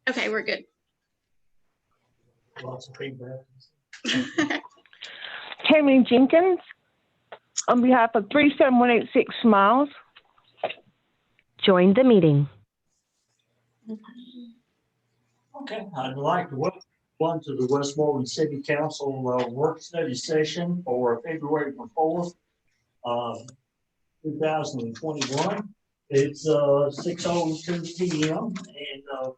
Okay, we're good. Lots of feedback. Tammy Jenkins, on behalf of 37186 Smiles. Join the meeting. Okay, I'd like to welcome one to the Westmoreland City Council work study session for February 4th, 2021. It's 6:02 p.m. and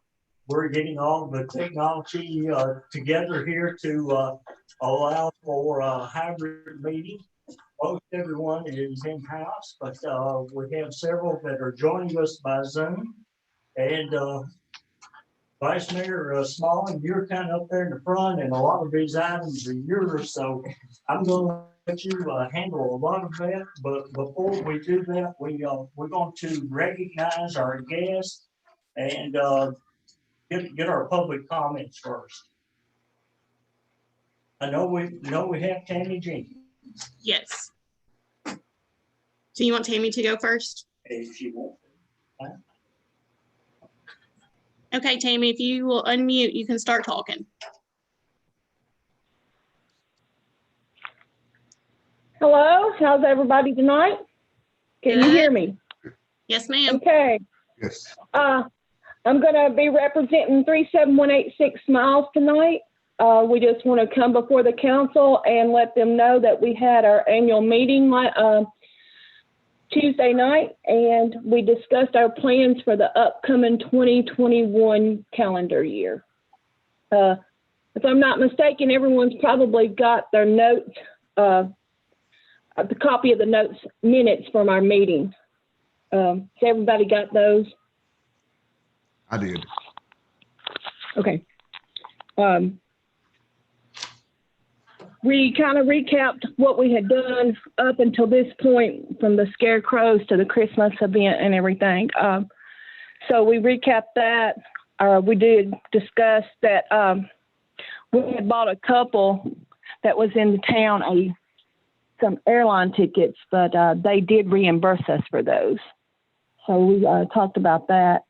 we're getting all the technology together here to allow for a hybrid meeting. Most everyone is in-house, but we have several that are joining us by Zoom. And Vice Mayor Smalling, you're kind of up there in the front, and a lot of these items are yours, so I'm going to let you handle a lot of that. But before we do that, we're going to recognize our guests and get our public comments first. I know we have Tammy Jenkins. Yes. So you want Tammy to go first? If you want. Okay, Tammy, if you will unmute, you can start talking. Hello, how's everybody tonight? Can you hear me? Yes, ma'am. Okay. Yes. I'm going to be representing 37186 Smiles tonight. We just want to come before the council and let them know that we had our annual meeting Tuesday night, and we discussed our plans for the upcoming 2021 calendar year. If I'm not mistaken, everyone's probably got their notes, the copy of the notes minutes from our meeting. Has everybody got those? I did. Okay. We kind of recapped what we had done up until this point, from the scarecrows to the Christmas event and everything. So we recapped that. We did discuss that we had bought a couple that was in the town some airline tickets, but they did reimburse us for those. So we talked about that.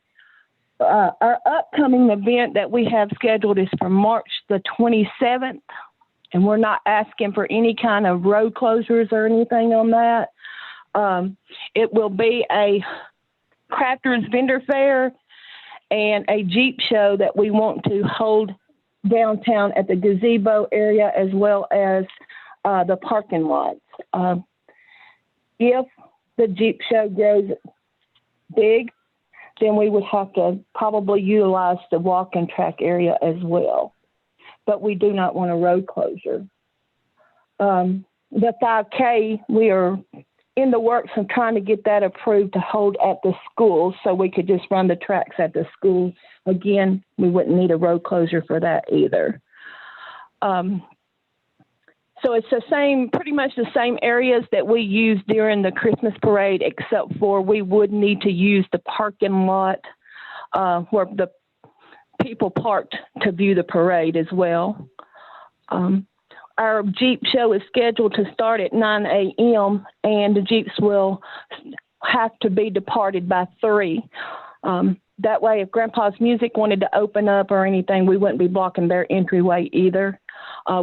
Our upcoming event that we have scheduled is for March the 27th. And we're not asking for any kind of road closures or anything on that. It will be a crafters vendor fair and a Jeep show that we want to hold downtown at the gazebo area, as well as the parking lots. If the Jeep show grows big, then we would have to probably utilize the walking track area as well. But we do not want a road closure. The 5K, we are in the works of trying to get that approved to hold at the school, so we could just run the tracks at the school. Again, we wouldn't need a road closure for that either. So it's the same, pretty much the same areas that we use during the Christmas parade, except for we would need to use the parking lot where the people parked to view the parade as well. Our Jeep show is scheduled to start at 9 a.m. and the Jeeps will have to be departed by 3. That way, if Grandpa's Music wanted to open up or anything, we wouldn't be blocking their entryway either.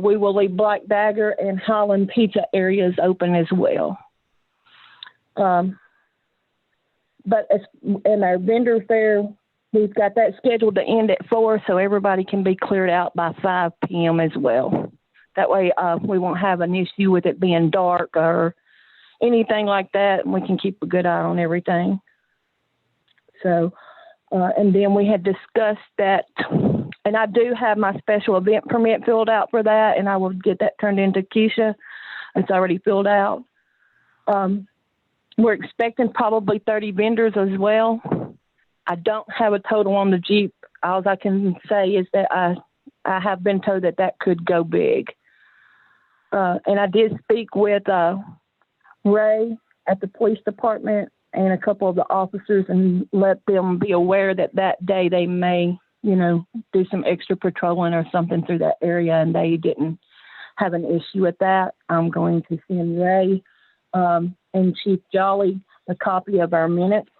We will leave Black Dagger and Highland Pizza areas open as well. But in our vendor fair, we've got that scheduled to end at 4, so everybody can be cleared out by 5 p.m. as well. That way we won't have an issue with it being dark or anything like that, and we can keep a good eye on everything. So, and then we had discussed that, and I do have my special event permit filled out for that, and I will get that turned into Keisha. It's already filled out. We're expecting probably 30 vendors as well. I don't have a total on the Jeep. All I can say is that I have been told that that could go big. And I did speak with Ray at the police department and a couple of the officers and let them be aware that that day they may, do some extra patrolling or something through that area, and they didn't have an issue with that. I'm going to send Ray and Chief Jolly a copy of our minutes.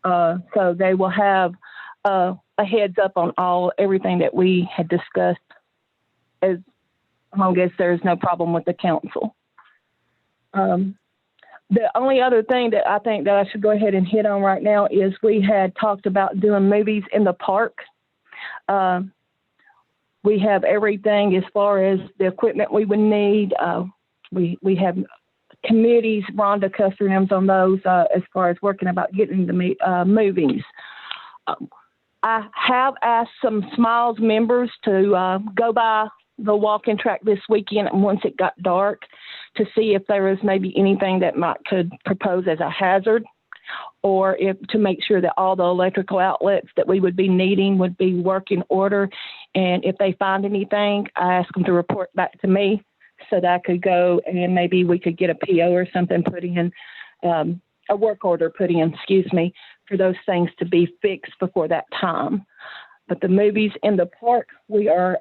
So they will have a heads up on everything that we had discussed, as long as there's no problem with the council. The only other thing that I think that I should go ahead and hit on right now is we had talked about doing movies in the park. We have everything as far as the equipment we would need. We have committees, Rhonda Custerham's on those as far as working about getting the movies. I have asked some Smiles members to go by the walking track this weekend once it got dark to see if there was maybe anything that could propose as a hazard, or if to make sure that all the electrical outlets that we would be needing would be working order. And if they find anything, I ask them to report back to me so that I could go and maybe we could get a PO or something put in, a work order put in, for those things to be fixed before that time. But the movies in the park, we are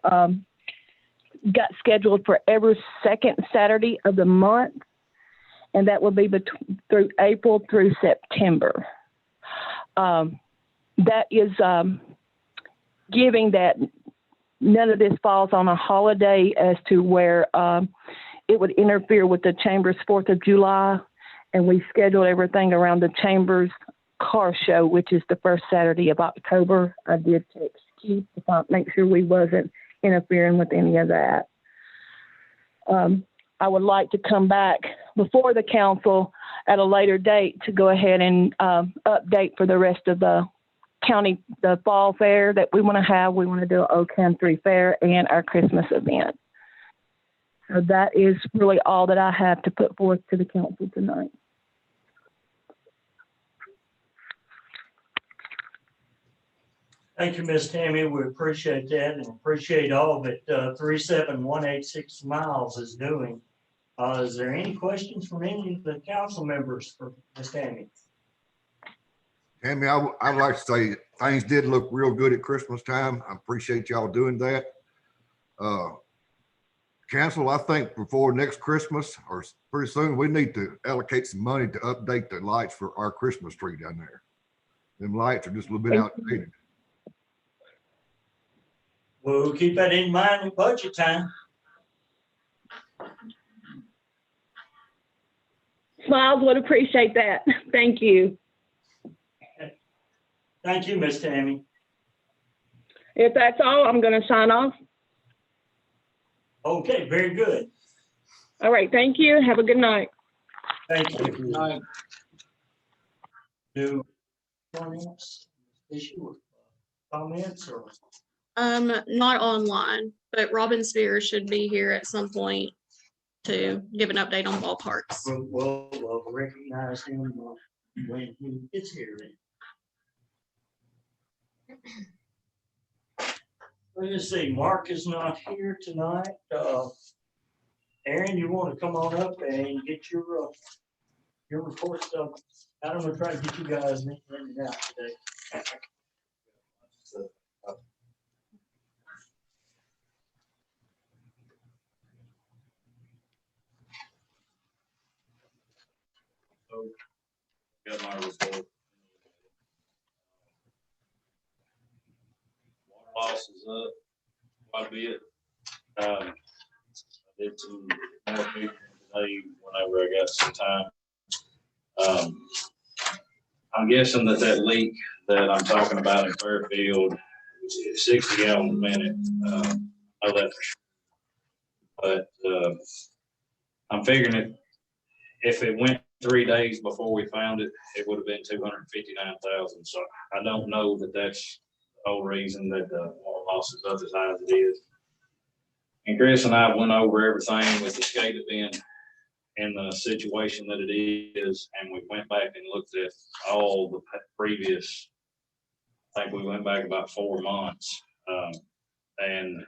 got scheduled for every second Saturday of the month, and that will be through April through September. That is giving that none of this falls on a holiday as to where it would interfere with the Chamber's 4th of July, and we scheduled everything around the Chamber's car show, which is the first Saturday of October. I did text Keith to make sure we wasn't interfering with any of that. I would like to come back before the council at a later date to go ahead and update for the rest of the county, the fall fair that we want to have. We want to do an Old Country Fair and our Christmas event. So that is really all that I have to put forth to the council tonight. Thank you, Ms. Tammy. We appreciate that and appreciate all that 37186 Miles is doing. Is there any questions from any of the council members for Ms. Tammy? Tammy, I'd like to say things did look real good at Christmas time. I appreciate y'all doing that. Council, I think before next Christmas or pretty soon, we need to allocate some money to update the lights for our Christmas tree down there. Them lights are just a little bit outdated. We'll keep that in mind at budget time. Smiles would appreciate that. Thank you. Thank you, Ms. Tammy. If that's all, I'm going to sign off. Okay, very good. All right. Thank you. Have a good night. Thank you. Good night. Do anyone else issue with comments or? Not online, but Robin Spear should be here at some point to give an update on ballparks. We'll recognize him when he gets here. Let's see, Mark is not here tonight. Aaron, you want to come on up and get your report stuff? I'm gonna try to get you guys rented out today. Got my report. Water loss is up quite a bit. I did some more figuring today whenever I got some time. I'm guessing that leak that I'm talking about in Fairfield is 60 gallons a minute. I know that for sure. But I'm figuring it, if it went 3 days before we found it, it would have been 259,000. So I don't know that that's the whole reason that the water loss is up as high as it is. And Chris and I went over everything with the SCADA being in the situation that it is, and we went back and looked at all the previous, I think we went back about 4 months, and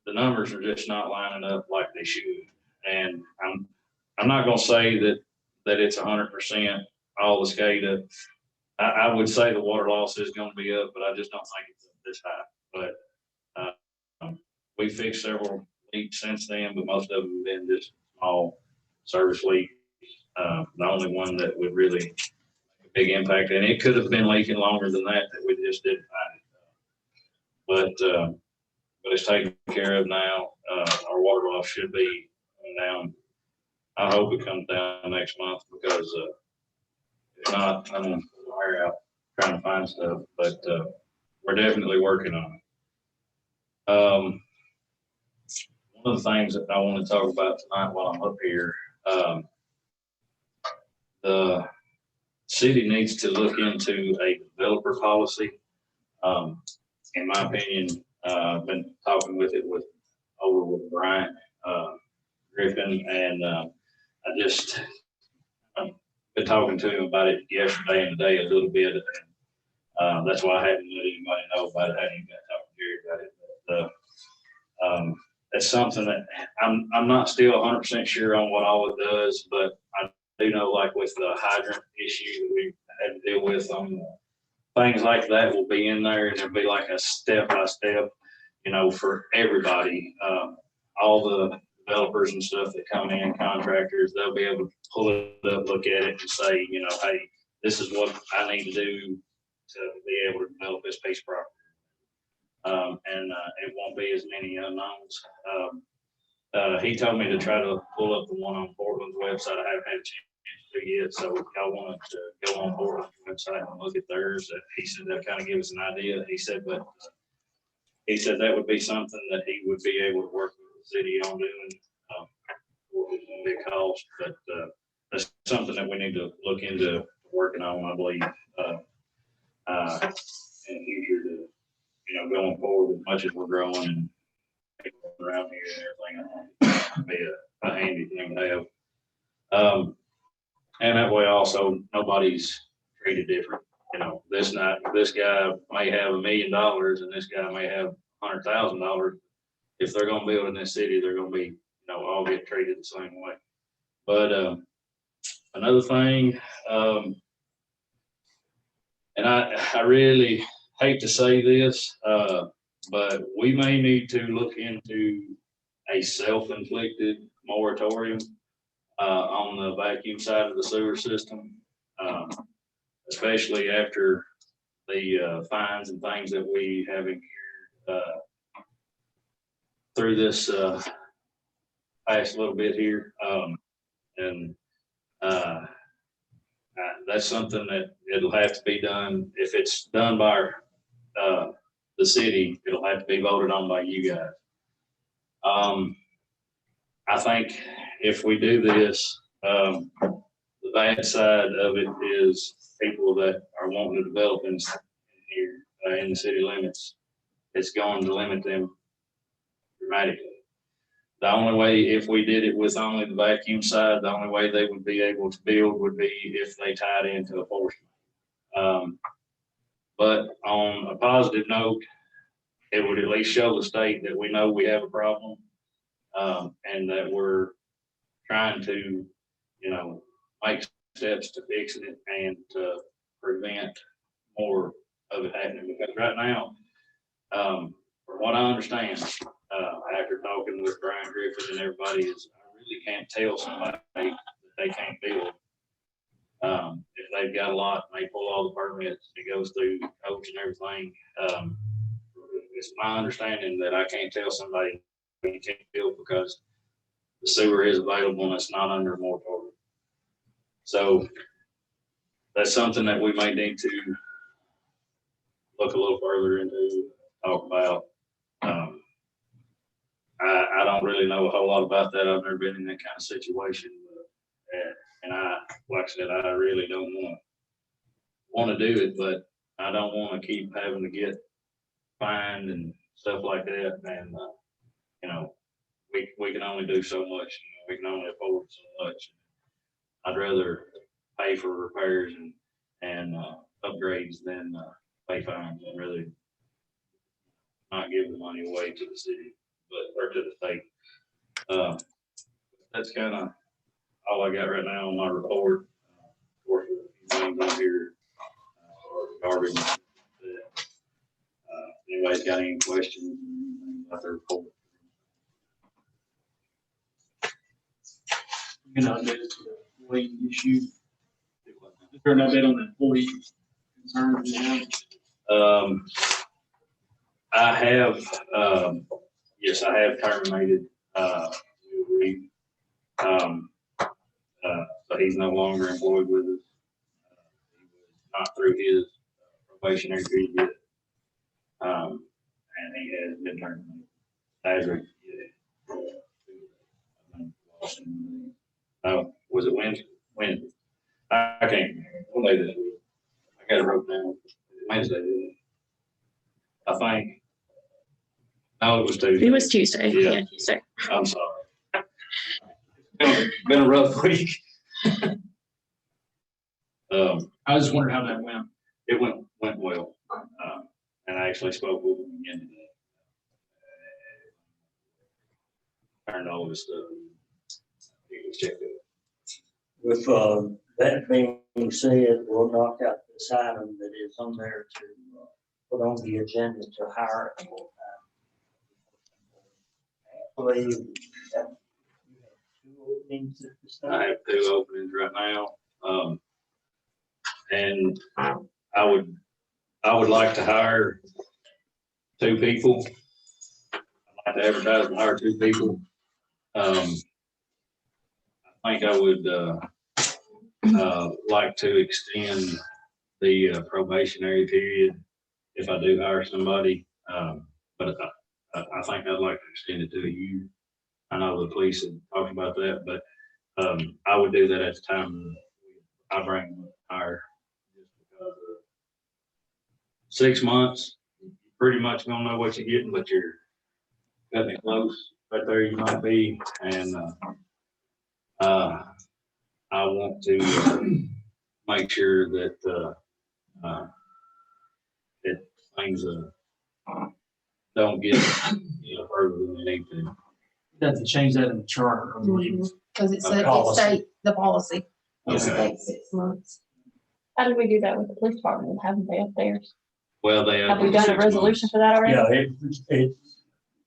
the numbers are just not lining up like they should. And I'm not going to say that it's 100% all the SCADA. I would say the water loss is going to be up, but I just don't think it's this high. But we fixed several leaks since then, but most of them have been just small service leaks. The only one that would really make a big impact, and it could have been leaking longer than that we just didn't find it. But it's taken care of now. Our water loss should be down. I hope it comes down next month because if not, I'm gonna wire out trying to find stuff, but we're definitely working on it. One of the things that I want to talk about tonight while I'm up here, the city needs to look into a developer policy. In my opinion, I've been talking with Brian Griffin, and I've been talking to him about it yesterday and today a little bit. That's why I hadn't let anybody know about it. I hadn't even got to talk to Jerry about it. But that's something that I'm not still 100% sure on what all it does, but I do know, like with the hydrant issue that we had to deal with on things like that will be in there, and there'll be like a step-by-step, for everybody. All the developers and stuff that come in, contractors, they'll be able to pull it up, look at it and say, hey, this is what I need to do to be able to develop this piece of property. And it won't be as many unknowns. He told me to try to pull up the one on Portland's website. I haven't had a chance to yet, so if y'all wanted to go on Portland's website and look at theirs, he said that kind of give us an idea. He said that would be something that he would be able to work with the city on doing. What was going to be a cost, but that's something that we need to look into working on, I believe, in the future to, going forward, as much as we're growing and people around here and everything, it'd be a handy thing to have. And that way also nobody's treated different. This guy may have $1 million and this guy may have $100,000. If they're going to build in this city, they're going to be, all get treated the same way. But another thing, and I really hate to say this, but we may need to look into a self-inflicted moratorium on the vacuum side of the sewer system, especially after the fines and things that we have incurred through this past little bit here. And that's something that it'll have to be done. If it's done by the city, it'll have to be voted on by you guys. I think if we do this, the bad side of it is people that are wanting to develop in here in the city limits. It's going to limit them dramatically. The only way, if we did it with only the vacuum side, the only way they would be able to build would be if they tied into a force main. But on a positive note, it would at least show the state that we know we have a problem, and that we're trying to, make steps to fix it and to prevent more of it happening. Because right now, from what I understand, after talking with Brian Griffin and everybody, is I really can't tell somebody that they can't build. If they've got a lot and they pull all the permits, it goes through coach and everything. It's my understanding that I can't tell somebody you can't build because the sewer is available and it's not under a moratorium. So that's something that we may need to look a little further into, talk about. I don't really know a whole lot about that. I've never been in that kind of situation, and like I said, I really don't want to do it, but I don't want to keep having to get fined and stuff like that. And we can only do so much. We can only afford so much. I'd rather pay for repairs and upgrades than pay fines, and really not give the money away to the city, or to the state. That's kind of all I got right now on my report. Of course, a few things on here regarding that. Anybody's got any questions about the report? There's the lane issue. Is there an update on the employee concerns now? I have, yes, I have terminated, Reed. So he's no longer employed with us. He was not through his probationary period yet. And he has been terminated. As of was it Wednesday? Wednesday. I can't, what day this week? I got it wrote down. Wednesday. I think. No, it was Tuesday. It was Tuesday. Yeah. Yeah, Tuesday. I'm sorry. Been a rough week. I just wondered how that went. It went well. And I actually spoke with him again today. Turned all his stuff. He was checked out. With, that being said, we'll knock out this item that is on there to, put on the agenda to hire. Actually, you have 2 openings at this I time. have 2 openings right now. And I would like to hire 2 people. I'd like to advertise and hire 2 people. I think I would, like to extend the probationary period if I do hire somebody. But I think I'd like to extend it to a year. I know the police had talked about that, but I would do that at the time I bring them hire. Just because 6 months, you pretty much gonna know what you're getting, but you're cutting it close. Right there you might be, and I want to make sure that that things don't get further than they need to. You have to change that in the charter, I believe. Because it said, it Policy. state the policy, it Okay. states 6 months. How did we do that with the police department? Haven't they up theirs? Well, they Have we done a 6 resolution months. for that already? Yeah, it,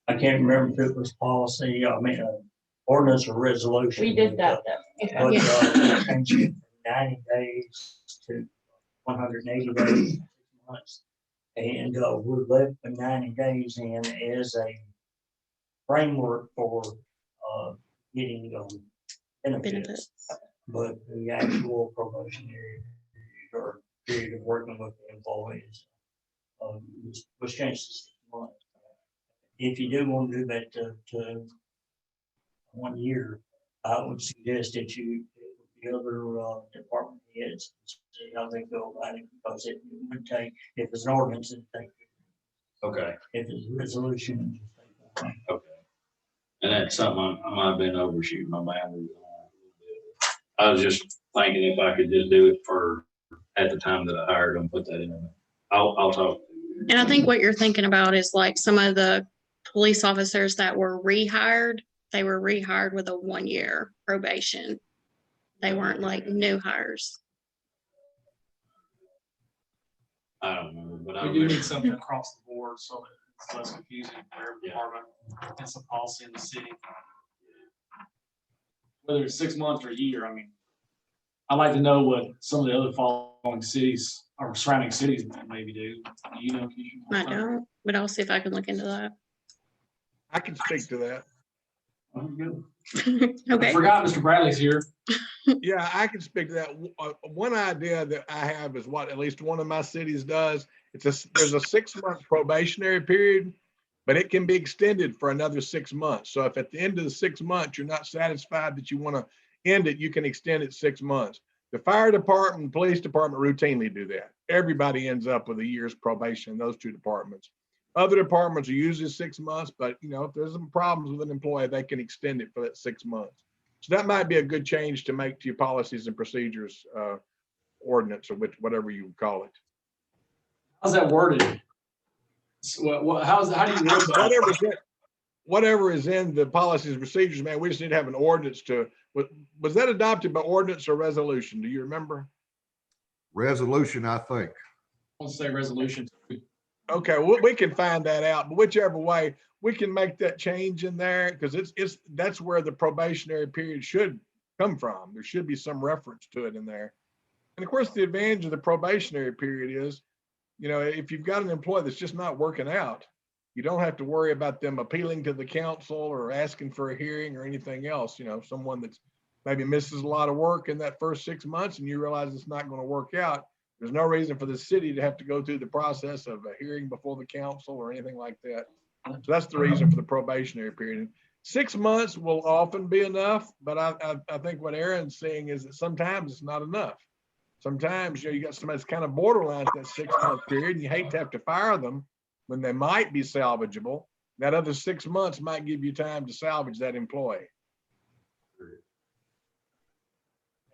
I can't remember if it was policy, I mean, ordinance or resolution. We did that though. But, Yeah. we changed it from 90 days to 180 days, 6 months. And, we left the 90 days in as a framework for, getting, benefits. Benefits. But the actual probationary or period of working with the employees, was changed to 6 months. If you do want to do that to 1 year, I would suggest that you, the other, department heads, see how they go about it, because it would take, if it's an ordinance, it'd take, Okay, if it's a resolution, it'd just take one. okay. And that's something I might have been overshooting my boundaries on a little bit. I was just thinking if I could just do it for, at the time that I hired them, put that in there. I'll talk. And I think what you're thinking about is like some of the police officers that were rehired, they were rehired with a 1-year probation. They weren't like new hires. I don't remember, but I We do remember. need something across the board so that it's less confusing for every department. It's a policy in the city. Whether it's 6 months or a year, I mean, I'd like to know what some of the other following cities or surrounding cities maybe do. Do you know? I don't, but I'll see if I can look into that. I can speak to that. Oh, good. I Okay. forgot Mr. Bradley's here. Yeah, I can speak to that. One idea that I have is what at least one of my cities does. There's a 6-month probationary period, but it can be extended for another 6 months. So if at the end of the 6 months, you're not satisfied that you want to end it, you can extend it 6 months. The fire department, police department routinely do that. Everybody ends up with a year's probation in those 2 departments. Other departments are usually 6 months, but if there's some problems with an employee, they can extend it for that 6 months. So that might be a good change to make to your policies and procedures ordinance or whatever you would call it. How's that worded? How do you word that? Whatever is in the policies and procedures, man, we just need to have an ordinance was that adopted by ordinance or resolution? Do you remember? Resolution, I think. I'll say resolution. Okay, we can find that out, but whichever way, we can make that change in there because that's where the probationary period should come from. There should be some reference to it in there. And of course, the advantage of the probationary period is, you know, if you've got an employee that's just not working out, you don't have to worry about them appealing to the council or asking for a hearing or anything else. You know, someone that's maybe misses a lot of work in that first 6 months and you realize it's not going to work out. There's no reason for the city to have to go through the process of a hearing before the council or anything like that. So that's the reason for the probationary period. 6 months will often be enough, but I think what Aaron's saying is that sometimes it's not enough. Sometimes, you know, you got somebody that's kind of borderline that 6 month period and you hate to have to fire them when they might be salvageable. That other 6 months might give you time to salvage that employee.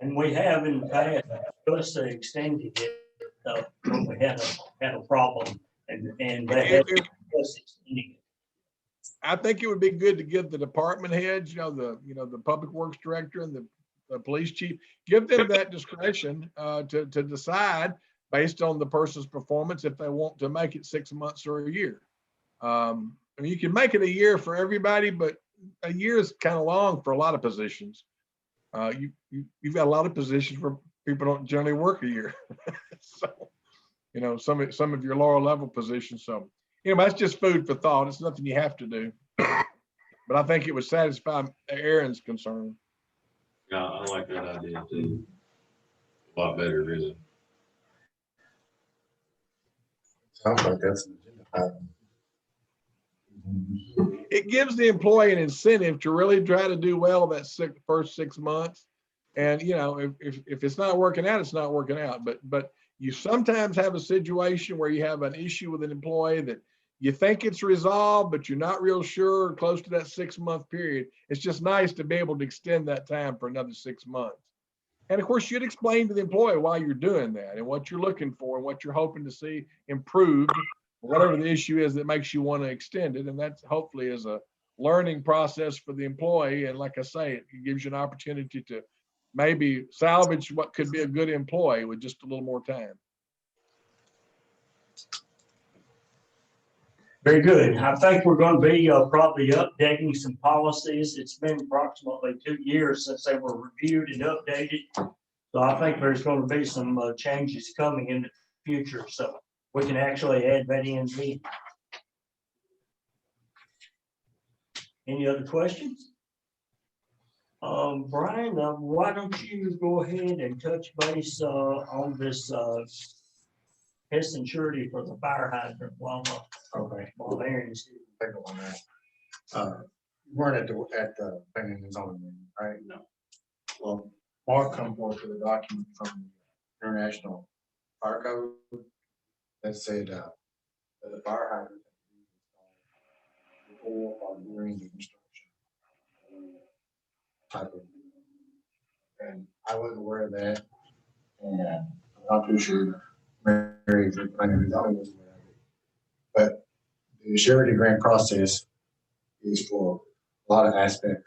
And we have in the past, just extended it, when we had a problem and they had just extending it. I think it would be good to give the department heads, the public works director and the police chief, give them that discretion to decide based on the person's performance if they want to make it 6 months or a year. I mean, you can make it a year for everybody, but a year is kind of long for a lot of positions. You've got a lot of positions where people don't generally work a year. So, you know, some of your lower level positions. So, you know, that's just food for thought. It's nothing you have to do. But I think it would satisfy Aaron's concern. Yeah, I like that idea too. A lot better, really. Sounds like that's an agenda item. It gives the employee an incentive to really try to do well that first 6 months. And, you know, if it's not working out, it's not working out. But you sometimes have a situation where you have an issue with an employee that you think it's resolved, but you're not real sure, close to that 6 month period. It's just nice to be able to extend that time for another 6 months. And of course, you'd explain to the employee why you're doing that and what you're looking for and what you're hoping to see improved, whatever the issue is that makes you want to extend it. And that hopefully is a learning process for the employee. And like I say, it gives you an opportunity to maybe salvage what could be a good employee with just a little more time. Very good. I think we're going to be probably updating some policies. It's been approximately 2 years since they were reviewed and updated. So I think there's going to be some changes coming in the future. So we can actually add that in. Any other questions? Brian, why don't you go ahead and touch base on this pest and surety for the fire hydrant while Aaron's here. Take on that. You weren't at the planning and zoning meeting, right? No. Well, Mark come forward with a document from the International Fire Code that said that the fire hydrant before or during the construction type of. And I wasn't aware of that, and I'm not too sure Mary for planning and zoning was aware of it. But the surety grant process is for a lot of aspects.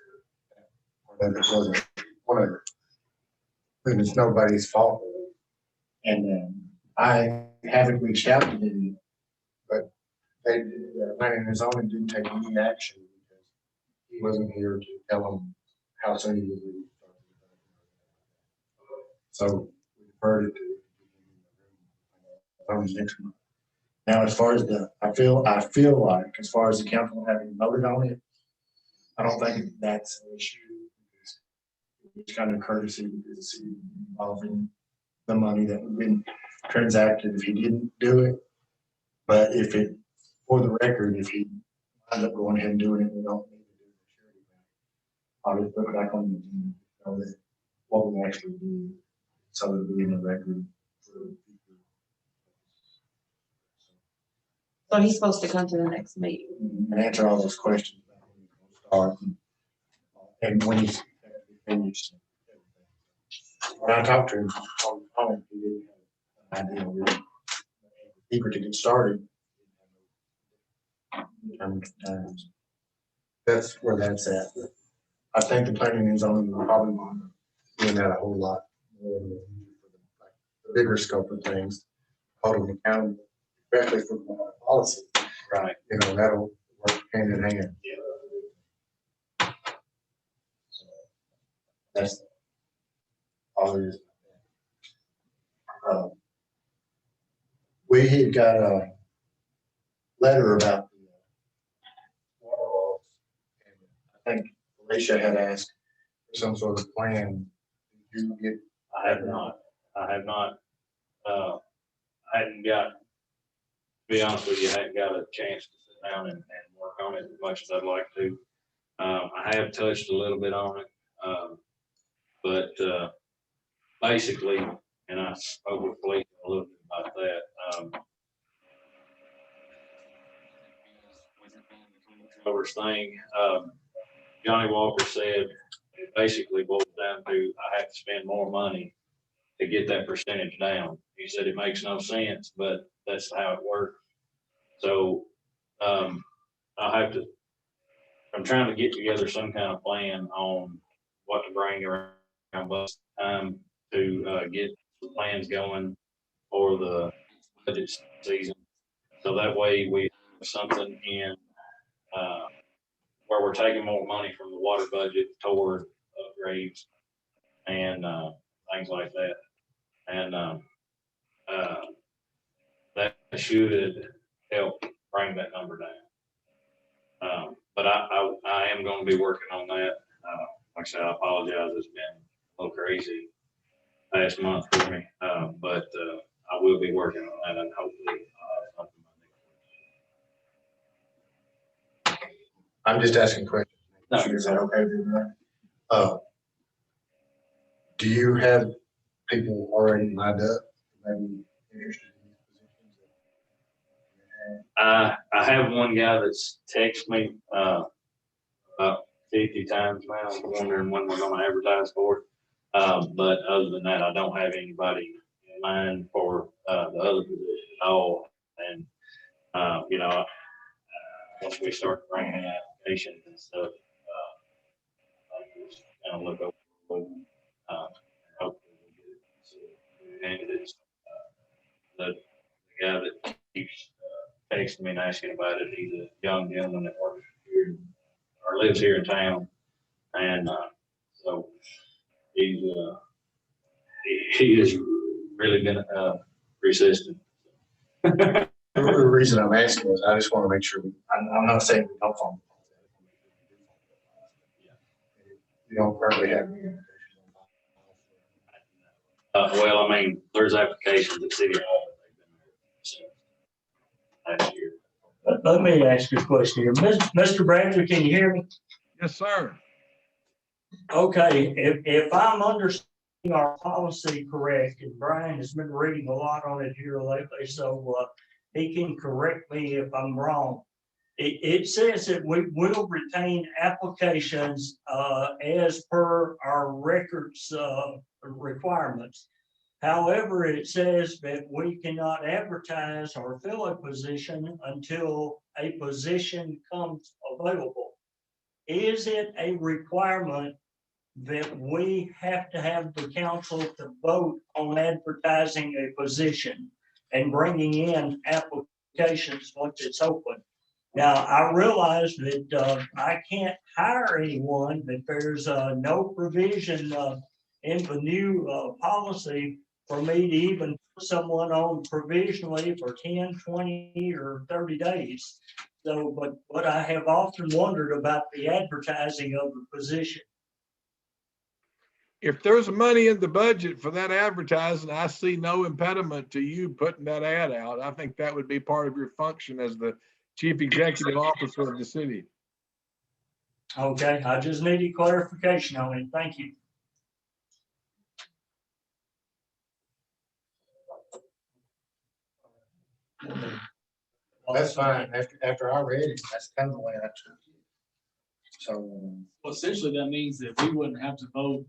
That it wasn't one of it. And it's nobody's fault. And I haven't reached out to them, but they, planning and zoning didn't take any action because he wasn't here to tell them how soon he was leaving. So we deferred it to next month. Now, as far as I feel like as far as the council having voted on it, I don't think that's an issue. It's kind of courtesy because the city involving the money that would have been transacted if he didn't do it. But if it, for the record, if he ends up going ahead and doing it, we don't need to do the surety grant. I'll just put it back on the agenda, so that what we actually do, so that it'll be in the record for the future. So he's supposed to come to the next meeting. And answer all those questions about when he's gonna start and when he's finished. When I talked to him on the phone, he didn't have an idea really. Eager to get started. That's where that's at. I think the planning and zoning will probably be doing that a whole lot more in the bigger scope of things, holding accountable, especially for policy. Right. You know, that'll work hand in hand. So that's all it is. we had got a letter about the water laws. And I think Alicia had asked for some sort of plan. Did you get? I have not. I hadn't got, to be honest with you, I hadn't got a chance to sit down and work on it as much as I'd like to. I have touched a little bit on it. But basically, and I spoke with police a little bit about that. Covers thing, Johnny Walker said it basically boils down to I have to spend more money to get that percentage down. He said it makes no sense, but that's how it works. So I'm trying to get together some kind of plan on what to bring around bus time to get the plans going for the budget season. So that way we have something in where we're taking more money from the water budget toward upgrades and things like that. And that should help bring that number down. But I am going to be working on that. Like I said, I apologize. It's been a little crazy last month for me, but I will be working on that and hopefully something. I'm just asking questions. No. Is that okay with that? Do you have people already lined up, maybe interested in these positions? I have one guy that's texted me about 50 times now, wondering when we're going to advertise for it. But other than that, I don't have anybody in mind for the other position at all. And once we start bringing in applications and stuff, I'll just kind of look over hopefully we'll get candidates. The guy that keeps texting me and asking about it, he's a young gentleman that works here or lives here in town, and so he has really been resistant. The reason I'm asking is I just want to make sure, I'm not saying we don't follow. You don't currently have any invitations on file. Well, I mean, there's applications at City Hall that they've been last year. Let me ask you a question here. Mr. Bradley, can you hear me? Yes, sir. Okay, if I'm understanding our policy correct, and Brian has been reading a lot on it here lately, so he can correct me if I'm wrong. It says that we will retain applications as per our records requirements. However, it says that we cannot advertise or fill a position until a position comes available. Is it a requirement that we have to have the council to vote on advertising a position and bringing in applications once it's open? Now, I realize that I can't hire anyone, that there's no provision in the new policy for me to even put someone on provisionally for 10, 20, or 30 days. So, but I have often wondered about the advertising of the position. If there's money in the budget for that advertising, I see no impediment to you putting that ad out. I think that would be part of your function as the chief executive officer of the city. Okay, I just needed clarification on it. Thank you. Well, that's fine. After I read it, that's kind of the way I took it. So, Well, essentially, that means that we wouldn't have to vote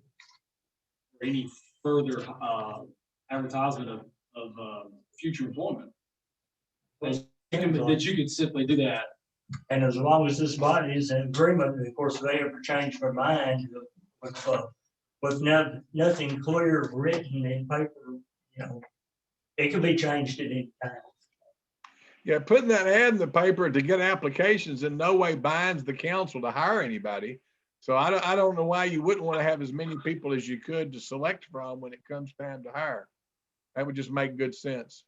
for any further advertisement of future employment. That you could simply do that. And as long as this body is in agreement, of course, if they ever change their mind with nothing clear written in paper, it can be changed at any time. Yeah, putting that ad in the paper to get applications in no way binds the council to hire anybody. So I don't know why you wouldn't want to have as many people as you could to select from when it comes time to hire. That would just make good sense.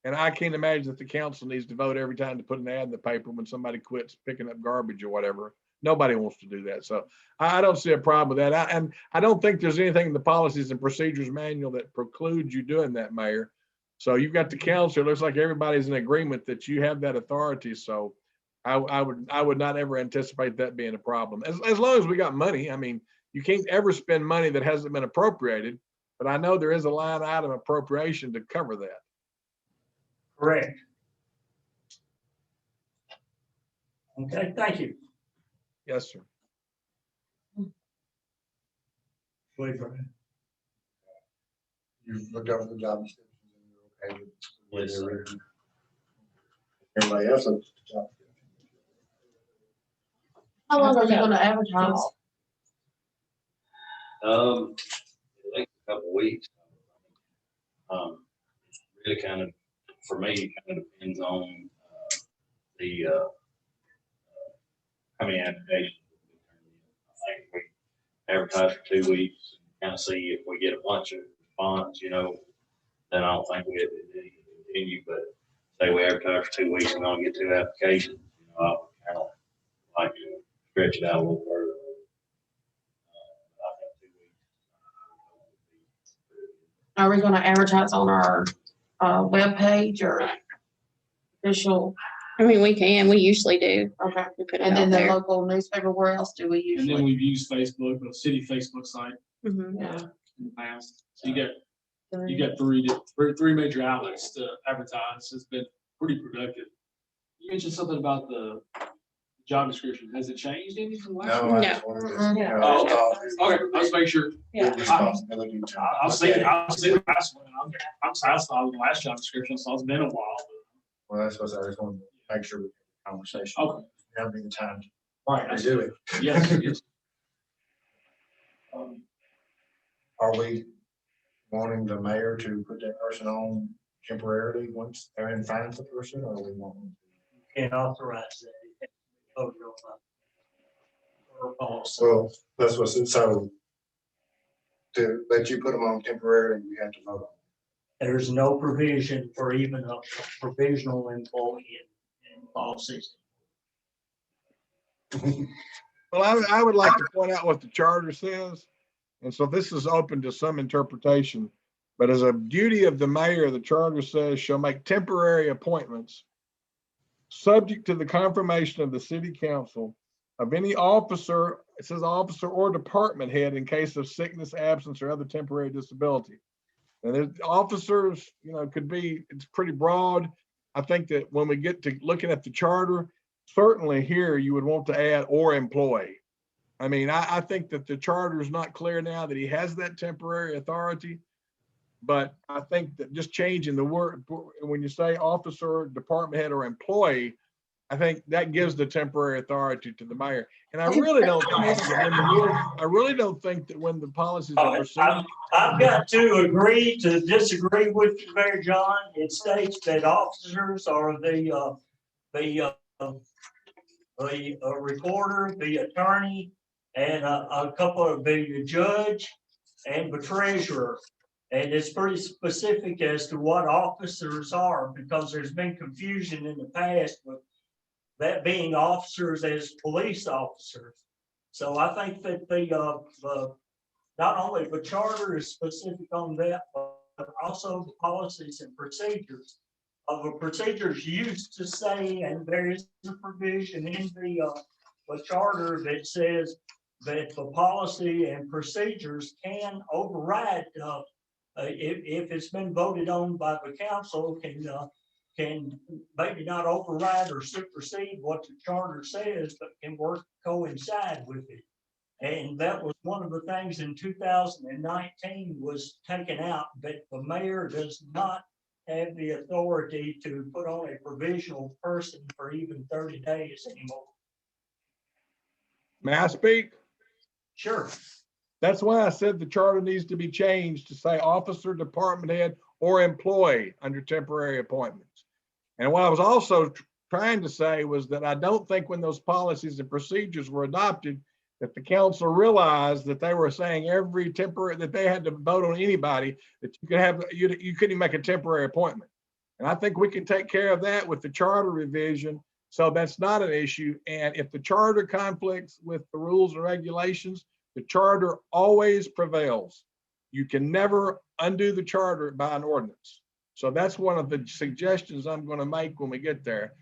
And I can't imagine that the council needs to vote every time to put an ad in the paper when somebody quits picking up garbage or whatever. Nobody wants to do that. So I don't see a problem with that. And I don't think there's anything in the policies and procedures manual that precludes you doing that, Mayor. So you've got the council. It looks like everybody's in agreement that you have that authority. So I would not ever anticipate that being a problem. As long as we got money. I mean, you can't ever spend money that hasn't been appropriated, but I know there is a line item appropriation to cover that. Correct. Okay, thank you. Yes, sir. Wait for it. You've looked over the job descriptions and you're okay with the way Yes, they're sir. written. Everybody else looks at the job description. How long are you gonna advertise? Like a couple weeks. It's really kind of, for me, it kind of depends on, the, how many applications. I think we advertise for 2 weeks, kind of see if we get a bunch of response, you know, then I don't think we have to continue, but say we advertise for 2 weeks and we only get 2 applications, you know, I would kind of like to stretch it out a little further. I think 2 weeks. Are we gonna advertise on our webpage or official? I mean, we usually do. Okay. We put it And then out the there. local newspaper, where else do we And then usually? we've used Facebook, the city Facebook site Mhm. Yeah. in the past. So you got three major outlets to advertise. It's been pretty productive. You mentioned something about the job description. Has it changed any from last No, year? I No. just wanted to. Mm-mm. you know, Oh, it's all- Okay, let's make sure. Your responsibility to. I'll see the last one. I'm satisfied with the last job description, so it's been a while. Well, that's what I just wanted to make sure we have a conversation. Okay. Having the time All right. to do it. Yes, yes. Are we wanting the mayor to put that person on temporarily once they're in finds the person, or are we wanting? Can't authorize that. Voted on by- or policy. Well, that's what's, so to let you put them on temporarily, you have to vote There's no provision for even a provisional employee in policies. on them. Well, I would like to point out what the charter says. And so this is open to some interpretation, but as a duty of the mayor, the charter says shall make temporary appointments subject to the confirmation of the city council of any officer, it says officer or department head in case of sickness, absence, or other temporary disability. And there's officers, you know, could be, it's pretty broad. I think that when we get to looking at the charter, certainly here you would want to add or employee. I mean, I think that the charter is not clear now that he has that temporary authority. But I think that just changing the word, when you say officer, department head, or employee, I think that gives the temporary authority to the mayor. And I really don't think that when the policies are proceeding, I've got to agree to disagree with you, Mayor John. It states that officers are the recorder, the attorney, and a couple of the judge and the treasurer. And it's pretty specific as to what officers are, because there's been confusion in the past with that being officers as police officers. So I think that the not only the charter is specific on that, but also the policies and procedures. The procedures used to say, and there is a provision in the charter that says that the policy and procedures can override, if it's been voted on by the council, can maybe not override or supersede what the charter says, but can coincide with it. And that was one of the things in 2019 was taken out, that the mayor does not have the authority to put on a provisional person for even 30 days anymore. may I speak? Sure. That's why I said the charter needs to be changed to say officer, department head, or employee under temporary appointments. And what I was also trying to say was that I don't think when those policies and procedures were adopted, that the council realized that they were saying every temporary, that they had to vote on anybody, that you could have, you couldn't even make a temporary appointment. And I think we can take care of that with the charter revision. So that's not an issue. And if the charter conflicts with the rules and regulations, the charter always prevails. You can never undo the charter by an ordinance. So that's one of the suggestions I'm going to make when we get there,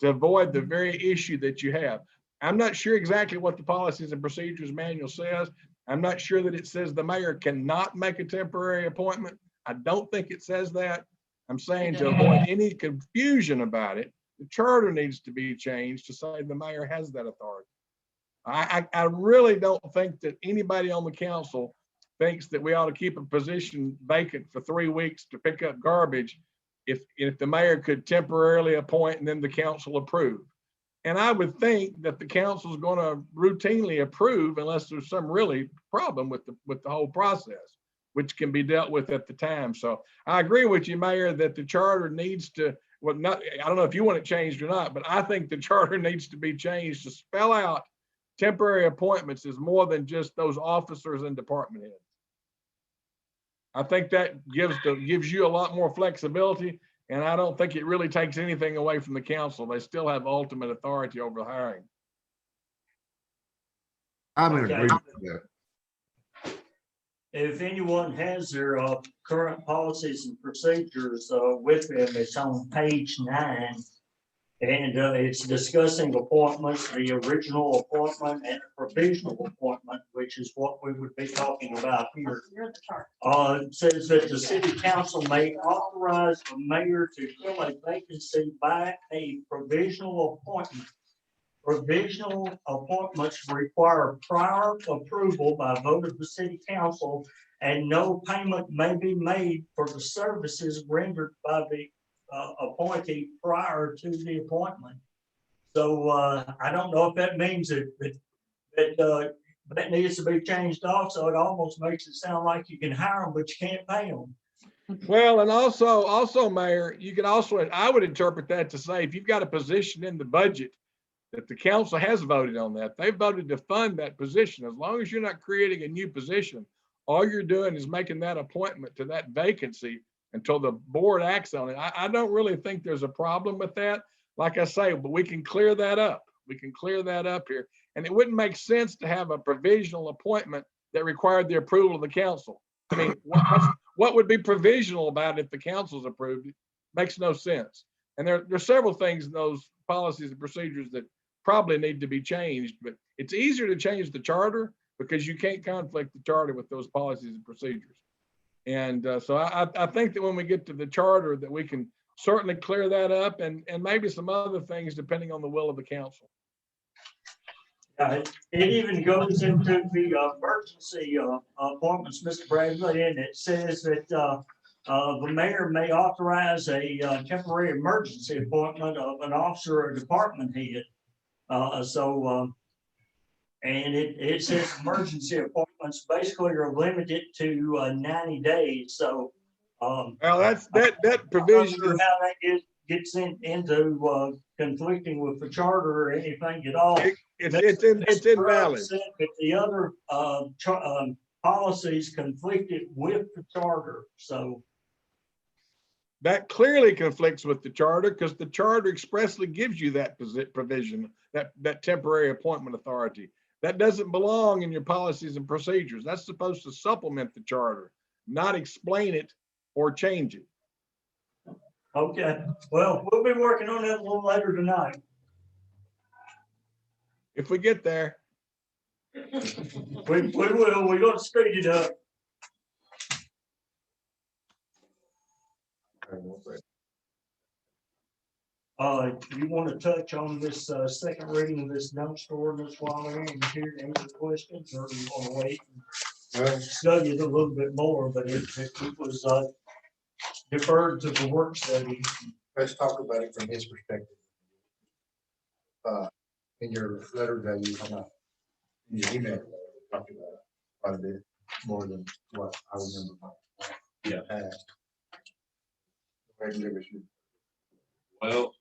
to avoid the very issue that you have. I'm not sure exactly what the policies and procedures manual says. I'm not sure that it says the mayor cannot make a temporary appointment. I don't think it says that. I'm saying to avoid any confusion about it, the charter needs to be changed to say the mayor has that authority. I really don't think that anybody on the council thinks that we ought to keep a position vacant for 3 weeks to pick up garbage if the mayor could temporarily appoint and then the council approve. And I would think that the council is going to routinely approve unless there's some really problem with the whole process, which can be dealt with at the time. So I agree with you, Mayor, that the charter needs to, well, not, I don't know if you want it changed or not, but I think the charter needs to be changed to spell out temporary appointments is more than just those officers and department heads. I think that gives you a lot more flexibility, and I don't think it really takes anything away from the council. They still have ultimate authority over hiring. I'm in Okay. agreement with that. If anyone has their current policies and procedures with them, it's on page 9. And it's discussing appointments, the original appointment and provisional appointment, which is what we would be talking about here. It says that the city council may authorize the mayor to fill a vacancy by a provisional appointment. Provisional appointments require prior approval by vote of the city council, and no payment may be made for the services rendered by the appointee prior to the appointment. So I don't know if that means that needs to be changed off. So it almost makes it sound like you can hire them, but you can't pay them. Well, and also, Mayor, you could also, I would interpret that to say, if you've got a position in the budget that the council has voted on that, they voted to fund that position. As long as you're not creating a new position, all you're doing is making that appointment to that vacancy until the board acts on it. I don't really think there's a problem with that. Like I say, but we can clear that up. We can clear that up here. And it wouldn't make sense to have a provisional appointment that required the approval of the council. I mean, what would be provisional about it if the council's approved it? Makes no sense. And there's several things in those policies and procedures that probably need to be changed, but it's easier to change the charter because you can't conflict the charter with those policies and procedures. And so I think that when we get to the charter that we can certainly clear that up and maybe some other things depending on the will of the council. It even goes into the emergency appointments, Mr. Bradley, and it says that the mayor may authorize a temporary emergency appointment of an officer or department head. And it says emergency appointments basically are limited to 90 days. So, well, that provision I'm not sure how that gets into conflicting with the charter or anything at all. It's invalid. But the other policies conflicted with the charter. So that clearly conflicts with the charter because the charter expressly gives you that provision, that temporary appointment authority. That doesn't belong in your policies and procedures. That's supposed to supplement the charter, not explain it or change it. Okay, well, we'll be working on that a little later tonight. If we get there. We will. We're going to speed it up. You want to touch on this second reading of this dumpster ordinance while we're in here to answer questions, or you want to wait and study it a little bit more? But it was deferred to the work study. Let's talk about it from his perspective. In your letter that you have, in your email, talked about it quite a bit more than what I remember. Yeah. Past. Well,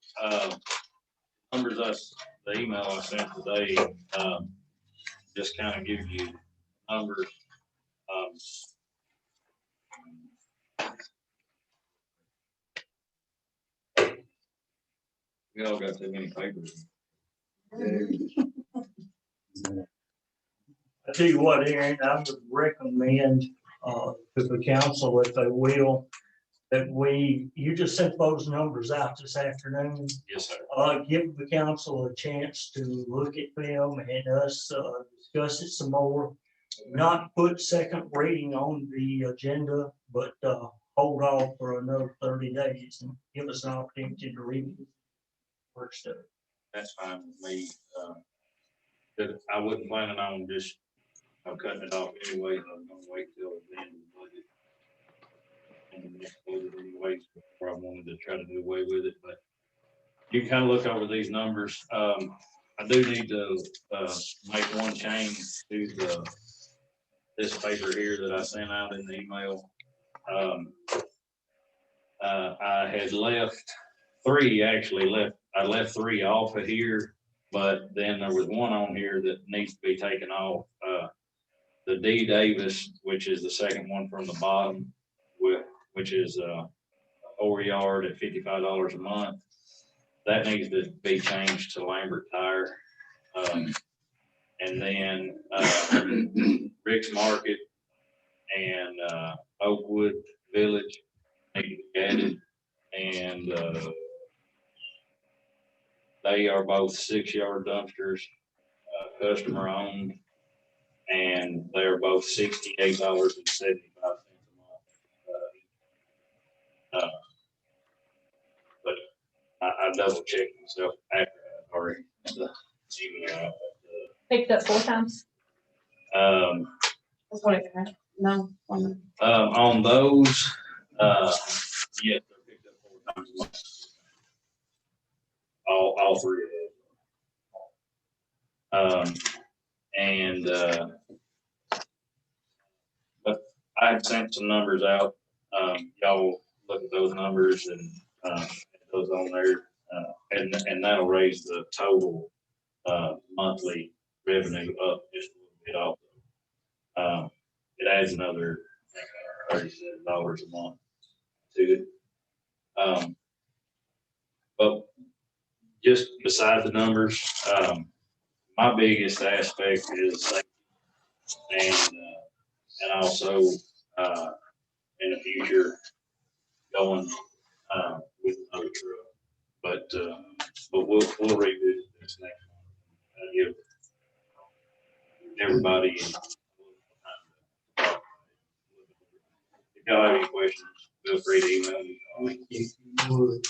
the email I sent today, just kind of gives you numbers. We all got too many papers. I tell you what, Aaron, I would recommend, to the council, if they will, that you just sent those numbers out this afternoon. Yes, sir. Give the council a chance to look at them and us, discuss it some more. Not put second reading on the agenda, but, hold off for another 30 days and give us an opportunity to read it. First, That's fine with me. But I wasn't planning on just, cutting it off anyway. I'm gonna wait till the end of the budget. And the next budget anyways, before I wanted to try to do away with it, but you kind of look over these numbers. I do need to, make one change to this paper here that I sent out in the email. I had left three, I left three off of here, but then there was one on here that needs to be taken off. The D Davis, which is the second one from the bottom, which is 4 yard at $55 a month. That needs to be changed to Lambert Tire. And then Rick's Market and Oakwood Village need to be added. And they are both 6 yard dumpsters, customer owned, and they're both $68.75 a month. But I double checked myself after I already email. Picked up 4 times. Um, That's what it had. No. on those, yes, they're picked up 4 times a month. All three of them. But I had sent some numbers out. Y'all look at those numbers and those on there, and that'll raise the total monthly revenue up just a little bit also. It adds another $37 a month to it. But just beside the numbers, my biggest aspect is safety, and also in the future going with another truck. But we'll revisit this next month. Give everybody. If y'all have any questions, feel free to email me. if you would,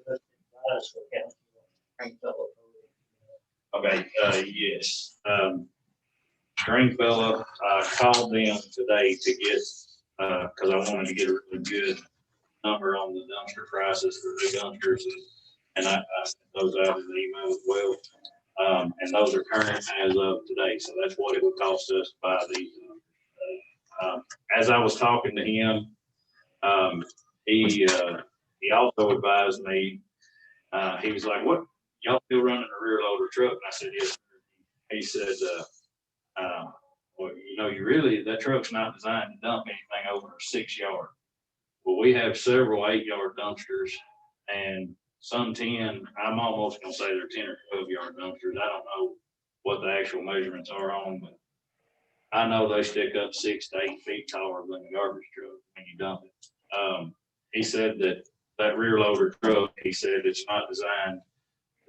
advise the council, Stringfellow. Okay, yes. Stringfellow, I called them today to get, cause I wanted to get a really good number on the dumpster prices for the dumpsters, and I sent those out in the email as well. And those are current as of today, so that's what it would cost us to buy these. As I was talking to him, he also advised me, he was like, "What, y'all still running a rear loader truck?" And I said, "Yes, sir." He said, "Well, that truck's not designed to dump anything over 6 yard." Well, we have several 8 yard dumpsters and some 10, I'm almost gonna say they're 10 or 12 yard dumpsters. I don't know what the actual measurements are on, but I know they stick up 6 to 8 feet taller than a garbage truck when you dump it. He said that rear loader truck, he said it's not designed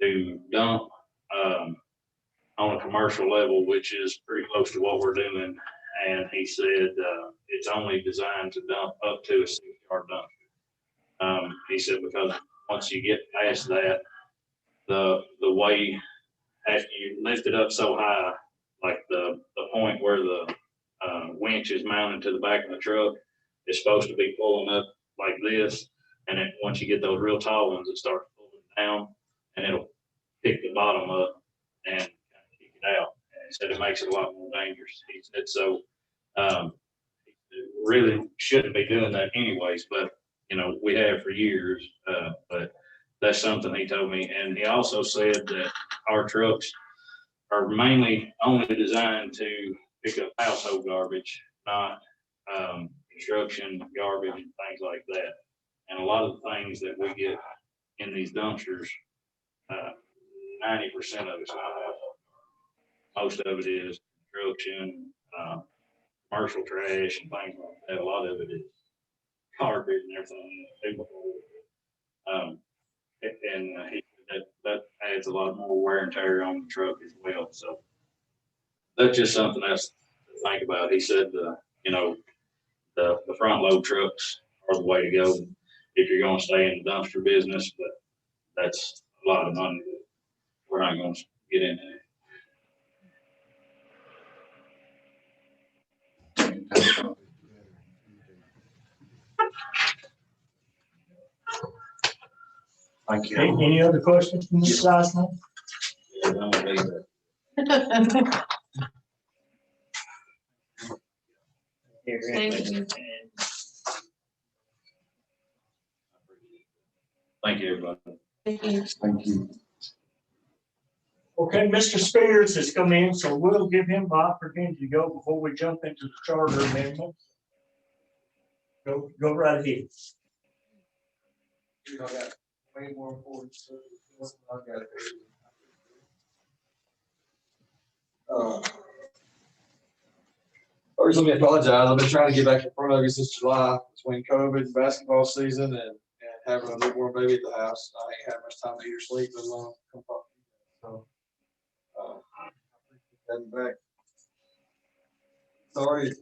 to dump on a commercial level, which is pretty close to what we're doing. And he said it's only designed to dump up to a 6 yard dumpster. He said because once you get past that, the way after you lift it up so high, like the point where the winch is mounted to the back of the truck is supposed to be pulling up like this. And then once you get those real tall ones, it starts pulling down and it'll pick the bottom up and kind of kick it out. And he said it makes it a lot more dangerous. He said so. Really shouldn't be doing that anyways, but we have for years. But that's something he told me. And he also said that our trucks are mainly only designed to pick up household garbage, not construction garbage and things like that. And a lot of the things that we get in these dumpsters 90% of it's not asphalt. Most of it is construction, commercial trash and things like that. A lot of it is carpet and everything. That adds a lot more wear and tear on the truck as well. So that's just something else to think about. He said, the front load trucks are the way to go if you're going to stay in the dumpster business, but that's a lot of money that we're not going to get into. Thank you. Any other questions from Mr. Seisman? Yeah, don't leave that. Thank you. Thank you, everybody. Thank you. Thank you. Okay, Mr. Spears has come in, so we'll give him the opportunity to go before we jump into the charter amendment. Go right ahead. Way more important stuff. I've got it. First, let me apologize. I've been trying to get back in front of you since July between COVID and basketball season and having a newborn baby at the house. I ain't had much time to eat or sleep, let alone come talk to you. So, I appreciate having back. Sorry,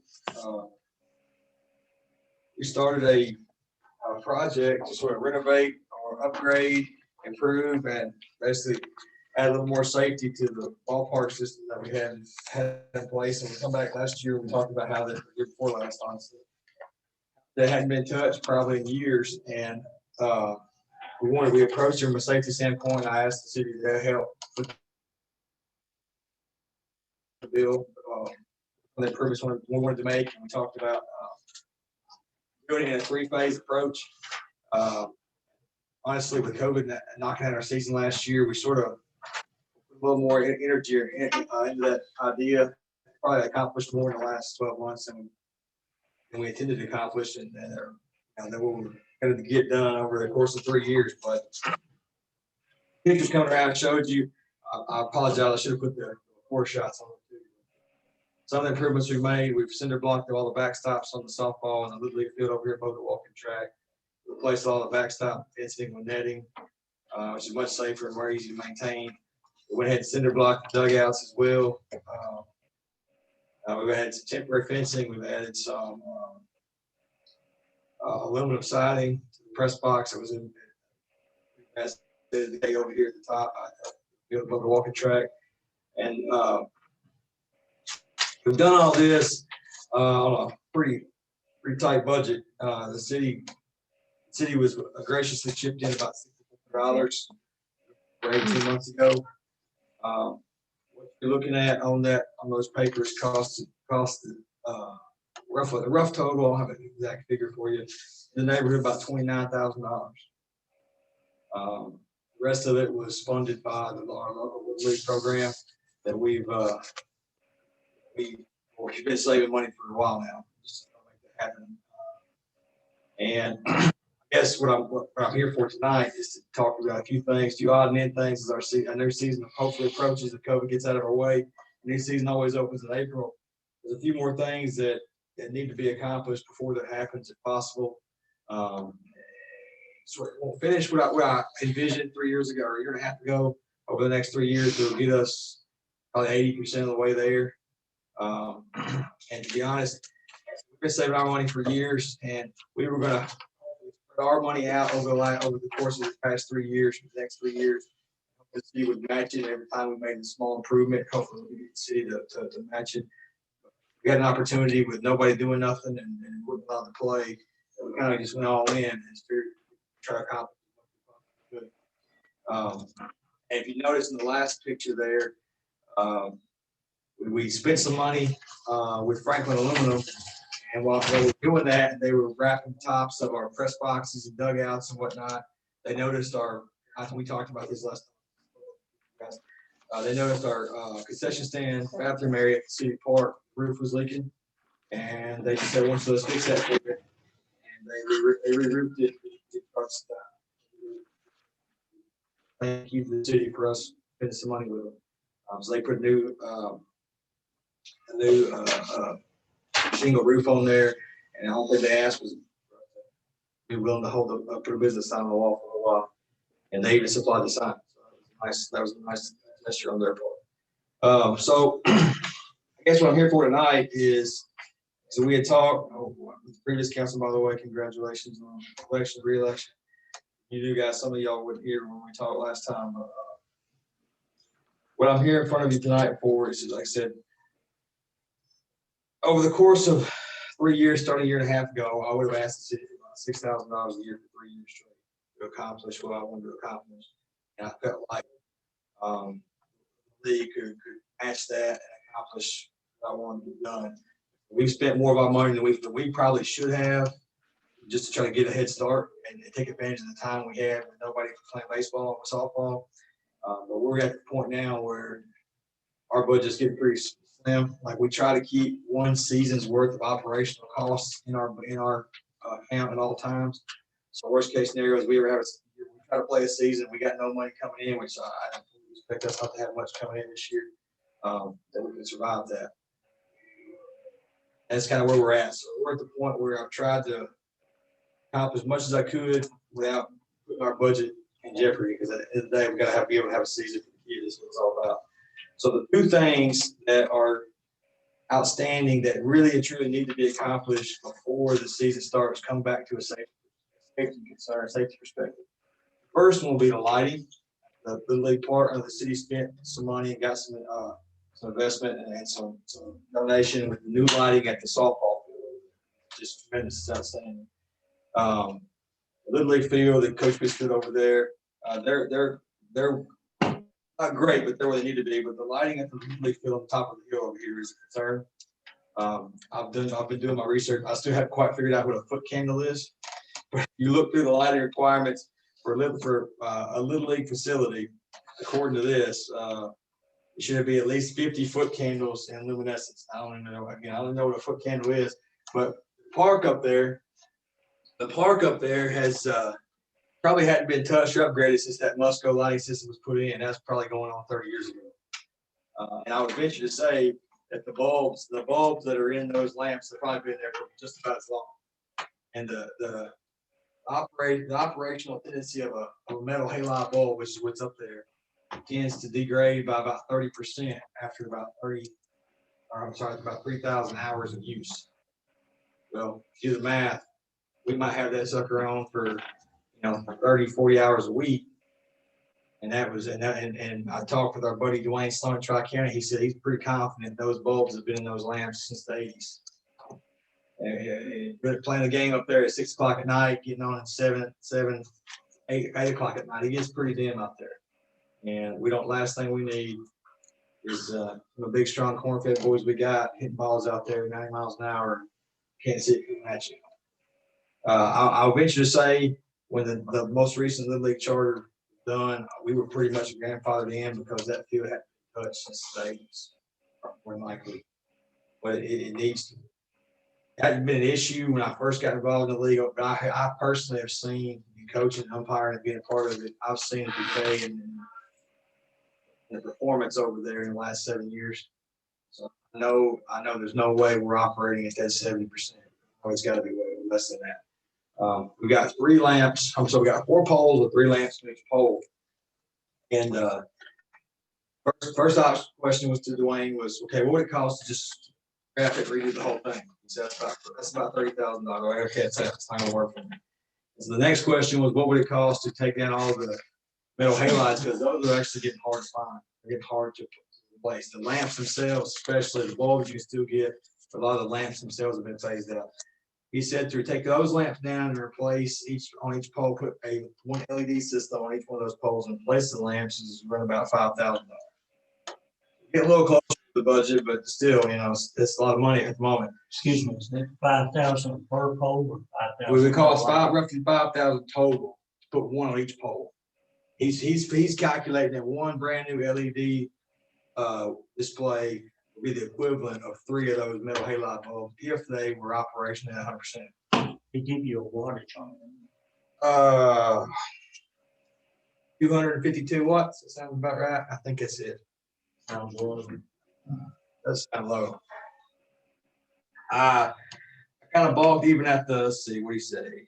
we started a project to sort of renovate or upgrade, improve, and basically add a little more safety to the ballpark system that we had in place. And we come back last year, we talked about how the year before last, honestly, that hadn't been touched probably in years. And we approached it from a safety standpoint. I asked the city to help with the bill, the improvements we wanted to make. And we talked about doing it in a 3-phase approach. Honestly, with COVID knocking out our season last year, we sort of put a little more energy into that idea. Probably accomplished more in the last 12 months than we intended to accomplish, and then what we were going to get done over the course of 3 years. But pictures coming around showed you. I apologize. I should have put the 4 shots on it too. Some of the improvements we've made, we've cinder blocked all the backstops on the softball and the Little League field over here above the walking track. Replaced all the backstop fencing with netting, which is much safer and more easy to maintain. We went ahead and cinder blocked the dugouts as well. We've added some temporary fencing. We've added some aluminum siding to the press box that was in the day over here at the top, above the walking track. And we've done all this on a pretty tight budget. The city was graciously chipped in about $600 for 18 months ago. What you're looking at on those papers cost roughly, the rough total, I don't have an exact figure for you, in the neighborhood about $29,000. The rest of it was funded by our local league program that we've been saving money for a while now, just to make that happen. And I guess what I'm here for tonight is to talk about a few things, odd and end things as our new season hopefully approaches. If COVID gets out of our way, the new season always opens in April. There's a few more things that need to be accomplished before that happens, if possible. So we'll finish what I envisioned 3 years ago or a year and a half ago. Over the next 3 years, it'll get us probably 80% of the way there. And to be honest, we've been saving our money for years, and we were going to spread our money out over the course of the past 3 years, for the next 3 years. The city would match it every time we made a small improvement. Hopefully, we get the city to match it. We had an opportunity with nobody doing nothing and wasn't allowed to play. So we kind of just went all in and try to accomplish what we could. And if you notice in the last picture there, we spent some money with Franklin Aluminum, and while they were doing that, they were wrapping tops of our press boxes and dugouts and whatnot. They noticed I think we talked about this last time. They noticed our concession stand bathroom area at the city park roof was leaking, and they just said, "Once let's fix that for you." And they re-roofed it. thank you to the city for us spending some money with them. So they put a new shingle roof on there, and the only thing they asked was be willing to put a business sign on the wall for a while, and they even supplied the sign. So that was a nice gesture on their part. So I guess what I'm here for tonight is, so we had talked with the previous council, by the way, congratulations on election, re-election. You knew guys, some of y'all weren't here when we talked last time. But, what I'm here in front of you tonight for is, like I said, over the course of 3 years, starting a year and a half ago, I would have asked the city for about $6,000 a year for 3 years straight to accomplish what I wanted to accomplish. And I felt like the league could match that and accomplish what I wanted to be done. We've spent more of our money than we probably should have, just to try to get a head start and take advantage of the time we had when nobody could play baseball or softball. But we're at the point now where our budget's getting pretty slim. Like, we try to keep one season's worth of operational costs in our account at all times. So worst case scenario is we try to play a season, we got no money coming in, which I don't expect us not to have much coming in this year, that we can survive that. That's kind of where we're at. So we're at the point where I've tried to accomplish as much as I could without putting our budget in jeopardy, because at the end of the day, we've got to be able to have a season for the kids. That's what it's all about. So the two things that are outstanding that really and truly need to be accomplished before the season starts come back to a safety concern, safety perspective. First one will be the lighting. The league part of the city spent some money and got some investment and some donation with the new lighting at the softball field. Just tremendous, it's outstanding. The Little League field and Coach Pittsfield over there, they're not great, but they're where they need to be. But the lighting at the Little League field on the top of the hill over here is a concern. I've been doing my research. I still haven't quite figured out what a foot candle is. But if you look through the lighting requirements for a Little League facility, according to this, it should be at least 50 foot candles and luminescence. I don't even know. Again, I don't know what a foot candle is, but the park up there has probably hadn't been touched or upgraded since that Musco lighting system was put in. That's probably going on 30 years ago. And I would venture to say that the bulbs that are in those lamps have probably been there for just about as long. And the operational tendency of a metal halide bulb, which is what's up there, tends to degrade by about 30% after about 3,000 hours of use. Well, do the math. We might have that sucker on for 30, 40 hours a week. And I talked with our buddy Dwayne Sloan at Tri-County. He said he's pretty confident those bulbs have been in those lamps since the 80s. And playing the game up there at 6 o'clock at night, getting on at 8 o'clock at night, it gets pretty dim out there. And last thing we need is the big, strong corn-fed boys we got hitting balls out there 90 miles an hour. Can't see it coming at you. I'll venture to say when the most recent Little League charter was done, we were pretty much grandfathered in because that field hadn't been touched since the 80s, more than likely. But it needs to. It hadn't been an issue when I first got involved in the league, but I personally have seen coaching, umpiring, and being a part of it. I've seen the decay and the performance over there in the last 7 years. So I know there's no way we're operating at that 70%. It's got to be way less than that. We got 3 lamps. So we got 4 poles with 3 lamps in each pole. And first question was to Dwayne was, okay, what would it cost to just graphic redo the whole thing? He said that's about $30,000. Okay, that's not gonna work for me. So the next question was, what would it cost to take down all the metal halides, because those are actually getting hard to find. They're getting hard to replace. The lamps themselves, especially the bulbs you can still get, a lot of the lamps themselves have been phased out. He said to take those lamps down and replace on each pole, put one LED system on each one of those poles and replace the lamps is run about $5,000. Get a little closer to the budget, but still, it's a lot of money at the moment. Excuse me, is that 5,000 per pole or 5,000? We would cost roughly 5,000 total to put one on each pole. He's calculating that one brand new LED display would be the equivalent of 3 of those metal halide bulbs if they were operational at 100%. They give you a wattage on them. 252 watts, that sounds about right. I think that's it. Sounds low. That's kind of low. I kind of balked even at the, let's see, what do you say?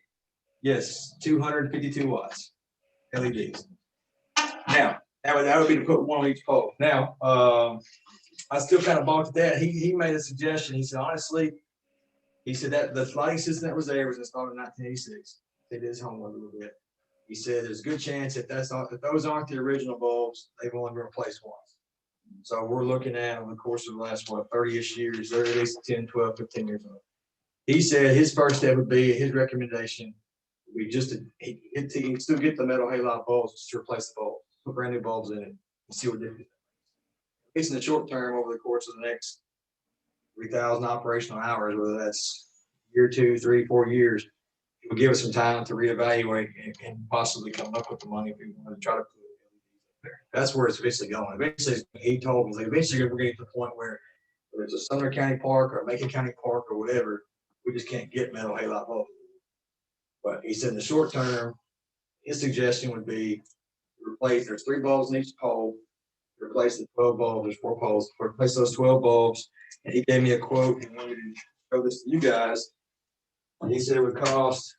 Yes, 252 watts, LEDs. Now, that would be to put one on each pole. Now, I still kind of balked at that. He made a suggestion. He said, honestly, he said that the lighting system that was there was installed in 1986. It is homework a little bit. He said there's a good chance that if those aren't the original bulbs, they've only been replaced once. So we're looking at, over the course of the last, 30-ish years, they're at least 10, 12, 15 years old. He said his first step would be, his recommendation, we just, he can still get the metal halide bulbs, just to replace the bulbs, put brand new bulbs in it, and see what difference. It's in the short term, over the course of the next 3,000 operational hours, whether that's year 2, 3, 4 years, it will give us some time to reevaluate and possibly come up with the money if we want to try to put LEDs up there. That's where it's eventually going. Eventually, he told me, like, eventually we're getting to the point where it's a Sumner County Park or Macon County Park or whatever, we just can't get metal halide bulbs. But he said in the short term, his suggestion would be replace, there's 3 bulbs in each pole, replace the 12 bulbs, there's 4 poles, replace those 12 bulbs. And he gave me a quote, and wanted to show this to you guys. And he said it would cost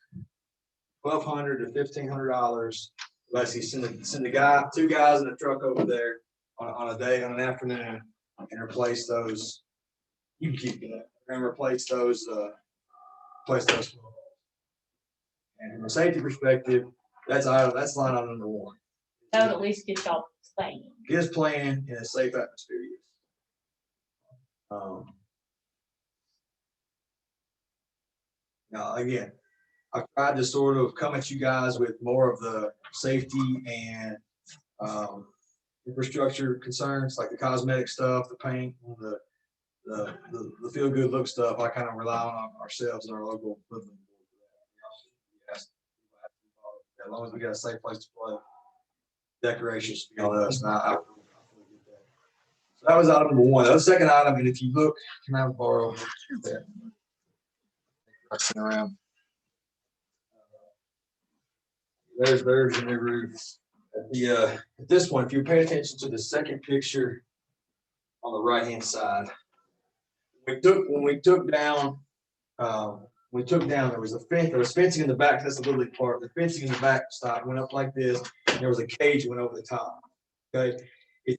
$1,200 to $1,500 unless he send the 2 guys in a truck over there on an afternoon and replace those. You can keep it and replace those. And from a safety perspective, that's line item number 1. That would at least get y'all playing. Get us playing in a safe atmosphere. Now, again, I've tried to sort of come at you guys with more of the safety and infrastructure concerns, like the cosmetic stuff, the paint, the feel good look stuff. I kind of rely on ourselves and our local equipment. As long as we got a safe place to play, decorations be on us. And I get that. So that was item number 1. The second item, and if you look, can I borrow that? Around. There's the new roof. At this point, if you pay attention to the second picture on the right-hand side, when we took down, there was a fence. There was fencing in the back. That's the little league part. The fencing in the back went up like this. And there was a cage that went over the top. Okay,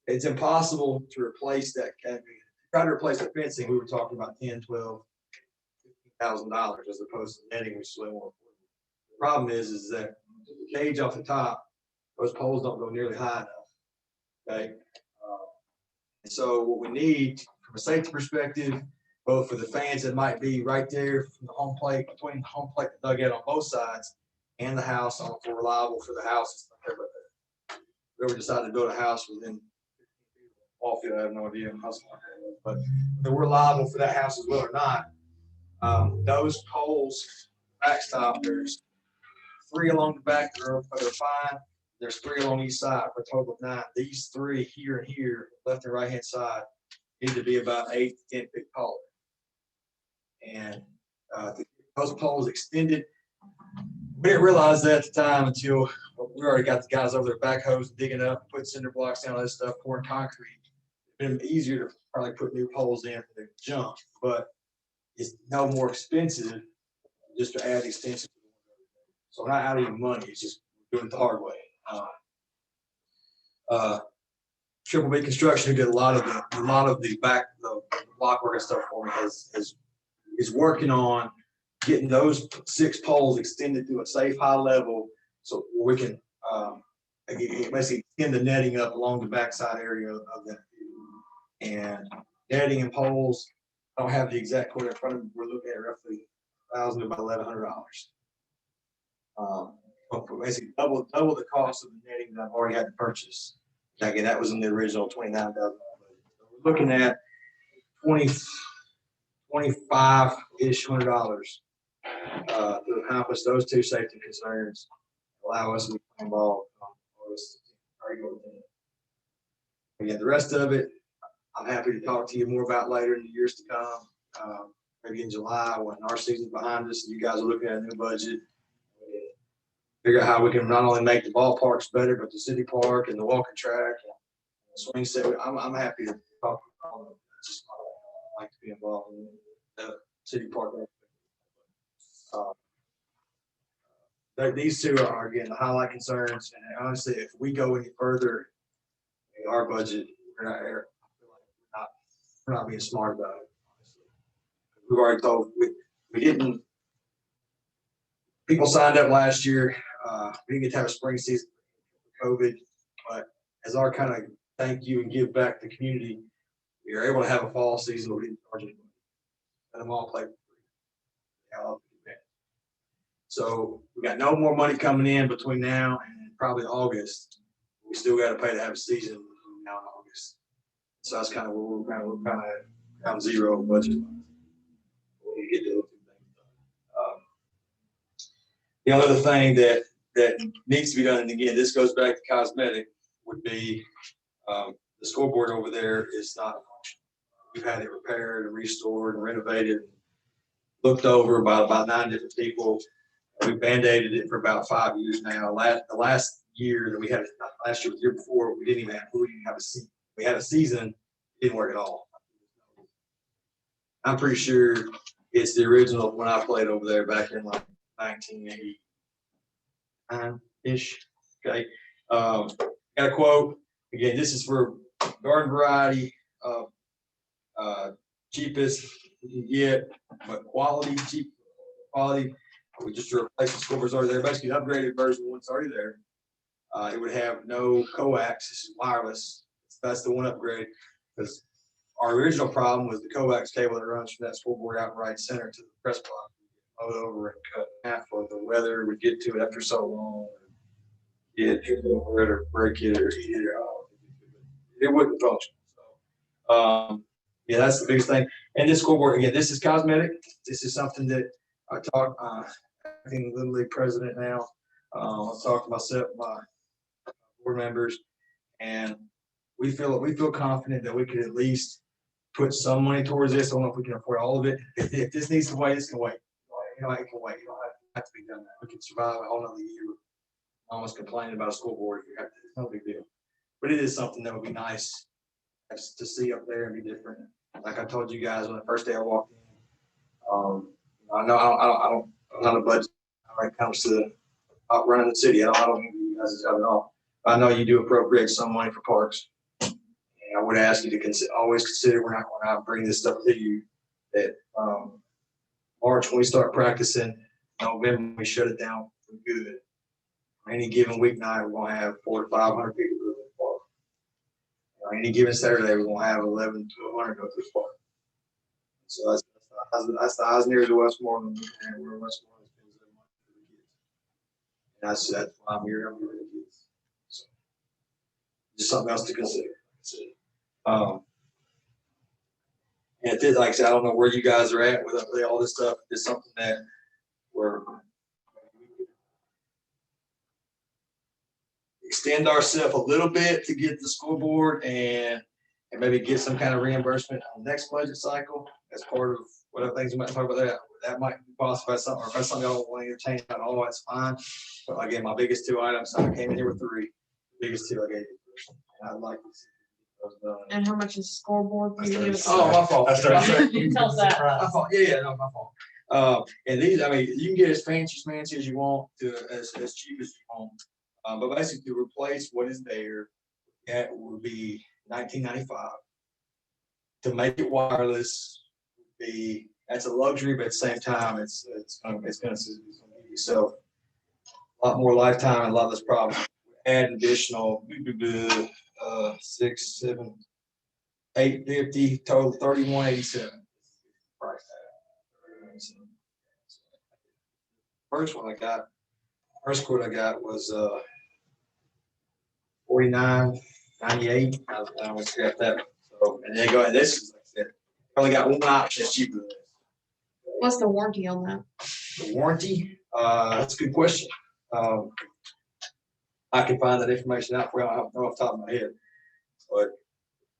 it's impossible to replace that. Try to replace the fencing. We were talking about $10,000, $12,000, $15,000 as opposed to netting, which is way more. The problem is that the cage off the top, those poles don't go nearly high enough. Okay, and so what we need from a safety perspective, both for the fans that might be right there from the home plate, between the home plate and dugout on both sides, and the house for reliable for the house. Whoever decided to build a house within ball field, I have no idea. But we're liable for that house as well or not. Those poles, backstop, there's 3 along the back that are fine. There's 3 along each side for a total of 9. These 3 here and here, left and right hand side, need to be about 8 to 10 feet taller. And those poles extended. We didn't realize that at the time until we already got the guys over there backhoes digging up, putting cinder blocks down, all this stuff, pouring concrete. It's been easier to probably put new poles in than junk, but it's no more expensive just to add extensions. So we're not out of any money. It's just doing it the hard way. Triple B Construction, who did a lot of the block work and stuff for me, is working on getting those 6 poles extended to a safe high level, so we can basically extend the netting up along the backside area of that. And netting and poles, I don't have the exact quote in front of me. We're looking at roughly $1,000 to about $1,100. Basically double the cost of the netting that I've already had to purchase. Again, that was in the original $29,000. So we're looking at $25-ish $100 to accomplish those 2 safety concerns, allow us to be involved. Again, the rest of it, I'm happy to talk to you more about later in the years to come. Maybe in July when our season's behind us and you guys are looking at a new budget. figure out how we can not only make the ballparks better, but the city park and the walking track, and the swing set. I'm happy to talk to all of them. Just like to be involved in the city park. These two are, again, the highlight concerns, and honestly, if we go any further in our budget, we're not being smart about it. We've already told, we didn't, people signed up last year, we didn't get to have a spring season for COVID, but as our kind of thank you and give back to the community, we were able to have a fall season where we didn't charge anybody. Let them all play for free. So we got no more money coming in between now and probably August. We still got to pay to have a season between now and August. So that's kind of where we're kind of around zero budget. We need to get those two things done. The other thing that needs to be done, and again, this goes back to cosmetic, would be the scoreboard over there is not functional. We've had it repaired and restored and renovated, looked over by about 9 different people. We band-aided it for about 5 years now. The last year that we had, not last year, the year before, we didn't even have a season. We had a season, it didn't work at all. I'm pretty sure it's the original when I played over there back in like 1989-ish. Okay. Got a quote. Again, this is for garden variety, cheapest we can get, but quality, cheap quality. We just replaced the scoreboards already there. Basically, an upgraded version of what's already there. It would have no coax, it's wireless. That's the one upgrade, because our original problem was the coax cable that runs from that scoreboard out right center to the press box. Mowed over and cut in half, or the weather would get to it after so long. It over it or break it or eat it or it wouldn't function. So yeah, that's the biggest thing. And this scoreboard, again, this is cosmetic. This is something that I talked, acting Little League president now. I talked to myself, my board members, and we feel confident that we could at least put some money towards this. I don't know if we can afford all of it. If this needs to wait, it's gonna wait. You know, it can wait. You don't have to be done that. We can survive a whole nother year. Almost complaining about a school board. It's no big deal. But it is something that would be nice to see up there and be different. Like I told you guys on the first day I walked in, I know I'm not a budget when it comes to running the city. I don't think you guys have it all. I know you do appropriate some money for parks. And I would ask you to always consider when I bring this stuff to you that March, when we start practicing, November, we shut it down for good. Any given weeknight, we're going to have 400 to 500 people go to the park. Any given Saturday, we're going to have 11 to 100 go to the park. So that's the Osneers of Westmoreland, and we're Westmoreland spends their money for the kids. And that's why I'm here for the kids. So just something else to consider. And it, like I said, I don't know where you guys are at with all this stuff. It's something that we're extend ourselves a little bit to get the scoreboard and maybe get some kind of reimbursement on the next budget cycle as part of whatever things we might talk about that. That might be possible, or if that's something I don't want to entertain at all, that's fine. But again, my biggest two items, I came in here with 3. The biggest 2 I gave you first. And I'd like to see those done. And how much is scoreboard? for you? Oh, my fault. Tell us that. My fault. Yeah, no, my fault. And these, I mean, you can get as fancy as you want to as cheap as you want. But basically, to replace what is there, that would be $19.95. To make it wireless, that's a luxury, but at the same time, it's gonna give yourself a lot more lifetime and a lot less problems. Add additional 6, 7, 850 total 3187. Price tag. First quote I got was $49.98. I was scrap that. So and then go ahead. This is like I said, only got one option that's cheaper than this. What's the warranty on that? The warranty? That's a good question. I can find that information out for you. I don't know off the top of my head. But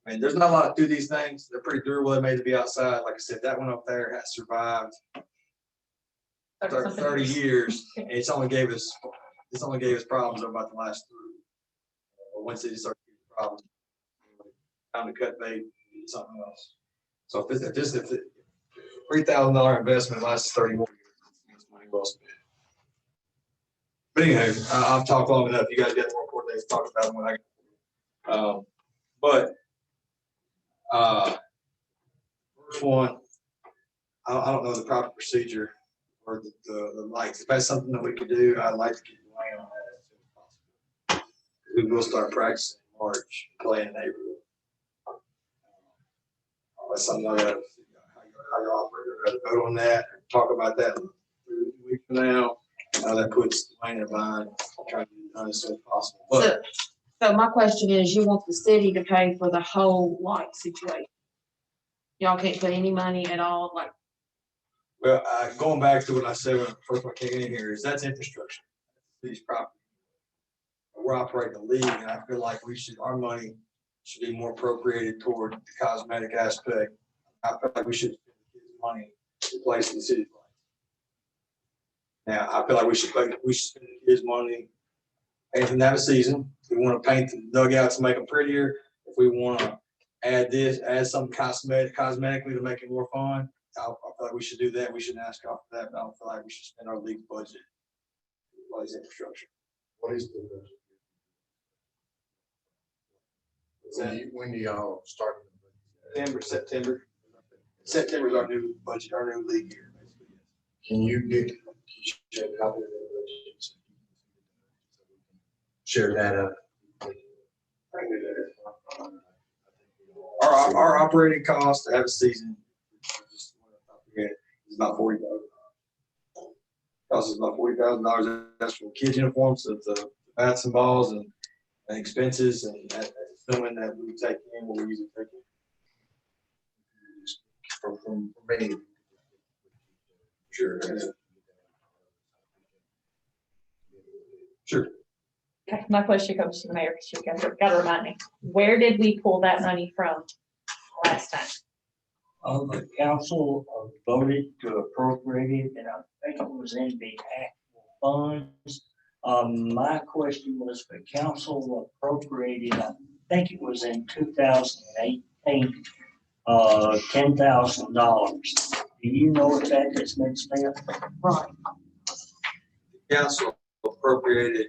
I mean, there's not a lot to these things. They're pretty durable. They're made to be outside. Like I said, that one up there has survived 30 years. And it's only gave us this only gave us problems over about the last three. But once they started getting problems, time to cut bait, and do something else. So if the $3,000 investment lasts 30 more years, it's money well spent. But anyway, I've talked long enough. You guys got more important things to talk about when first one, I don't know the proper procedure for the lights. If that's something that we could do, I'd like to get Dwayne on that as soon as possible. We will start practicing in March, playing neighborhood. That's something I gotta, how your operator, gotta vote on that, talk about that 3 weeks from now. That puts Dwayne in a bind, trying to get it done as soon as possible. But So my question is, you want the city to pay for the whole light situation? Y'all can't put any money at all, like, well, going back to what I said when first I came in here, is that's infrastructure. These properties. We're operating a league, and I feel like our money should be more appropriated toward the cosmetic aspect. I feel like we should spend the kids' money replacing the city lights. Now, I feel like we should spend the kids' money, painting that a season. If we want to paint the dugouts to make them prettier, if we want to add some cosmetically to make it more fun, I feel like we should do that. We shouldn't ask off for that, but I don't feel like we should spend our league budget to replace infrastructure. What is the budget? When do y'all start? September. September is our new budget, our new league year, basically. Can you share a copy of that budget? Share that up. Our operating cost to have a season is about $40,000. Cost us about $40,000. That's for kids' uniforms, the bats and balls and expenses and that filming that we take in, what we usually take in. From many. Sure. Sure. Okay, my question comes to the mayor, because you got to remind me, where did we pull that money from last time? The council voted to appropriate it, and I think it was in the actual funds. My question was, the council appropriated, I think it was in 2018, $10,000. Do you know if that has been spent? right? Council appropriated.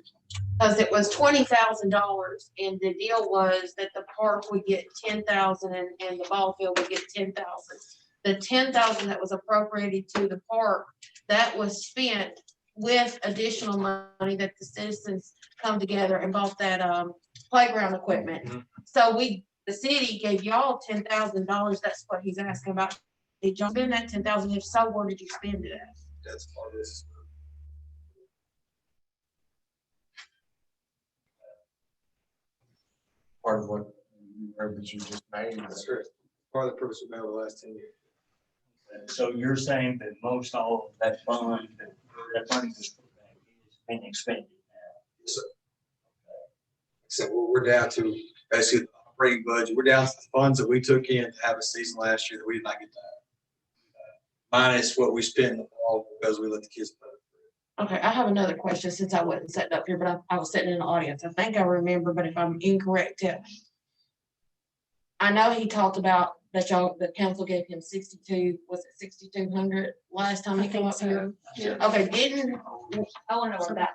Because it was $20,000, and the deal was that the park would get 10,000 and the ball field would get 10,000. The 10,000 that was appropriated to the park, that was spent with additional money that the citizens come together and bought that playground equipment. Mm-hmm. So the city gave y'all $10,000. That's what he's asking about. Did y'all spend that 10,000? If so, where did you spend it at? That's part of this. Part of what you just made. That's correct. Part of the purpose we made over the last 10 years. So you're saying that most all of that fund, that money was put back, has been expended now? Yes, sir. So we're down to basically the operating budget. We're down to the funds that we took in to have a season last year that we did not get to have. Minus what we spent in the fall because we let the kids play. Okay, I have another question since I wasn't sitting up here, but I was sitting in the audience. I think I remember, but if I'm incorrect, I know he talked about that the council gave him 6,200 last time he came up here. Yeah. Okay, I want to know where that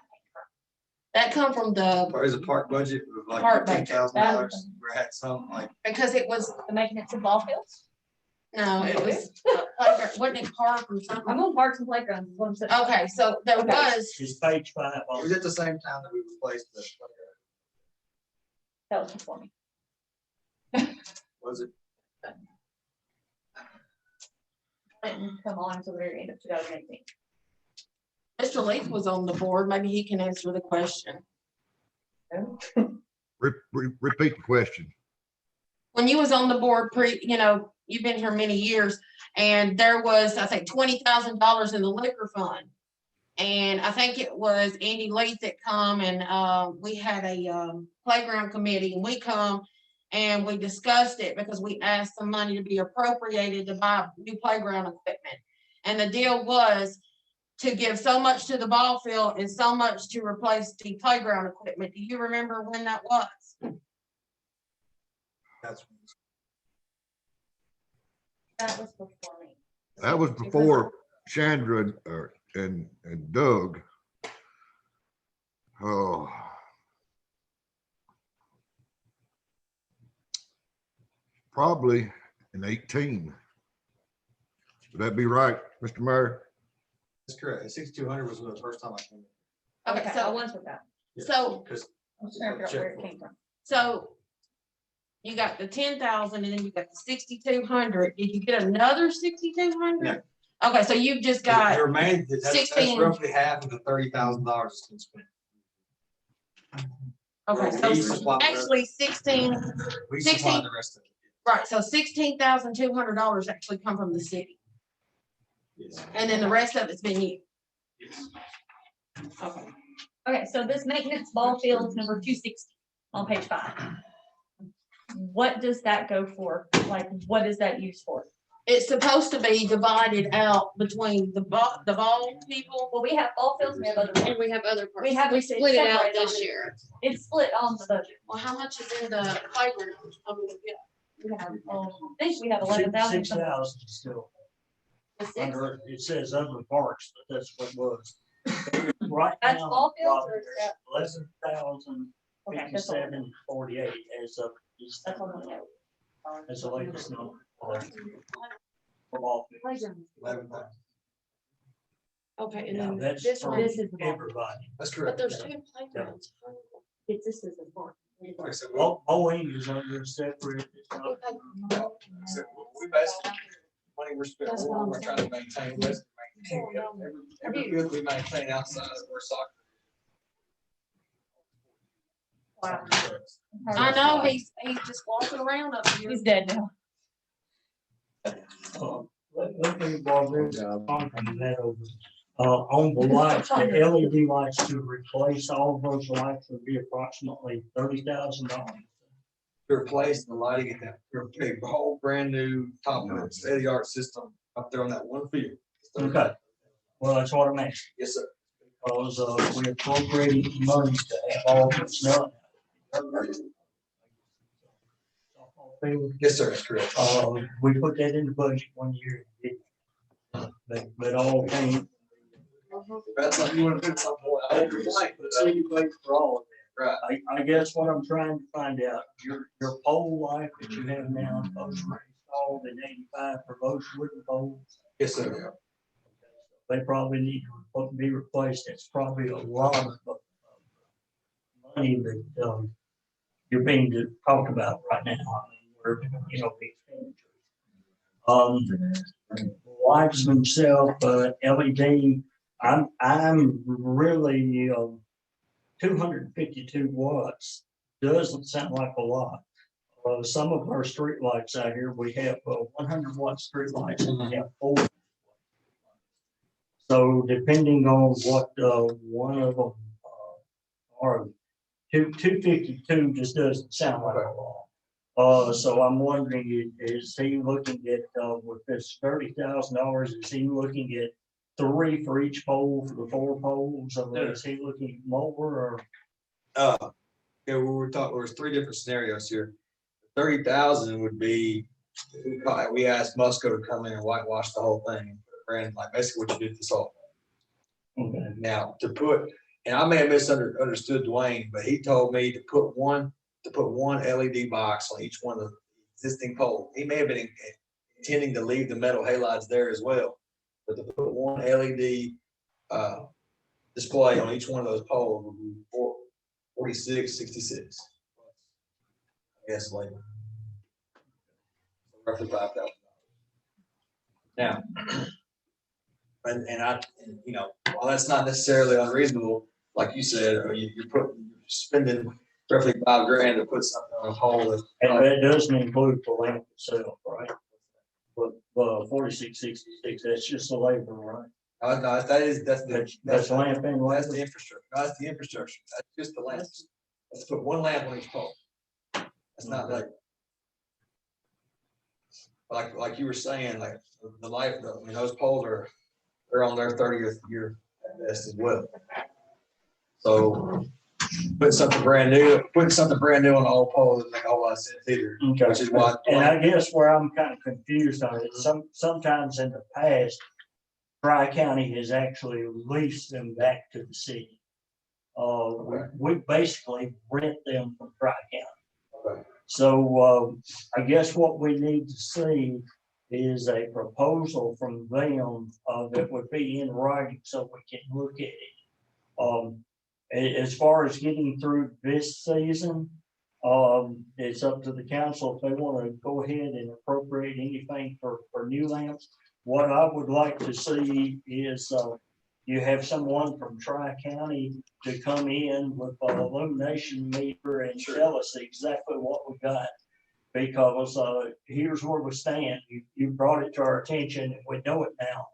that come from the, Is a park budget of like Park budget. $10,000? We had some like. because it was, the maintenance of ball fields? no, it was, playground, wasn't it park or I'm something? on parks and playgrounds. is what I'm saying. Okay, so there Okay. was, Is page 5 It on? was at the same time that we replaced the playground. That was before me. Was it? Didn't come on until the very end of 2018. Mr. Leaf was on the board. Maybe he can answer the question. Repeat the question. When you was on the board you've been here many years, and there was, I think, $20,000 in the liquor fund. And I think it was Andy Leith that come and we had a playground committee, and we come and we discussed it because we asked some money to be appropriated to buy new playground equipment. And the deal was to give so much to the ball field and so much to replace the playground equipment. Do you remember when that was? That's That was before me. That was before Chandra and Doug. Oh. Probably in 18. Would that be right, Mr. Mayor? That's correct. 6,200 was the first time I came. Okay, I so, was with that. so, Because I'm just trying to figure out where it came from. so you got the 10,000 and then you got the 6,200. Did you get another 6,200? Okay, so you've just got, the remaining, that's 16. roughly half of the $30,000 that's been spent. okay, We so supply the- actually 16, We 16. supply the rest of it. right, so $16,200 actually come from the city. Yes. And then the rest of it's been you. Okay. Okay, so this maintenance ball field number 260 on page 5. What does that go for? Like, what is that used for? It's supposed to be divided out between the ball people. Well, we have ball fields, we have other. And we have other parts. We have We it split it out separated this on it. year. It's split on the budget. Well, how much is in the playground? We have, I think we have 11,000. 6,000 still. The six? Under, it says other parks, but that's what it was. Right That's now, ball fields or is that? 11,057.48 as of this. That's on the note. That's the latest number. For ball fields. 11,000. Okay, and Now, then that's this for one, this is the ball. everybody. That's But correct. there's two playgrounds. It's, this is the park. Like I said, Bowling is under separate. It's not- we basically, money we're spending, That's what we're I'm trying to maintain, every field we maintain outside of where soccer. Wow. I know, he's just walking around up here. He's dead now. Let me borrow this, on that over. On the lights, the LED lights to replace all of those lights would be approximately $30,000. To replace the lighting in that, to replace a whole brand new top of it, state of the art system up there on that one field. Okay, well, that's what I'm asking, Yes, sir. because, we appropriated money to have all this done. Yes, sir, that's correct. We put that in the budget one year. But all came. That's like you want to put something more. I agree. For all of that. Right. I guess what I'm trying to find out, your pole light that you have now, those were installed in 85 for those wooden poles. Yes, sir. They probably need to be replaced. It's probably a lot of money that, you're being talked about right now. I mean, we're, big expenditures. Lights themselves, LED, I'm really, 252 watts doesn't sound like a lot. Some of our street lights out here, we have 100 watt street lights and we have 4. So depending on what one of them are, 252 just doesn't sound like a lot. So I'm wondering, is he looking at, with this $30,000, is he looking at 3 for each pole for the 4 poles? Or is he looking at more or? Yeah, we were talking, there's 3 different scenarios here. 30,000 would be, we asked Musco to come in and whitewash the whole thing. Brand, like basically what you did this all. Okay. Now to put, and I may have misunderstood Dwayne, but he told me to put one LED box on each one of the existing poles. He may have been intending to leave the metal halides there as well, but to put one LED display on each one of those poles would be $46.66. Yes, later. Roughly $5,000. Now, and I, while that's not necessarily unreasonable, like you said, or you're spending roughly $5,000 to put something on a pole. And that doesn't include the lamp itself, right? But, 4666, that's just the labor, right? No, that's That's lamp and That's labor. the infrastructure. No, that's the infrastructure. That's just the lamps. Let's put one lamp on each pole. That's not like you were saying, like the light, I mean, those poles are they're on their 30th year at best as well. So putting something brand new on the old pole doesn't make a whole lot of sense either, Okay. which is why. And I guess where I'm kind of confused on it, sometimes in the past, Tri-County has actually leased them back to the city. We basically rent them from Tri-County. Okay. So, I guess what we need to see is a proposal from them, that would be in writing so we can look at it. As far as getting through this season, it's up to the council if they want to go ahead and appropriate anything for new lamps. What I would like to see is, you have someone from Tri-County to come in with an illumination meter and tell us exactly what we got. Because, here's where we stand. You brought it to our attention and we know it now.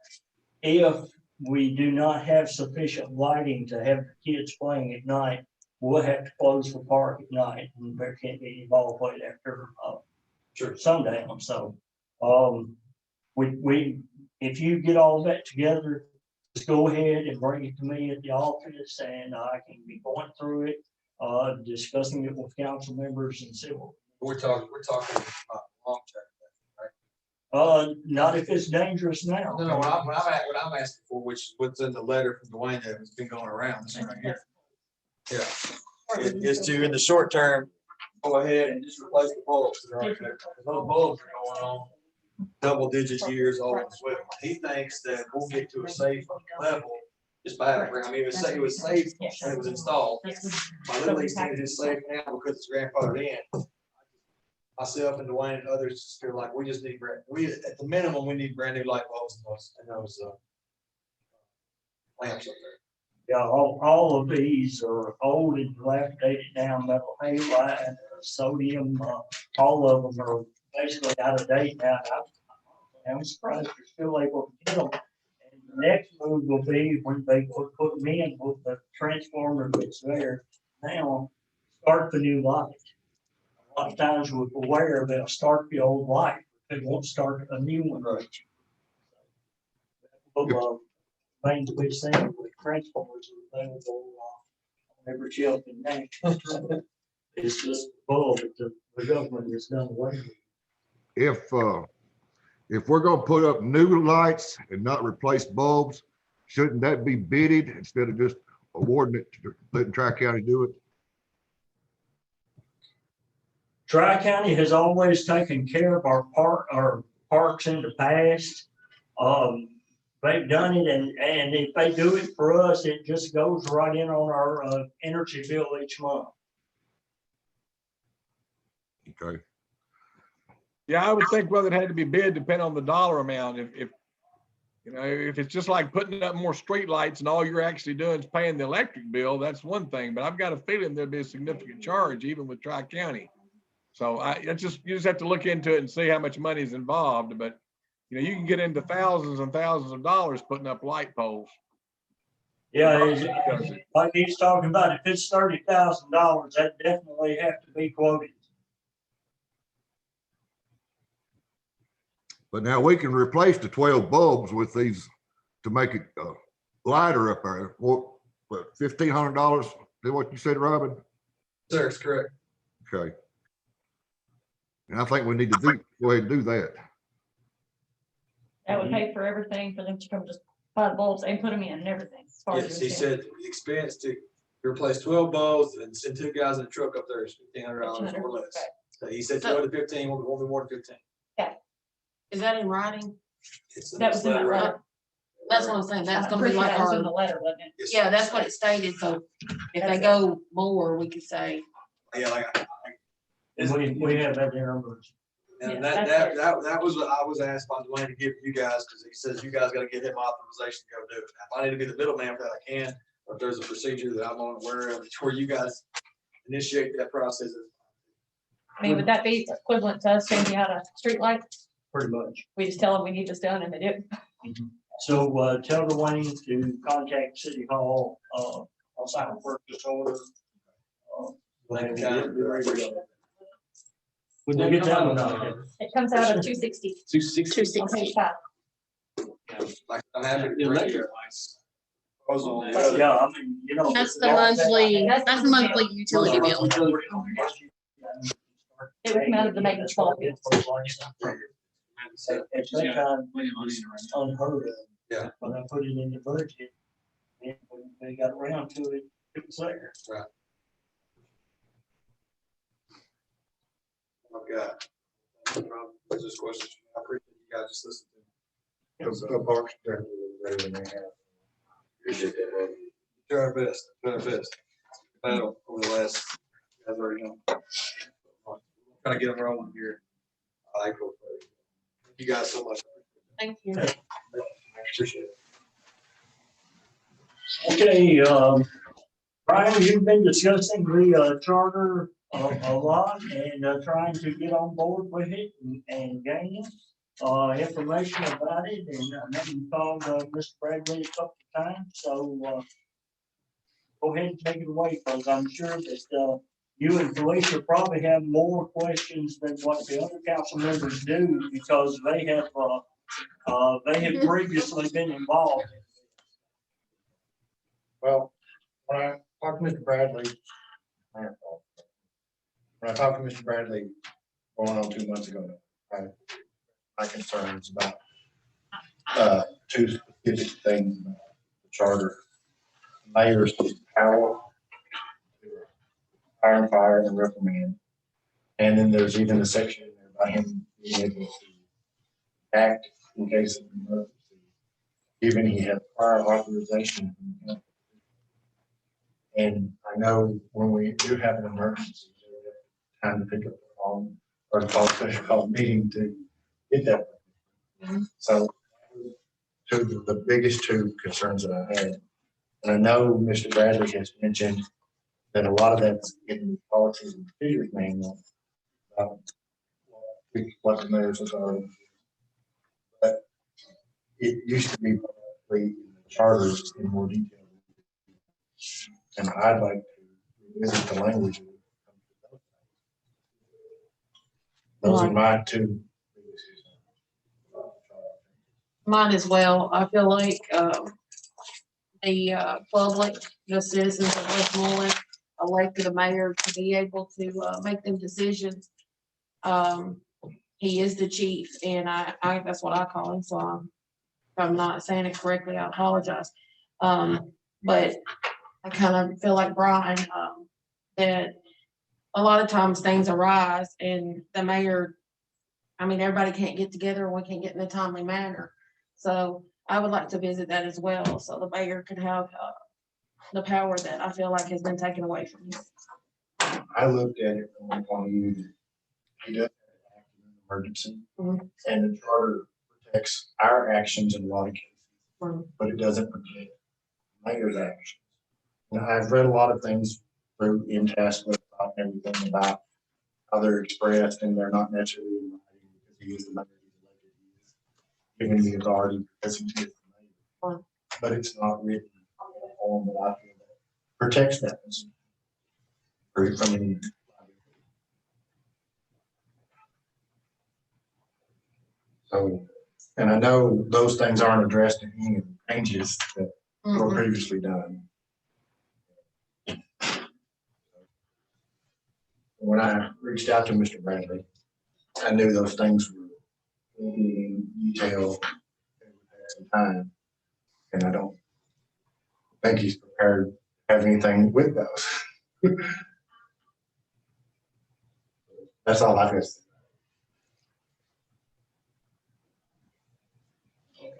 If we do not have sufficient lighting to have the kids playing at night, we'll have to close the park at night and there can't be any ball played after, sundown. So, if you get all that together, just go ahead and bring it to me at the office and I can be going through it, discussing it with council members and see what. We're talking long term, right? Not if it's dangerous now. No, what I'm asking for, what's in the letter from Dwayne that has been going around, this right here. Yeah, is to, in the short term, go ahead and just replace the bulbs that are right there. Those bulbs are going on double digits years old as well. He thinks that we'll get to a safe level just by having, I mean, it was safe when it was installed. My little league team is safe now because it's grandfathered in. Myself and Dwayne and others just feel like we just need at the minimum, we need brand new light bulbs and those lamps up there. Yeah, all of these are old and dilapidated now, metal halide, sodium, all of them are basically out of date now. I'm surprised they're still able to get them. And the next move will be when they put them in with the transformer that's there now, start the new light. A lot of times with the wear, they'll start the old light, they won't start a new one. Right. Thing to be seen with transformers available on every shelf in there. It's just bull that the government has done away with. If we're gonna put up new lights and not replace bulbs, shouldn't that be bidded instead of just awarding it to letting Tri-County do it? Tri-County has always taken care of our parks in the past. They've done it, and if they do it for us, it just goes right in on our energy bill each month. Okay. Yeah, I would think whether it had to be bid depend on the dollar amount. If you know, if it's just like putting up more street lights and all you're actually doing is paying the electric bill, that's one thing. But I've got a feeling there'd be a significant charge even with Tri-County. So you just have to look into it and see how much money is involved. But you know, you can get into thousands and thousands of dollars putting up light poles. Yeah, like he's talking about, if it's $30,000, that definitely have to be quoted. But now we can replace the 12 bulbs with these to make it lighter up there. What, $1,500? Is that what you said, Robin? Sir, it's correct. Okay. And I think we need to go ahead and do that. That would pay for everything for them to come just buy the bulbs and put them in and everything. As far as Yes, you're he saying. said the expense to replace 12 bulbs and send 2 guys in a truck up there is $1,500 or less. Okay. So he said 12 to 15, won't be more than 15. Is that in writing? That was in that letter. That's what I'm saying, that's I'm gonna be pretty sure like that was in our, the letter, wasn't it? Yes, yeah, that's what it stated, so if they That's go more, we could say, Yeah, like, And we have that numbers. and Yeah, that was what I was asked by Dwayne to give you guys, because he says you guys gotta get him authorization to go do it. If I need to be the middleman for that, I can, or if there's a procedure that I'm unaware of, where you guys initiate that process. I mean, would that be equivalent to us changing out a street light? Pretty much. We just tell them we need this done and they do it. So, tell Dwayne to contact City Hall, I'll sign a purchase order. We'll get that one out there. It comes out of 260 260. on page 5. Like, I'm happy to The bring electric you lights. a proposal on Well, that. yeah, I mean, you know. That's the monthly, that's the monthly utility bill. It would come out of the maintenance ball fields. At that time, it was unheard of. Yeah. When I put it in the budget, and when they got around to it, it was there. Right. I've got, no problem. There's just questions. I appreciate you guys just listening. The parks are better than they have. Appreciate that, man. Do our best, do our best. Battle over the last, as already know. Trying to get them rolling here. April. Thank you guys so much. Thank you. Appreciate it. Okay, Brian, you've been discussing the charter a lot and trying to get on board with it and gaining information about it. And I know you called Mr. Bradley a couple of times, so go ahead and take it away, because I'm sure that you and Felicia probably have more questions than what the other council members do, because they have previously been involved. Well, when I talked to Mr. Bradley, when I talked to Mr. Bradley going on 2 months ago, my concerns about two specific things about the charter. Mayor's power, hire and fire and reprimand. And then there's even a section in there about him being able to act in case of emergency, even he had prior authorization from the council. And I know when we do have an emergency, time to pick up the phone or call a special call meeting to get that. So the biggest two concerns that I had, and I know Mr. Bradley has mentioned that a lot of that's in the policies and procedures manual. What the mayor's authority. But it used to be probably in the charters in more detail. And I'd like to revisit the language. Those are my two. Mine as well. I feel like, the public, the citizens of Westmoreland elected a mayor to be able to make them decisions. He is the chief, and I that's what I call him, so if I'm not saying it correctly, I apologize. But I kind of feel like Brian, that a lot of times things arise and the mayor, I mean, everybody can't get together and we can't get in a timely manner. So I would like to visit that as well, so the mayor could have the power that I feel like has been taken away from him. I looked at it from one point of view. He does act in an emergency, and the charter protects our actions in a lot of cases, but it doesn't protect mayor's actions. And I've read a lot of things through in task and everything about how they're expressed, and they're not necessarily in writing because he is the mayor. Giving the authority because he is the mayor. But it's not written in a form that I feel that protects that position. From any. So, and I know those things aren't addressed in any of the changes that were previously done. When I reached out to Mr. Bradley, I knew those things were in detail at some time, and I don't think he's prepared to have anything with those. That's all I guess.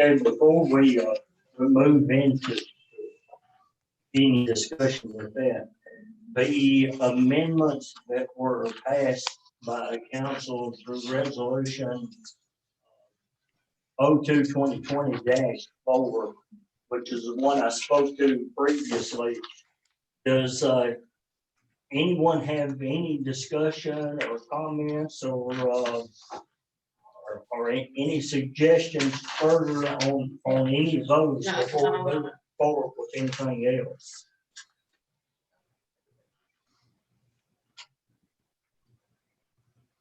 Okay, before we move into any discussion with that, the amendments that were passed by the council through resolution 02-2020-4, which is the one I spoke to previously, does anyone have any discussion or comments or any suggestions further on any of those before we move forward with anything else?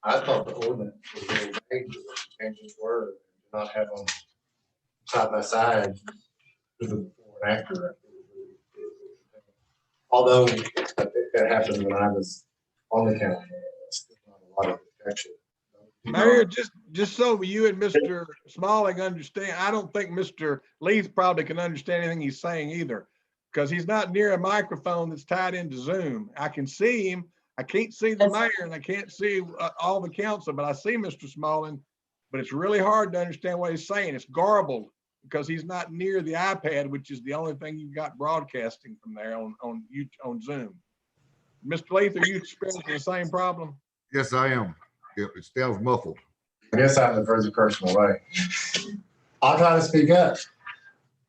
I thought the ordinance was very vague, what the changes were, and not have them side by side. with the before and after. Although I think that happened when I was on the council, still not a lot of protection. Mayor, just so you and Mr. Smalling understand, I don't think Mr. Leith probably can understand anything he's saying either, because he's not near a microphone that's tied into Zoom. I can see him. I can't see the mayor and I can't see all the council, but I see Mr. Smalling. But it's really hard to understand what he's saying. It's garbled because he's not near the iPad, which is the only thing you've got broadcasting from there on Zoom. Mr. Leith, are you experiencing the same problem? Yes, I am. It sounds muffled. I guess I'm the very personal way. I'll try to speak up.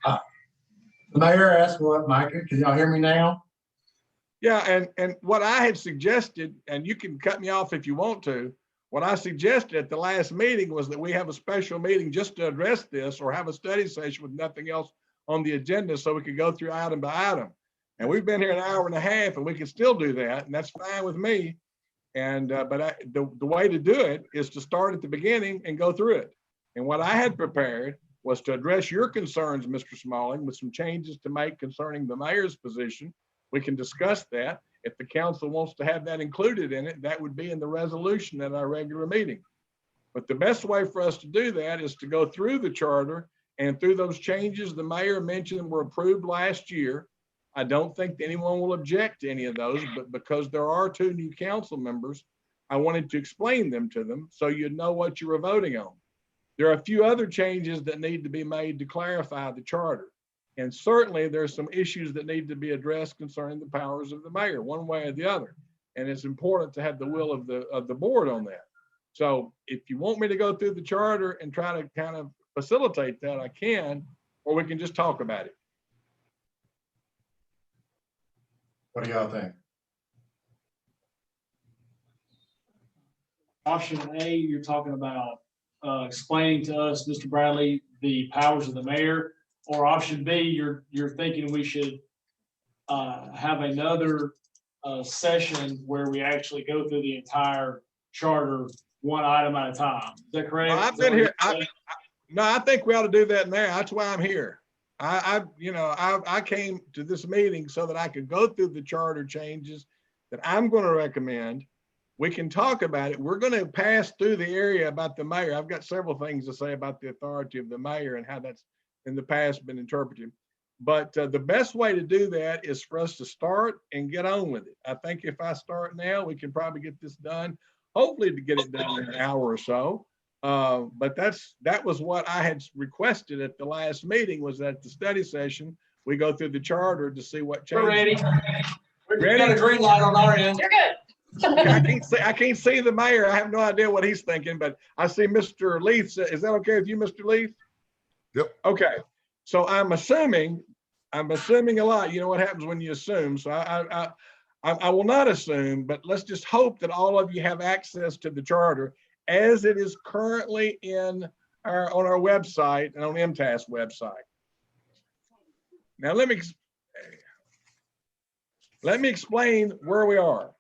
The mayor asked what, Micah, can y'all hear me now? Yeah, and what I had suggested, and you can cut me off if you want to, what I suggested at the last meeting was that we have a special meeting just to address this, or have a study session with nothing else on the agenda so we could go through item by item. And we've been here an hour and a half and we can still do that, and that's fine with me. And but the way to do it is to start at the beginning and go through it. And what I had prepared was to address your concerns, Mr. Smalling, with some changes to make concerning the mayor's position. We can discuss that. If the council wants to have that included in it, that would be in the resolution at our regular meeting. But the best way for us to do that is to go through the charter and through those changes the mayor mentioned were approved last year. I don't think anyone will object to any of those, but because there are 2 new council members, I wanted to explain them to them so you'd know what you were voting on. There are a few other changes that need to be made to clarify the charter. And certainly there's some issues that need to be addressed concerning the powers of the mayor, one way or the other. And it's important to have the will of the board on that. So if you want me to go through the charter and try to kind of facilitate that, I can, or we can just talk about it. What do y'all think? Option A, you're talking about explaining to us, Mr. Bradley, the powers of the mayor. Or option B, you're thinking we should have another session where we actually go through the entire charter one item at a time. Is that correct? Well, I've been here. No, I think we ought to do that now. That's why I'm here. I came to this meeting so that I could go through the charter changes that I'm going to recommend. We can talk about it. We're going to pass through the area about the mayor. I've got several things to say about the authority of the mayor and how that's in the past been interpreted. But the best way to do that is for us to start and get on with it. I think if I start now, we can probably get this done, hopefully to get it done in an hour or so. But that was what I had requested at the last meeting, was that the study session, we go through the charter to see what changes. We're ready. Ready? We got a green light on our end. You're good. I can't see the mayor. I have no idea what he's thinking, but I see Mr. Leith. Is that okay with you, Mr. Leith? Yep. Okay. So I'm assuming a lot. You know what happens when you assume. So I will not assume, but let's just hope that all of you have access to the charter as it is currently on our website and on MTAS website. Now let me explain where we are.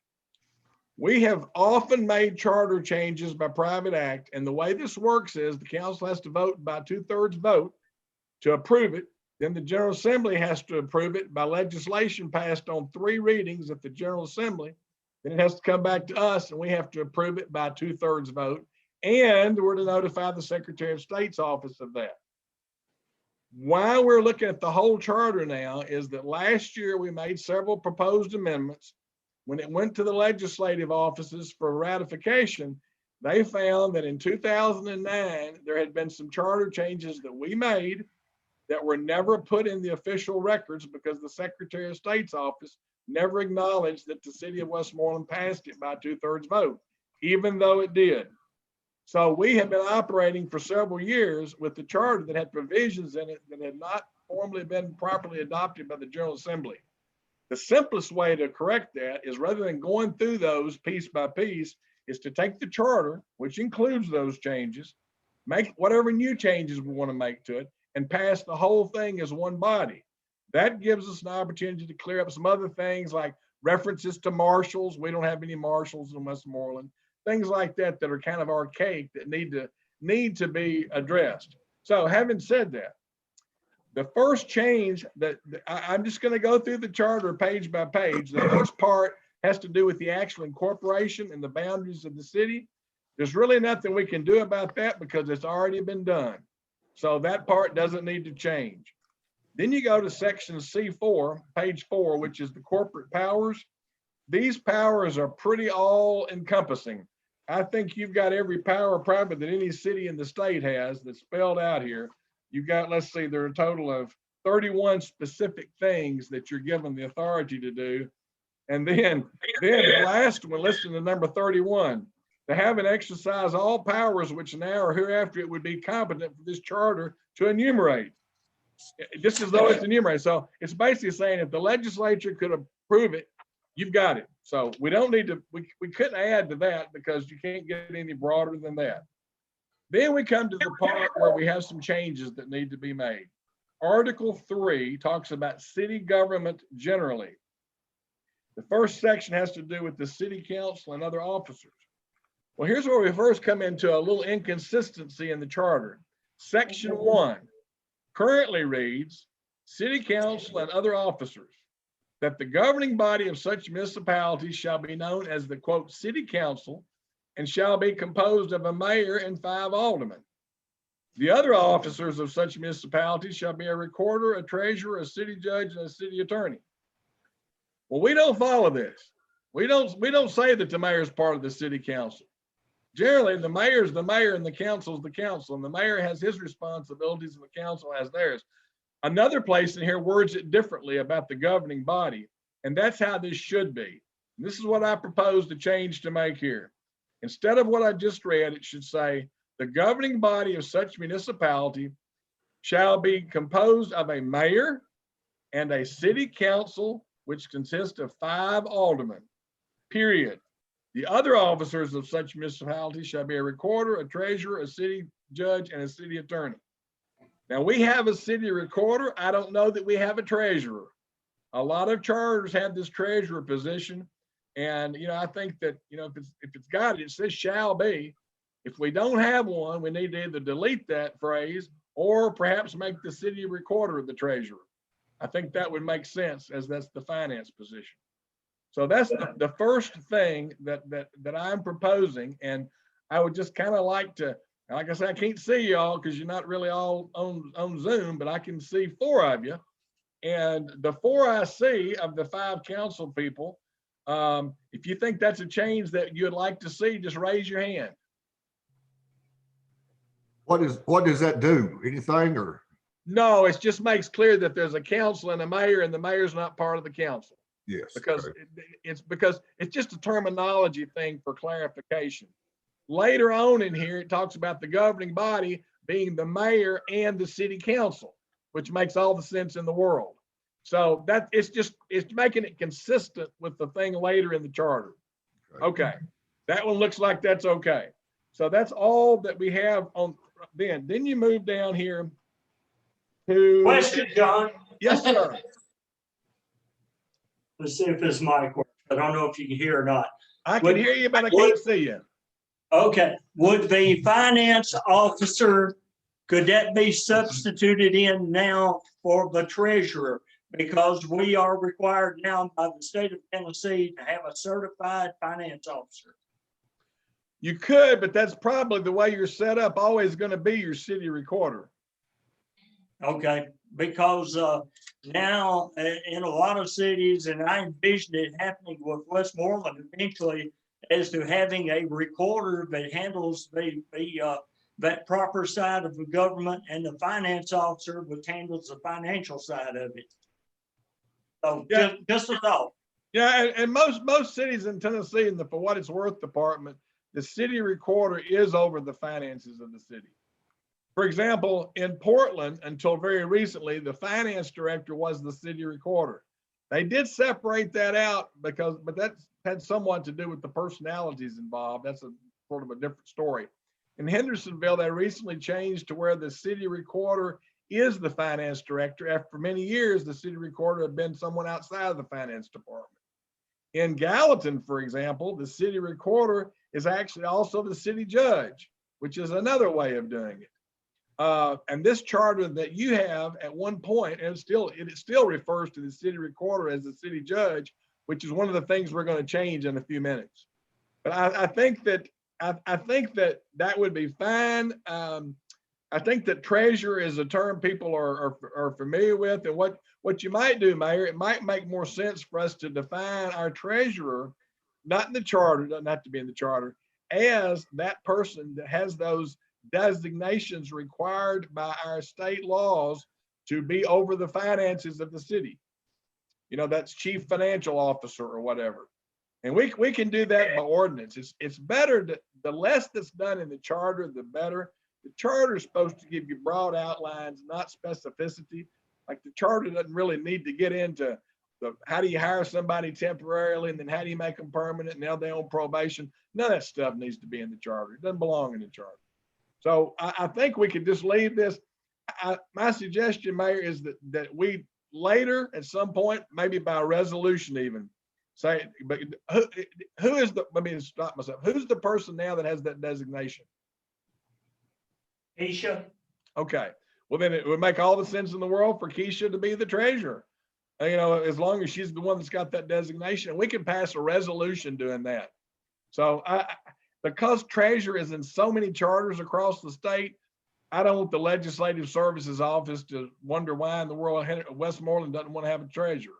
We have often made charter changes by private act, and the way this works is the council has to vote by 2/3 vote to approve it. Then the General Assembly has to approve it by legislation passed on 3 readings at the General Assembly. Then it has to come back to us and we have to approve it by 2/3 vote. And we're to notify the Secretary of State's office of that. Why we're looking at the whole charter now is that last year we made several proposed amendments. When it went to the legislative offices for ratification, they found that in 2009, there had been some charter changes that we made that were never put in the official records because the Secretary of State's office never acknowledged that the city of Westmoreland passed it by 2/3 vote, even though it did. So we have been operating for several years with the charter that had provisions in it that had not formally been properly adopted by the General Assembly. The simplest way to correct that is, rather than going through those piece by piece, is to take the charter, which includes those changes, make whatever new changes we want to make to it, and pass the whole thing as one body. That gives us an opportunity to clear up some other things like references to marshals. We don't have any marshals in Westmoreland. Things like that are kind of archaic that need to be addressed. So having said that, The first change I'm just going to go through the charter page by page. The first part has to do with the actual incorporation and the boundaries of the city. There's really nothing we can do about that because it's already been done. So that part doesn't need to change. Then you go to section C4, page 4, which is the corporate powers. These powers are pretty all encompassing. I think you've got every power probably that any city in the state has that's spelled out here. You've got, let's see, there are a total of 31 specific things that you're given the authority to do. And then the last one, listen to number 31, to have and exercise all powers which now or hereafter it would be competent for this charter to enumerate. Just as though it's enumerated. So it's basically saying if the legislature could approve it, you've got it. So we don't need to, we couldn't add to that because you can't get any broader than that. Then we come to the part where we have some changes that need to be made. Article 3 talks about city government generally. The first section has to do with the city council and other officers. Well, here's where we first come into a little inconsistency in the charter. Section 1 currently reads, city council and other officers, that the governing body of such municipalities shall be known as the quote city council and shall be composed of a mayor and 5 aldermen. The other officers of such municipalities shall be a recorder, a treasurer, a city judge, and a city attorney. Well, we don't follow this. We don't say that the mayor is part of the city council. Generally, the mayor is the mayor and the council is the council, and the mayor has his responsibilities and the council has theirs. Another place in here words it differently about the governing body, and that's how this should be. And this is what I propose to change to make here. Instead of what I just read, it should say, the governing body of such municipality shall be composed of a mayor and a city council, which consists of 5 aldermen, period. The other officers of such municipality shall be a recorder, a treasurer, a city judge, and a city attorney. Now we have a city recorder. I don't know that we have a treasurer. A lot of charters have this treasurer position. And, I think that, if it's got it, it says shall be. If we don't have one, we need to either delete that phrase or perhaps make the city recorder the treasurer. I think that would make sense as that's the finance position. So that's the first thing that I'm proposing. And I would just kind of like to, like I said, I can't see y'all because you're not really all on Zoom, but I can see 4 of you. And the 4 I see of the 5 council people, if you think that's a change that you'd like to see, just raise your hand. What does that do? Anything or? No, it just makes clear that there's a council and a mayor, and the mayor's not part of the council. Yes. Because it's just a terminology thing for clarification. Later on in here, it talks about the governing body being the mayor and the city council, which makes all the sense in the world. So that it's making it consistent with the thing later in the charter. Okay, that one looks like that's okay. So that's all that we have on then. Then you move down here to Question, John. Yes, sir. Let's see if this mic works. I don't know if you can hear or not. I can hear you, but I can't see you. Okay, would the finance officer, could that be substituted in now for the treasurer? Because we are required now by the state of Tennessee to have a certified finance officer. You could, but that's probably the way you're set up, always going to be your city recorder. Okay, because now in a lot of cities, and I envision it happening with Westmoreland eventually, as to having a recorder that handles that proper side of the government, and the finance officer which handles the financial side of it. So yeah, just a thought. Yeah, and most cities in Tennessee in the For What It's Worth department, the city recorder is over the finances of the city. For example, in Portland, until very recently, the finance director was the city recorder. They did separate that out but that had somewhat to do with the personalities involved. That's a sort of a different story. In Hendersonville, they recently changed to where the city recorder is the finance director. After many years, the city recorder had been someone outside of the finance department. In Gallatin, for example, the city recorder is actually also the city judge, which is another way of doing it. And this charter that you have at one point, and it still refers to the city recorder as the city judge, which is one of the things we're going to change in a few minutes. But I think that that would be fine. I think that treasurer is a term people are familiar with, and what you might do, Mayor, it might make more sense for us to define our treasurer, not in the charter, doesn't have to be in the charter, as that person that has those designations required by our state laws to be over the finances of the city. You know, that's chief financial officer or whatever. And we can do that by ordinance. It's better that the less that's done in the charter, the better. The charter is supposed to give you broad outlines, not specificity. Like the charter doesn't really need to get into how do you hire somebody temporarily and then how do you make them permanent and now they're on probation. None of that stuff needs to be in the charter. It doesn't belong in the charter. So I think we could just leave this. My suggestion, Mayor, is that we later at some point, maybe by resolution even, say, but who is the, let me stop myself. Who's the person now that has that designation? Keisha, Okay, well then it would make all the sense in the world for Keisha to be the treasurer. You know, as long as she's the one that's got that designation, we can pass a resolution doing that. So because treasurer is in so many charters across the state, I don't want the Legislative Services Office to wonder why in the world Westmoreland doesn't want to have a treasurer.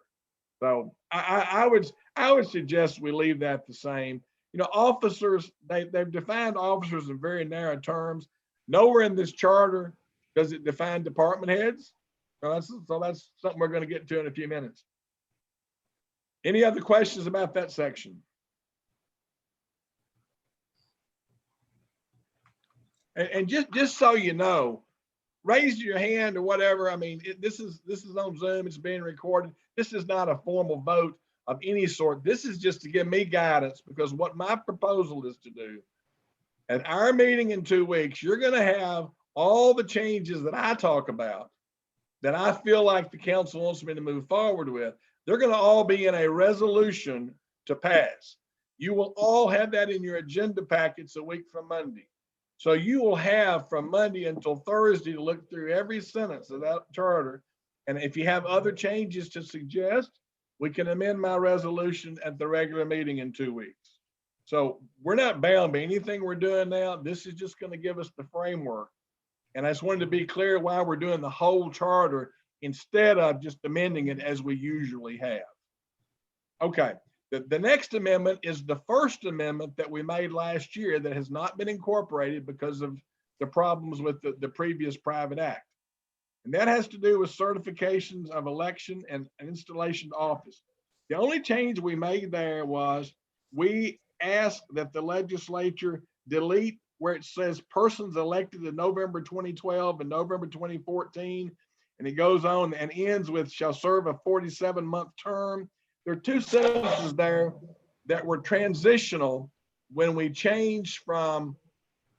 So I would suggest we leave that the same. You know, officers, they've defined officers in very narrow terms. Nowhere in this charter does it define department heads. So that's something we're going to get to in a few minutes. Any other questions about that section? And just so you know, raise your hand or whatever. I mean, this is on Zoom. It's being recorded. This is not a formal vote of any sort. This is just to give me guidance, because what my proposal is to do at our meeting in 2 weeks, you're going to have all the changes that I talk about that I feel like the council wants me to move forward with. They're going to all be in a resolution to pass. You will all have that in your agenda packets a week from Monday. So you will have from Monday until Thursday to look through every sentence of that charter. And if you have other changes to suggest, we can amend my resolution at the regular meeting in 2 weeks. So we're not bound by anything we're doing now. This is just going to give us the framework. And I just wanted to be clear why we're doing the whole charter instead of just amending it as we usually have. Okay. The next amendment is the first amendment that we made last year that has not been incorporated because of the problems with the previous private act. And that has to do with certifications of election and installation to office. The only change we made there was we asked that the legislature delete where it says persons elected in November 2012 and November 2014, and it goes on and ends with shall serve a 47-month term. There are two sentences there that were transitional when we changed from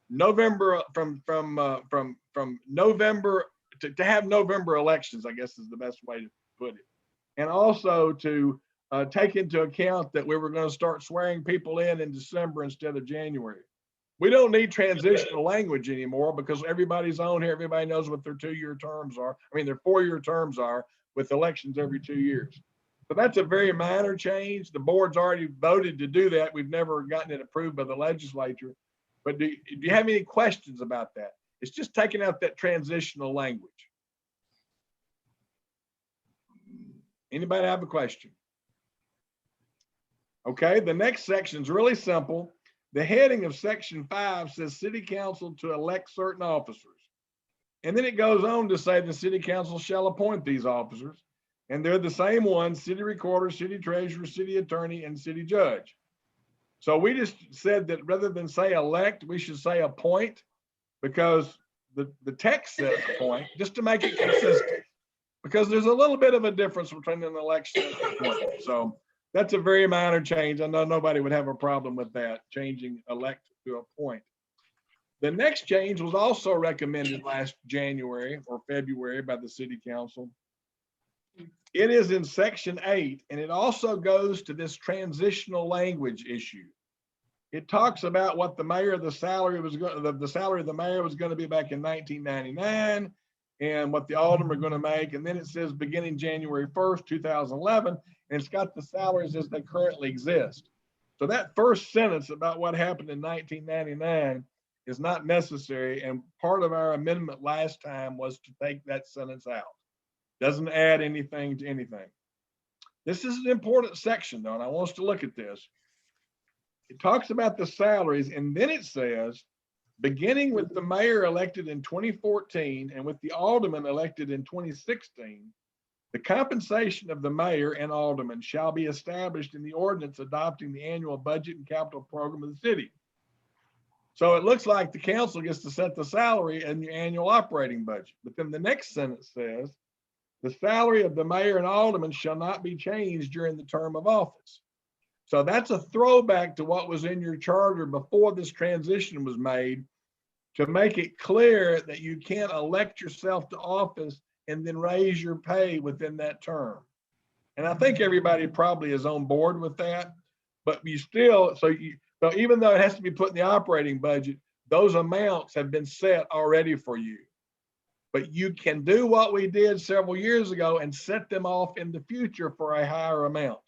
November from November to have November elections, I guess is the best way to put it. And also to take into account that we were going to start swearing people in December instead of January. We don't need transitional language anymore because everybody's on here. Everybody knows what their 2-year terms are. I mean, their 4-year terms are with elections every 2 years. So that's a very minor change. The board's already voted to do that. We've never gotten it approved by the legislature. But do you have any questions about that? It's just taking out that transitional language. Anybody have a question? Okay, the next section is really simple. The heading of section 5 says city council to elect certain officers. And then it goes on to say the city council shall appoint these officers. And they're the same ones: city recorder, city treasurer, city attorney, and city judge. So we just said that rather than say elect, we should say appoint, because the text says appoint, just to make it consistent. Because there's a little bit of a difference between an election and an appointment. So that's a very minor change. I know nobody would have a problem with that, changing elect to appoint. The next change was also recommended last January or February by the city council. It is in section 8, and it also goes to this transitional language issue. it talks about what the mayor, the salary was going, the salary of the mayor was going to be back in 1999 and what the aldermen are going to make. And then it says beginning January 1st, 2011, and it's got the salaries as they currently exist. So that first sentence about what happened in 1999 is not necessary. And part of our amendment last time was to take that sentence out. Doesn't add anything to anything. This is an important section though, and I want us to look at this. It talks about the salaries, and then it says, beginning with the mayor elected in 2014 and with the alderman elected in 2016, the compensation of the mayor and alderman shall be established in the ordinance adopting the annual budget and capital program of the city. So it looks like the council gets to set the salary and the annual operating budget. But then the next sentence says, the salary of the mayor and alderman shall not be changed during the term of office. So that's a throwback to what was in your charter before this transition was made, to make it clear that you can't elect yourself to office and then raise your pay within that term. And I think everybody probably is on board with that, but you still, so even though it has to be put in the operating budget, those amounts have been set already for you. But you can do what we did several years ago and set them off in the future for a higher amount,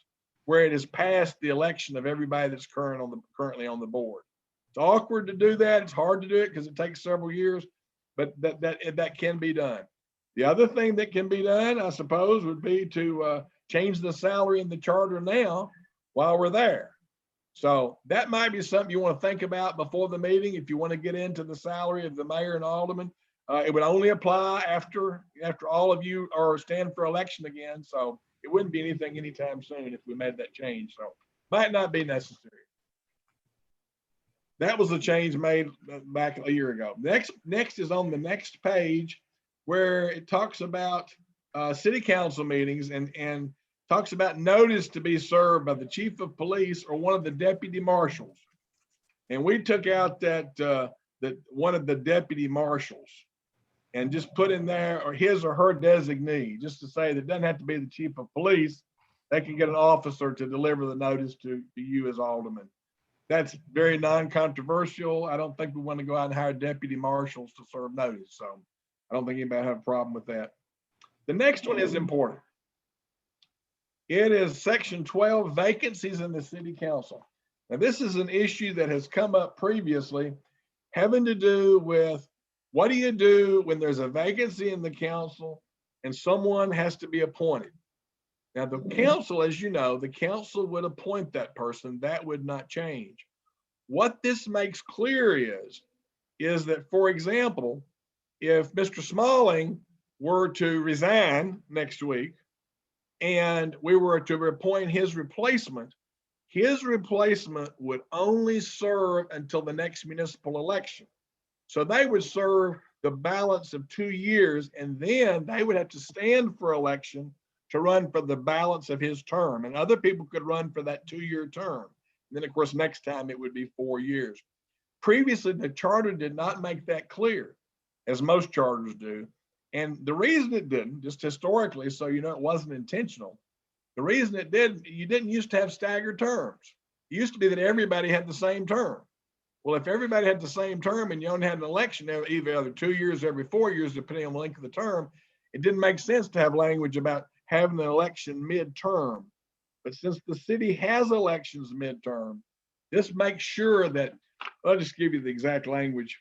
where it is past the election of everybody that's currently on the board. It's awkward to do that. It's hard to do it because it takes several years, but that can be done. The other thing that can be done, I suppose, would be to change the salary in the charter now while we're there. So that might be something you want to think about before the meeting. If you want to get into the salary of the mayor and alderman, it would only apply after all of you are stand for election again. So it wouldn't be anything anytime soon if we made that change. So might not be necessary. That was a change made back a year ago. Next is on the next page, where it talks about city council meetings and talks about notice to be served by the chief of police or one of the deputy marshals. And we took out that one of the deputy marshals and just put in there or his or her designee, just to say that it doesn't have to be the chief of police. They can get an officer to deliver the notice to you as alderman. That's very non-controversial. I don't think we want to go out and hire deputy marshals to serve notice. So I don't think anybody have a problem with that. The next one is important. It is section 12, vacancies in the city council. Now, this is an issue that has come up previously, having to do with what do you do when there's a vacancy in the council and someone has to be appointed? Now, the council, as you know, the council would appoint that person. That would not change. What this makes clear is that, for example, if Mr. Smalling were to resign next week and we were to appoint his replacement would only serve until the next municipal election. So they would serve the balance of 2 years, and then they would have to stand for election to run for the balance of his term. And other people could run for that 2-year term. And then, of course, next time it would be 4 years. Previously, the charter did not make that clear, as most charters do. And the reason it didn't, just historically, so you know it wasn't intentional, the reason it did, you didn't used to have staggered terms. It used to be that everybody had the same term. Well, if everybody had the same term and you only had an election either 2 years, every 4 years, depending on the length of the term, it didn't make sense to have language about having an election midterm. But since the city has elections midterm, this makes sure that, I'll just give you the exact language.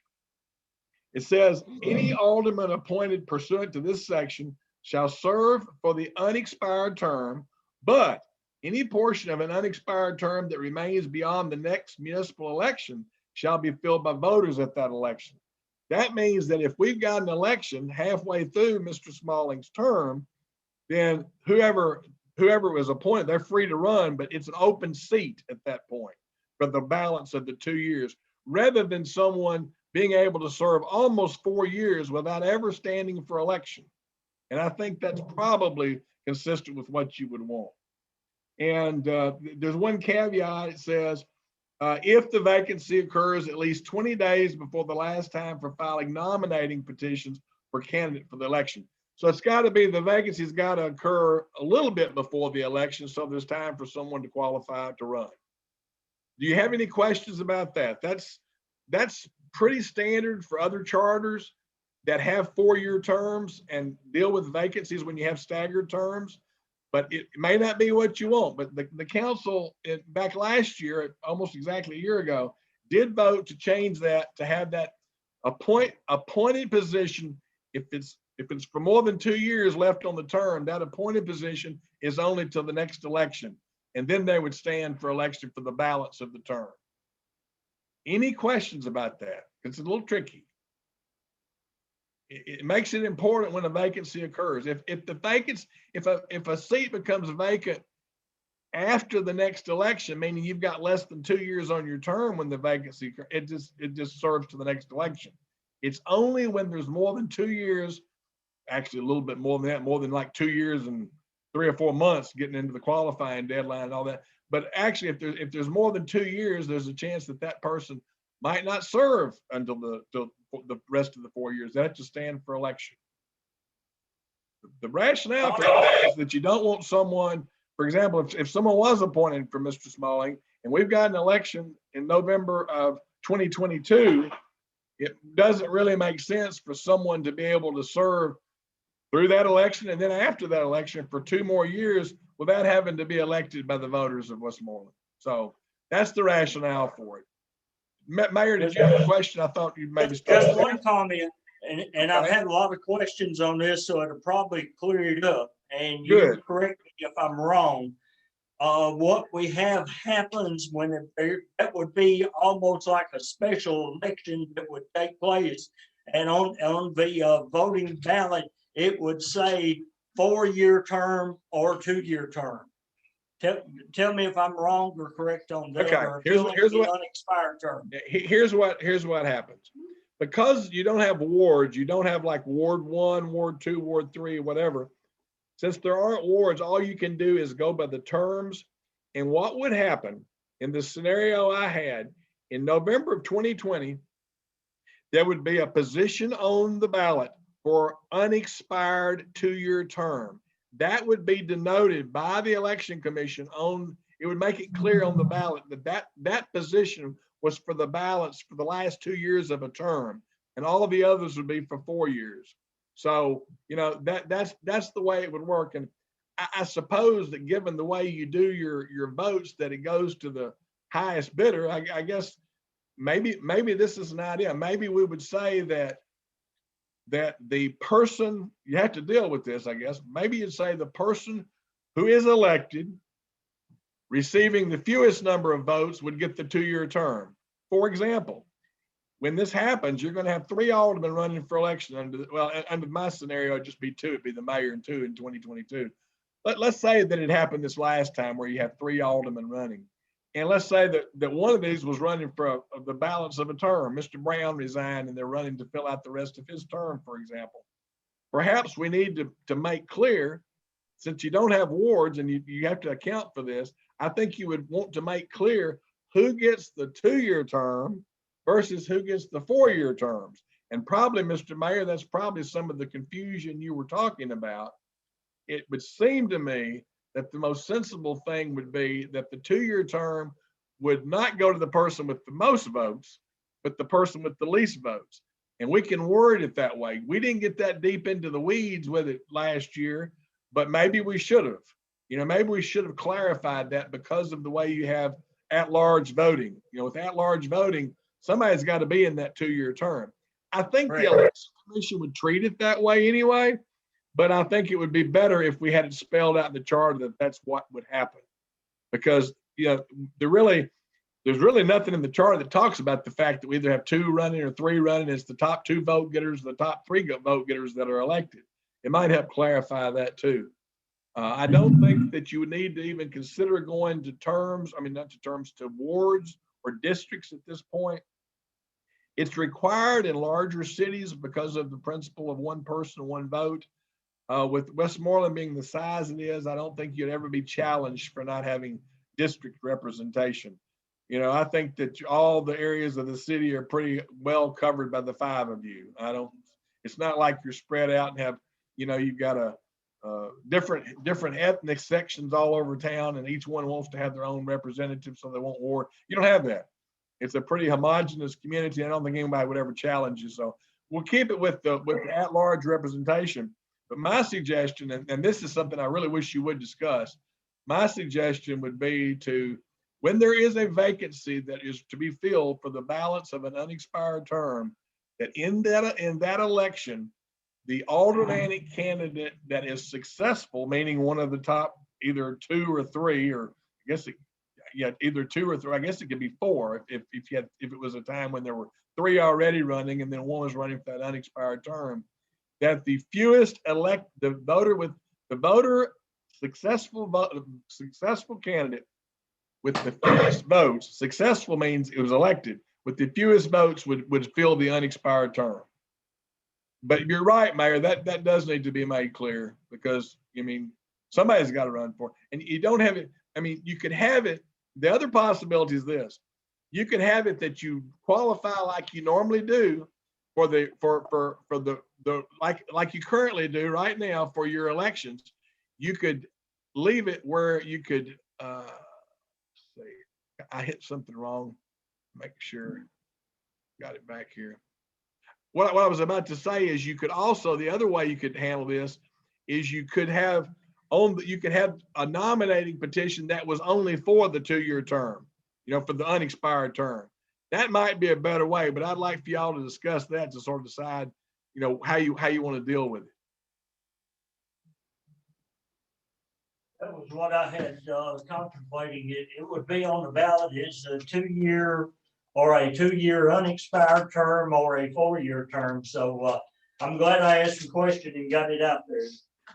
It says, any alderman appointed pursuant to this section shall serve for the unexpired term, but any portion of an unexpired term that remains beyond the next municipal election shall be filled by voters at that election. That means that if we've got an election halfway through Mr. Smalling's term, then whoever was appointed, they're free to run, but it's an open seat at that point for the balance of the 2 years, rather than someone being able to serve almost 4 years without ever standing for election. And I think that's probably consistent with what you would want. And there's one caveat. It says, if the vacancy occurs at least 20 days before the last time for filing nominating petitions for candidate for the election. So it's got to be, the vacancy's got to occur a little bit before the election, so there's time for someone to qualify to run. Do you have any questions about that? That's pretty standard for other charters that have 4-year terms and deal with vacancies when you have staggered terms. But it may not be what you want. But the council back last year, almost exactly a year ago, did vote to change that to have that appointed position. If it's for more than 2 years left on the term, that appointed position is only till the next election. And then they would stand for election for the balance of the term. Any questions about that? It's a little tricky. It makes it important when a vacancy occurs. If a seat becomes vacant after the next election, meaning you've got less than 2 years on your term when the vacancy, it just serves to the next election. It's only when there's more than 2 years, actually a little bit more than that, more than like 2 years and 3 or 4 months getting into the qualifying deadline and all that. But actually, if there's more than 2 years, there's a chance that person might not serve until the rest of the 4 years. They have to stand for election. The rationale for that is that you don't want someone, for example, if someone was appointed for Mr. Smalling and we've got an election in November of 2022, it doesn't really make sense for someone to be able to serve through that election and then after that election for 2 more years without having to be elected by the voters of Westmoreland. So that's the rationale for it. Mayor, did you have a question? I thought you maybe started. Just one comment, and I've had a lot of questions on this, so it'll probably clear it up. And you Good. correct me if I'm wrong. What we have happens when that would be almost like a special election that would take place, and on the voting ballot, it would say 4-year term or 2-year term. Tell me if I'm wrong or correct on that. Okay, Or here's what unexpired term. Here's what happens. Because you don't have wards, you don't have like Ward 1, Ward 2, Ward 3, whatever. Since there aren't wards, all you can do is go by the terms. And what would happen in the scenario I had in November of 2020, there would be a position on the ballot for unexpired 2-year term. That would be denoted by the election commission it would make it clear on the ballot that position was for the balance for the last 2 years of a term, and all of the others would be for 4 years. So, that's the way it would work. And I suppose that given the way you do your votes, that it goes to the highest bidder. I guess maybe this is an idea. Maybe we would say that the person, you have to deal with this, I guess. Maybe you'd say the person who is elected receiving the fewest number of votes would get the 2-year term. For example, when this happens, you're going to have 3 aldermen running for election under my scenario, it'd just be 2. It'd be the mayor and 2 in 2022. Let's say that it happened this last time where you have 3 aldermen running. And let's say that one of these was running for the balance of a term. Mr. Brown resigned and they're running to fill out the rest of his term, for example. Perhaps we need to make clear, since you don't have wards and you have to account for this, I think you would want to make clear who gets the 2-year term versus who gets the 4-year terms. And probably, Mr. Mayor, that's probably some of the confusion you were talking about. It would seem to me that the most sensible thing would be that the 2-year term would not go to the person with the most votes, but the person with the least votes. And we can word it that way. We didn't get that deep into the weeds with it last year, but maybe we should have. Maybe we should have clarified that because of the way you have at-large voting. With at-large voting, somebody's got to be in that 2-year term. I think the election commission would treat it that way anyway. But I think it would be better if we had it spelled out in the charter that that's what would happen, because there's really nothing in the charter that talks about the fact that we either have 2 running or 3 running. It's the top 2 vote getters, the top 3 vote getters that are elected. It might help clarify that too. I don't think that you would need to even consider going to terms. Not to terms, to wards or districts at this point. It's required in larger cities because of the principle of 1 person, 1 vote. With Westmoreland being the size it is, I don't think you'd ever be challenged for not having district representation. I think that all the areas of the city are pretty well covered by the 5 of you. It's not like you're spread out and have, you've got a different ethnic sections all over town, and each one wants to have their own representative, so they won't war. You don't have that. It's a pretty homogenous community. I don't think anybody would ever challenge you. So we'll keep it with the at-large representation. But my suggestion, and this is something I really wish you would discuss, my suggestion would be to, when there is a vacancy that is to be filled for the balance of an unexpired term, that in that election, the aldermanic candidate that is successful, meaning one of the top either 2 or 3, or I guess either 2 or 3. I guess it could be 4 if it was a time when there were 3 already running and then 1 was running for that unexpired term. That the fewest successful candidate with the fewest votes. Successful means it was elected with the fewest votes would fill the unexpired term. But you're right, Mayor, that does need to be made clear, because I mean, somebody's got to run for it. And you don't have it. I mean, you could have it. The other possibility is this: you could have it that you qualify like you normally do for the like you currently do right now for your elections. You could leave it where you could see. I hit something wrong. Make sure got it back here. What I was about to say is, you could also, the other way you could handle this is you could have a nominating petition that was only for the 2-year term, for the unexpired term. That might be a better way, but I'd like for y'all to discuss that to sort of decide, how you want to deal with it. That was what I had contemplating. It would be on the ballot is a 2-year or a 2-year unexpired term or a 4-year term. So I'm glad I asked the question and got it out there.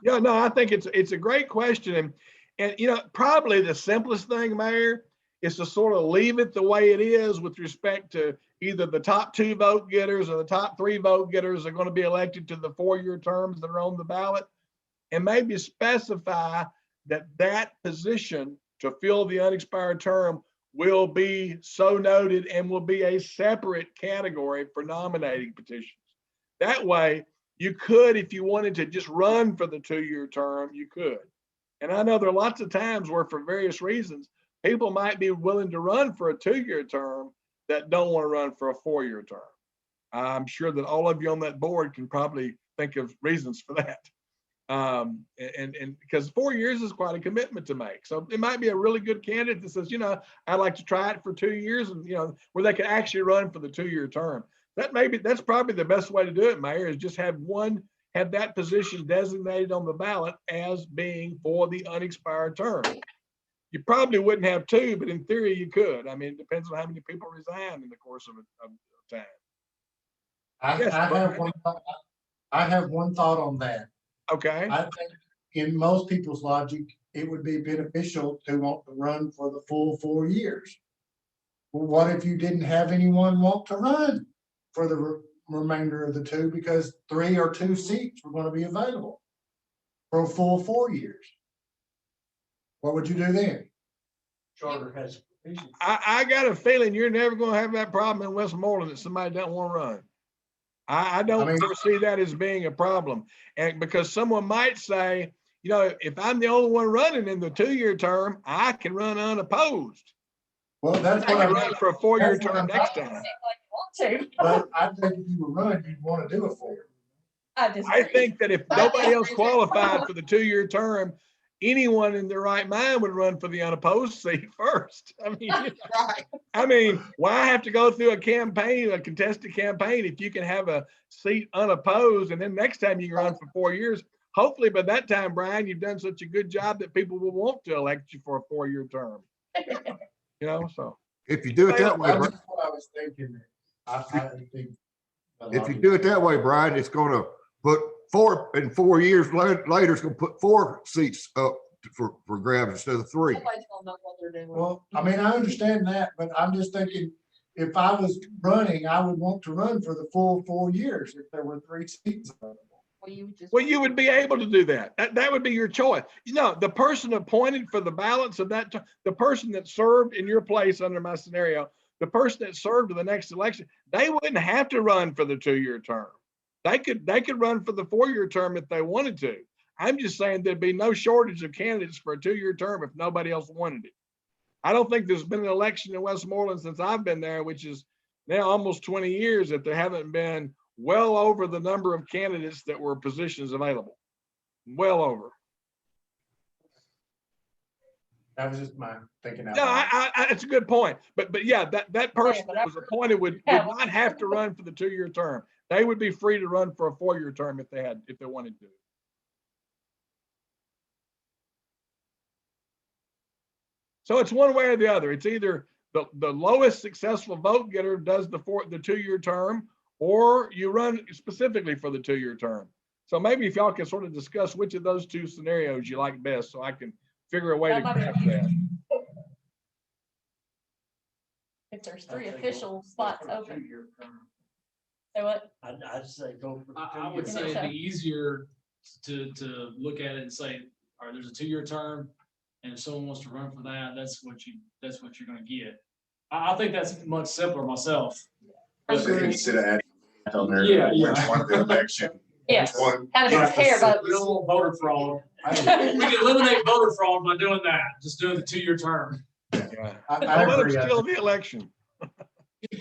Yeah, no, I think it's a great question. And probably the simplest thing, Mayor, is to sort of leave it the way it is with respect to either the top 2 vote getters or the top 3 vote getters are going to be elected to the 4-year terms that are on the ballot, and maybe specify that position to fill the unexpired term will be so noted and will be a separate category for nominating petitions. That way, you could, if you wanted to just run for the 2-year term, you could. And I know there are lots of times where, for various reasons, people might be willing to run for a 2-year term that don't want to run for a 4-year term. I'm sure that all of you on that board can probably think of reasons for that. And because 4 years is quite a commitment to make. So it might be a really good candidate that says, I'd like to try it for 2 years, and where they could actually run for the 2-year term. That's probably the best way to do it, Mayor, is just have that position designated on the ballot as being for the unexpired term. You probably wouldn't have 2, but in theory you could. I mean, it depends on how many people resign in the course of time. I have one thought on that. Okay. I think in most people's logic, it would be beneficial to want to run for the full 4 years. Well, what if you didn't have anyone want to run for the remainder of the 2, because 3 or 2 seats were going to be available for a full 4 years? What would you do then? Charter has. I got a feeling you're never going to have that problem in Westmoreland that somebody doesn't want to run. I don't foresee that as being a problem. And because someone might say, if I'm the only one running in the 2-year term, I can run unopposed. Well, that's what I run for a 4-year term next time. But I think if you were running, you'd want to do it for. I think that if nobody else qualified for the 2-year term, anyone in their right mind would run for the unopposed seat first. I mean, why have to go through a contested campaign, if you can have a seat unopposed, and then next time you can run for 4 years? Hopefully by that time, Brian, you've done such a good job that people will want to elect you for a 4-year term. So if you do it that way, That's what I was thinking. I think if you do it that way, Brian, it's going to put 4 years later, it's going to put 4 seats up for grabs instead of 3. Well, I mean, I understand that, but I'm just thinking, if I was running, I would want to run for the full 4 years if there were 3 seats available. Well, you would be able to do that. That would be your choice. The person appointed for the balance of that, the person that served in your place under my scenario, the person that served to the next election, they wouldn't have to run for the 2-year term. They could run for the 4-year term if they wanted to. I'm just saying there'd be no shortage of candidates for a 2-year term if nobody else wanted it. I don't think there's been an election in Westmoreland since I've been there, which is now almost 20 years, that there haven't been well over the number of candidates that were positions available. Well over. That was just my thinking out No, loud. it's a good point. But yeah, that person but that was appointed would not have to run for the 2-year term. They would be free to run for a 4-year term if they wanted to. So it's one way or the other. It's either the lowest successful vote getter does the 2-year term, or you run specifically for the 2-year term. So maybe if y'all can sort of discuss which of those two scenarios you like best, so I can figure a way to craft that. If there's 3 official spots open. So what? I'd say go for the I would 2-year. say it'd be easier to look at it and say, all right, there's a 2-year term. And if someone wants to run for that, that's what you're gonna get. I think that's much simpler myself. So instead of adding on there, Yeah, which yeah. one of the election. Yes, which one- kind of compare votes. We don't want voter fraud. We can eliminate voter fraud by doing that, just doing the 2-year term. Yeah. I Don't let them agree. steal the election.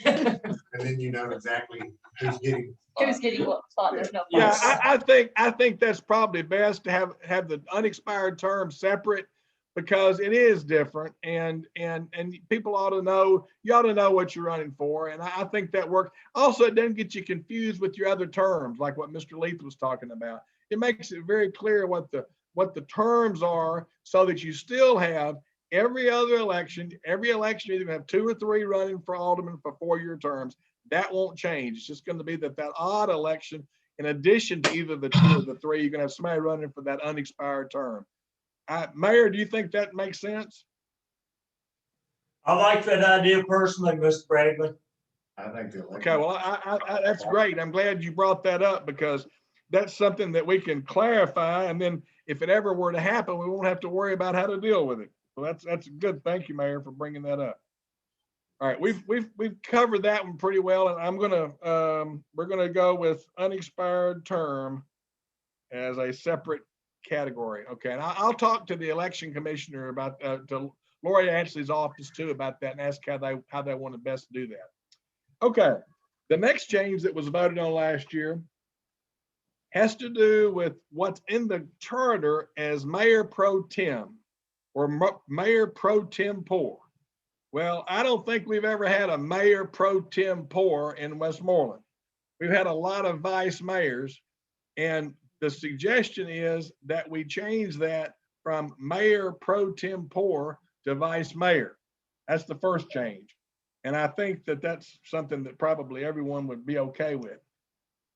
And then you know exactly who's getting. Who's getting what spot, there's no. Yeah, votes. I think that's probably best to have the unexpired term separate, because it is different, and people ought to know, you ought to know what you're running for. And I think that works. Also, it doesn't get you confused with your other terms, like what Mr. Leith was talking about. It makes it very clear what the terms are, so that you still have every election, you're gonna have 2 or 3 running for alderman for 4-year terms. That won't change. It's just going to be that odd election, in addition to either the 2 or the 3, you're going to have somebody running for that unexpired term. Mayor, do you think that makes sense? I like that idea personally, Mr. Bradley. I think the election. Okay, well, I that's great. I'm glad you brought that up, because that's something that we can clarify. And then if it ever were to happen, we won't have to worry about how to deal with it. So that's good. Thank you, Mayor, for bringing that up. All right, we've covered that one pretty well, and we're gonna go with unexpired term as a separate category. Okay, and I'll talk to the election commissioner about to Lori Ashley's office too about that, and ask how they want to best do that. Okay, the next change that was voted on last year has to do with what's in the charter as mayor pro tem, or mayor pro tempore. Well, I don't think we've ever had a mayor pro tempore in Westmoreland. We've had a lot of vice mayors, and the suggestion is that we change that from mayor pro tempore to vice mayor. That's the first change. And I think that that's something that probably everyone would be okay with.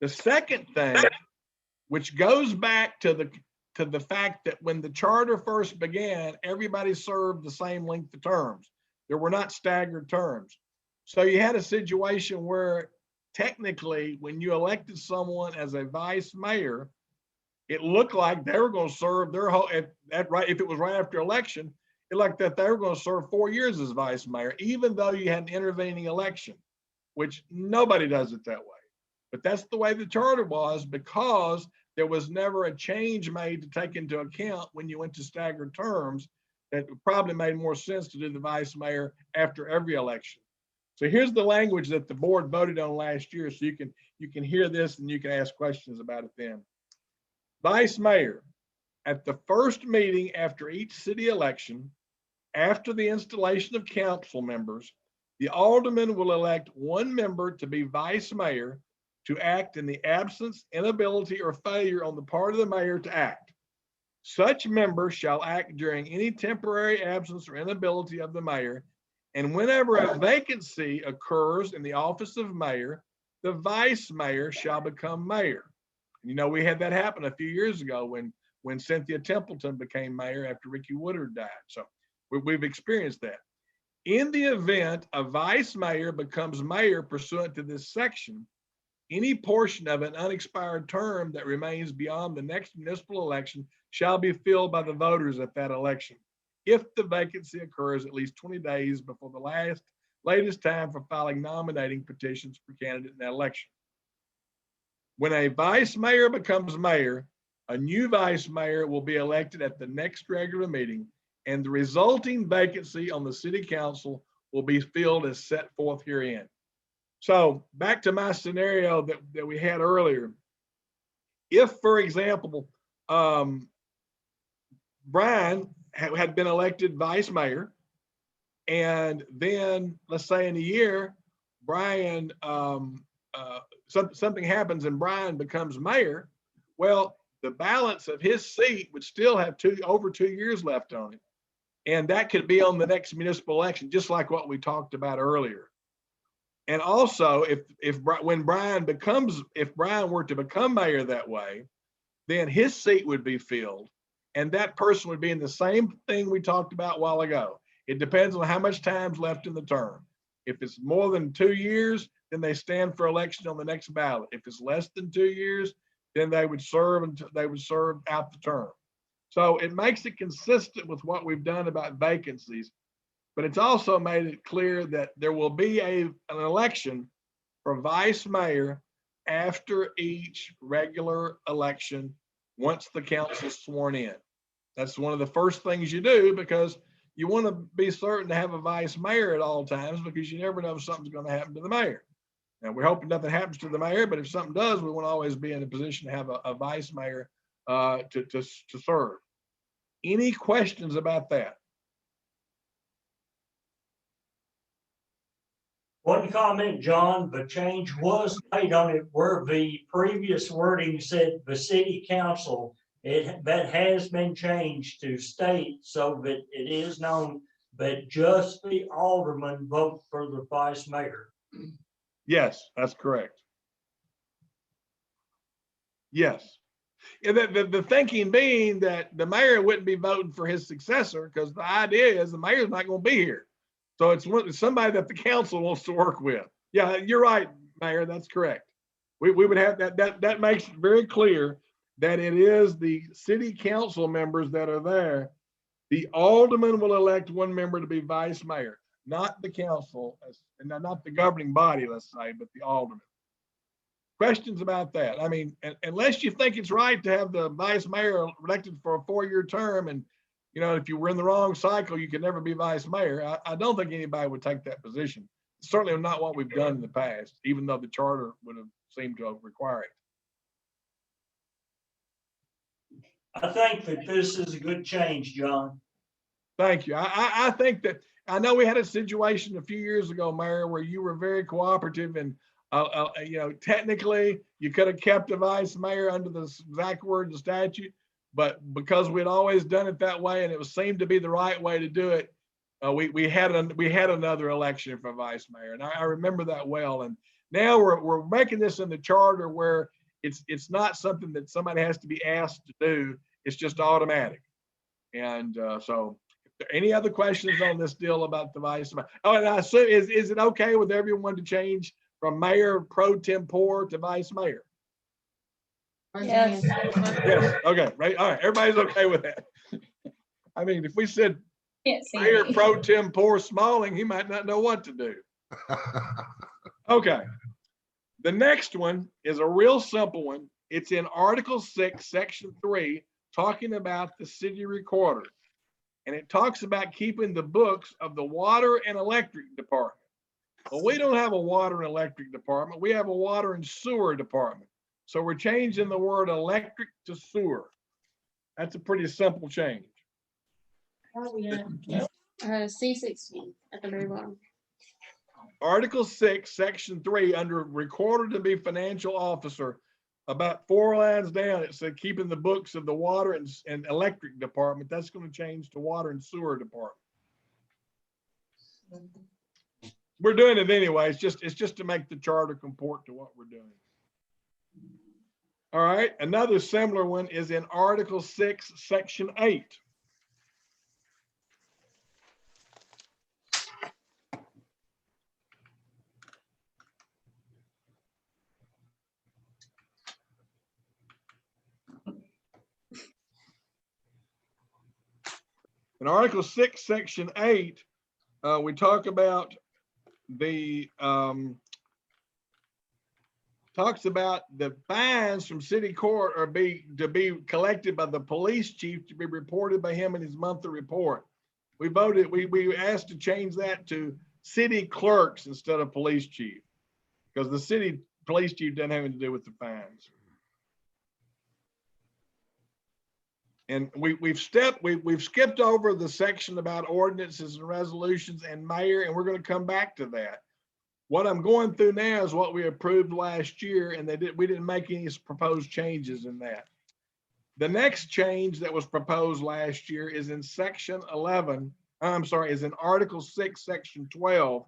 The second thing, which goes back to the fact that when the charter first began, everybody served the same length of terms. There were not staggered terms. So you had a situation where technically when you elected someone as a vice mayor, it looked like they were going to serve their whole, if it was right after election, it looked that they were going to serve 4 years as vice mayor, even though you had an intervening election, which nobody does it that way. But that's the way the charter was, because there was never a change made to take into account when you went to staggered terms. That probably made more sense to do the vice mayor after every election. So here's the language that the board voted on last year, so you can hear this and you can ask questions about it then. Vice mayor, at the first meeting after each city election, after the installation of council members, the alderman will elect 1 member to be vice mayor to act in the absence, inability, or failure on the part of the mayor to act. Such member shall act during any temporary absence or inability of the mayor, and whenever a vacancy occurs in the office of mayor, the vice mayor shall become mayor. You know, we had that happen a few years ago when Cynthia Templeton became mayor after Ricky Woodard died. So we've experienced that. In the event a vice mayor becomes mayor pursuant to this section, any portion of an unexpired term that remains beyond the next municipal election shall be filled by the voters at that election, if the vacancy occurs at least 20 days before the latest time for filing nominating petitions for candidate in that election. When a vice mayor becomes mayor, A new vice mayor will be elected at the next regular meeting, and the resulting vacancy on the city council will be filled as set forth herein. So back to my scenario that we had earlier. If, for example, Brian had been elected vice mayor, and then let's say in a year, Brian, something happens and Brian becomes mayor, well, the balance of his seat would still have over 2 years left on it. And that could be on the next municipal election, just like what we talked about earlier. And also, if Brian were to become mayor that way, then his seat would be filled. And that person would be in the same thing we talked about a while ago. It depends on how much time's left in the term. If it's more than 2 years, then they stand for election on the next ballot. If it's less than 2 years, then they would serve out the term. So it makes it consistent with what we've done about vacancies, but it's also made it clear that there will be an election for vice mayor after each regular election once the council's sworn in. That's one of the first things you do, because you want to be certain to have a vice mayor at all times, because you never know if something's going to happen to the mayor. Now, we're hoping nothing happens to the mayor, but if something does, we want to always be in a position to have a vice mayor to serve. Any questions about that? One comment, John, the change was made on it where the previous wording said the city council, that has been changed to state so that it is known that just the aldermen vote for the vice mayor. Yes, that's correct. Yes. And the thinking being that the mayor wouldn't be voting for his successor, because the idea is the mayor's not going to be here. So it's somebody that the council wants to work with. Yeah, you're right, Mayor. That's correct. We would have that makes it very clear that it is the city council members that are there. The alderman will elect one member to be vice mayor, not the council, and not the governing body, let's say, but the alderman. Questions about that? I mean, unless you think it's right to have the vice mayor elected for a 4-year term, and if you were in the wrong cycle, you could never be vice mayor. I don't think anybody would take that position. It's certainly not what we've done in the past, even though the charter would have seemed to require it. I think that this is a good change, John. Thank you. I think that, I know we had a situation a few years ago, Mayor, where you were very cooperative, and technically you could have kept a vice mayor under the exact word of the statute, but because we'd always done it that way and it seemed to be the right way to do it, we had another election for vice mayor, and I remember that well. And now we're making this in the charter where it's not something that somebody has to be asked to do. It's just automatic. And so, if there are any other questions on this deal about the vice mayor? Oh, and I assume, is it okay with everyone to change from mayor pro tempore to vice mayor? Yes. Yes. Okay. Right. All right. Everybody's okay with that. I mean, if we said Can't see Mayor me. pro tempore Smalling, he might not know what to do. Okay. The next one is a real simple one. It's in Article 6, Section 3, talking about the city recorder. And it talks about keeping the books of the water and electric department. Well, we don't have a water and electric department. We have a water and sewer department. So we're changing the word electric to sewer. That's a pretty simple change. C16 at the very bottom. Article 6, Section 3, under recorder to be financial officer, about 4 lines down, it said keeping the books of the water and electric department. That's going to change to water and sewer department. We're doing it anyway. It's just to make the charter comport to what we're doing. All right. Another similar one is in Article 6, Section 8. In Article 6, Section 8, we talk about the talks about the fines from city court are to be collected by the police chief to be reported by him in his monthly report. We voted, we asked to change that to city clerks instead of police chief, because the city police chief doesn't have anything to do with the fines. And we've skipped over the section about ordinances and resolutions and mayor, and we're going to come back to that. What I'm going through now is what we approved last year, and we didn't make any proposed changes in that. The next change that was proposed last year is in section 11, is in Article 6, section 12,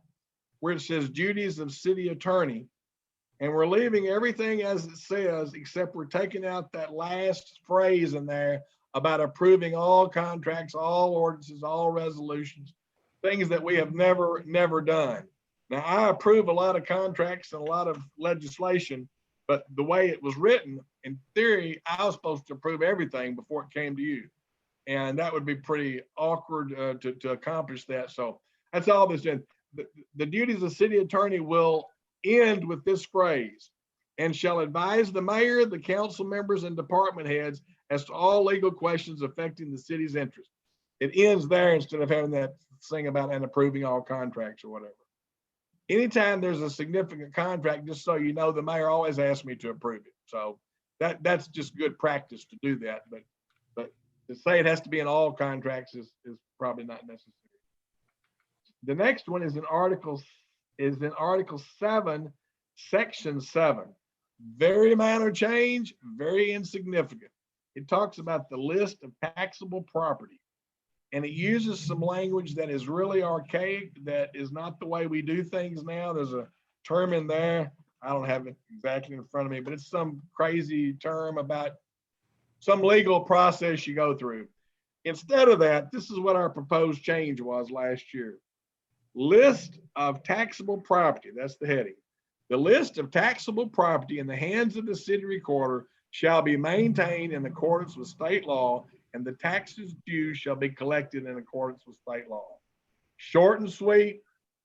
where it says duties of city attorney. And we're leaving everything as it says, except we're taking out that last phrase in there about approving all contracts, all ordinances, all resolutions, things that we have never done. Now, I approve a lot of contracts and a lot of legislation, but the way it was written, in theory, I was supposed to approve everything before it came to you. And that would be pretty awkward to accomplish that. So that's all this is. The duties of city attorney will end with this phrase, and shall advise the mayor, the council members, and department heads as to all legal questions affecting the city's interest. It ends there instead of having that thing about and approving all contracts or whatever. Anytime there's a significant contract, just so you know, the mayor always asks me to approve it. So that's just good practice to do that. But to say it has to be in all contracts is probably not necessary. The next one is in Article 7, Section 7. Very minor change, very insignificant. It talks about the list of taxable property. And it uses some language that is really archaic, that is not the way we do things now. There's a term in there, I don't have it exactly in front of me, but it's some crazy term about some legal process you go through. Instead of that, this is what our proposed change was last year. List of taxable property, that's the heading. The list of taxable property in the hands of the city recorder shall be maintained in accordance with state law, and the taxes due shall be collected in accordance with state law. Short and sweet,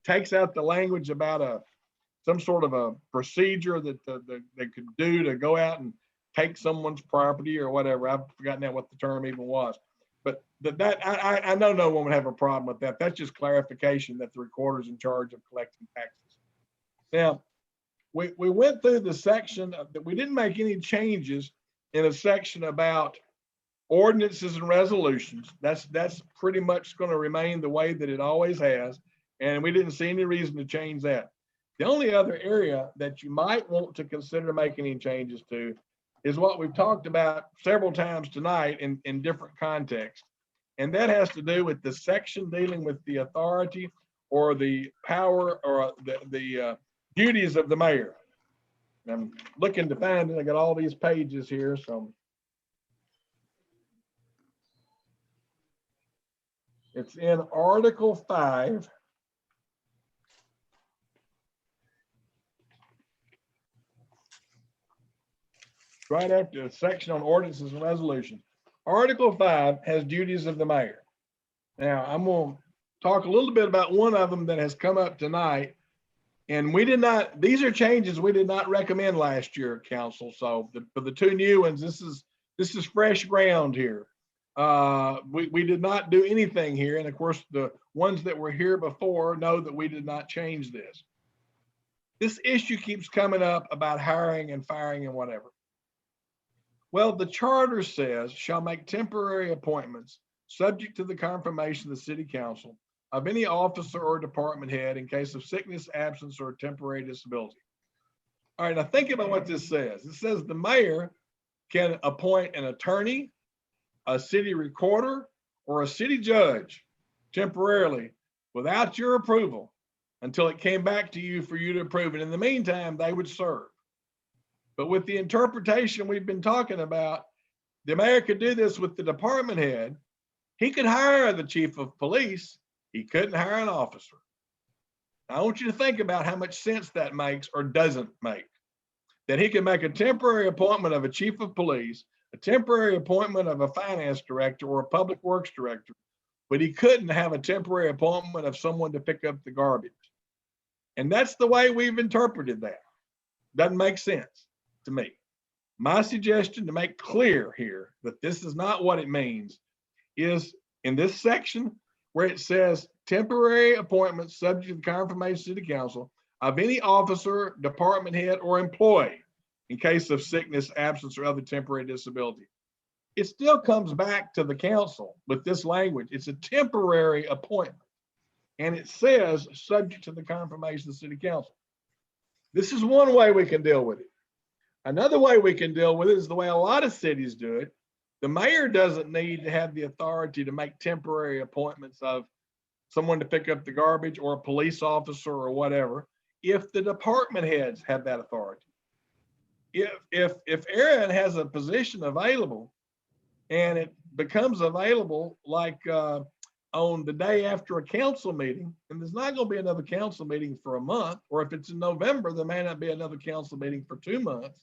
takes out the language about some sort of a procedure that they could do to go out and take someone's property or whatever. I've forgotten now what the term even was. But I know no one would have a problem with that. That's just clarification that the recorder's in charge of collecting taxes. Now, we went through the section that we didn't make any changes in a section about ordinances and resolutions. That's pretty much going to remain the way that it always has. And we didn't see any reason to change that. The only other area that you might want to consider making any changes to is what we've talked about several times tonight in different contexts. And that has to do with the section dealing with the authority or the power or the duties of the mayor. And I'm looking to find it. I got all these pages here. So it's in Article 5. Right after the section on ordinances and resolutions. Article 5 has duties of the mayor. Now, I'm going to talk a little bit about one of them that has come up tonight. And we did not, these are changes we did not recommend last year, council. So for the two new ones, this is fresh ground here. We did not do anything here. And of course, the ones that were here before know that we did not change this. This issue keeps coming up about hiring and firing and whatever. Well, the charter says shall make temporary appointments subject to the confirmation of the city council of any officer or department head in case of sickness, absence, or temporary disability. All right, now think about what this says. It says the mayor can appoint an attorney, a city recorder, or a city judge temporarily without your approval until it came back to you for you to approve it. In the meantime, they would serve. But with the interpretation we've been talking about, the mayor could do this with the department head. He could hire the chief of police. He couldn't hire an officer. Now, I want you to think about how much sense that makes or doesn't make. That he can make a temporary appointment of a chief of police, a temporary appointment of a finance director or a public works director, but he couldn't have a temporary appointment of someone to pick up the garbage. And that's the way we've interpreted that. Doesn't make sense to me. My suggestion to make clear here that this is not what it means is in this section where it says temporary appointments subject to the confirmation of city council of any officer, department head, or employee in case of sickness, absence, or other temporary disability. It still comes back to the council with this language. It's a temporary appointment. And it says subject to the confirmation of the city council. This is one way we can deal with it. Another way we can deal with it is the way a lot of cities do it. The mayor doesn't need to have the authority to make temporary appointments of someone to pick up the garbage or a police officer or whatever, if the department heads have that authority. If Aaron has a position available and it becomes available like on the day after a council meeting, and there's not going to be another council meeting for a month, or if it's in November, there may not be another council meeting for 2 months.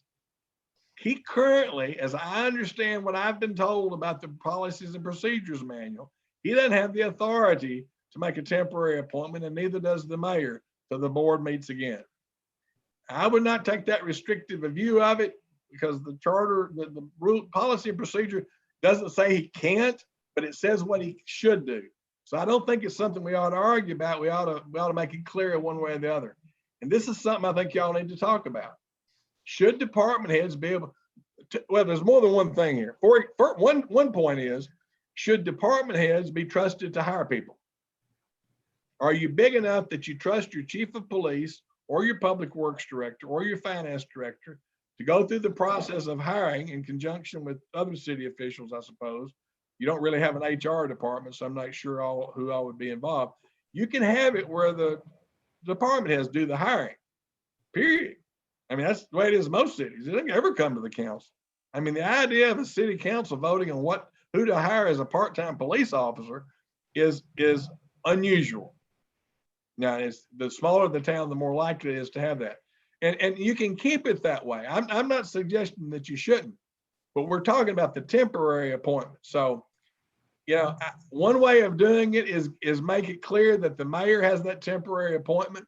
He currently, as I understand what I've been told about the policies and procedures manual, he doesn't have the authority to make a temporary appointment, and neither does the mayor till the board meets again. I would not take that restrictive a view of it because the charter, the rule, policy and procedure doesn't say he can't, but it says what he should do. So I don't think it's something we ought to argue about. We ought to make it clear one way or the other. And this is something I think y'all need to talk about. Should department heads be able to, well, there's more than one thing here. For one point is, should department heads be trusted to hire people? Are you big enough that you trust your chief of police or your public works director or your finance director to go through the process of hiring in conjunction with other city officials, I suppose? You don't really have an HR department, so I'm not sure who all would be involved. You can have it where the department heads do the hiring, period. I mean, that's the way it is in most cities. It doesn't ever come to the council. I mean, the idea of a city council voting on who to hire as a part-time police officer is unusual. Now, it's the smaller the town, the more likely it is to have that. And you can keep it that way. I'm not suggesting that you shouldn't, but we're talking about the temporary appointment. So, you know, one way of doing it is make it clear that the mayor has that temporary appointment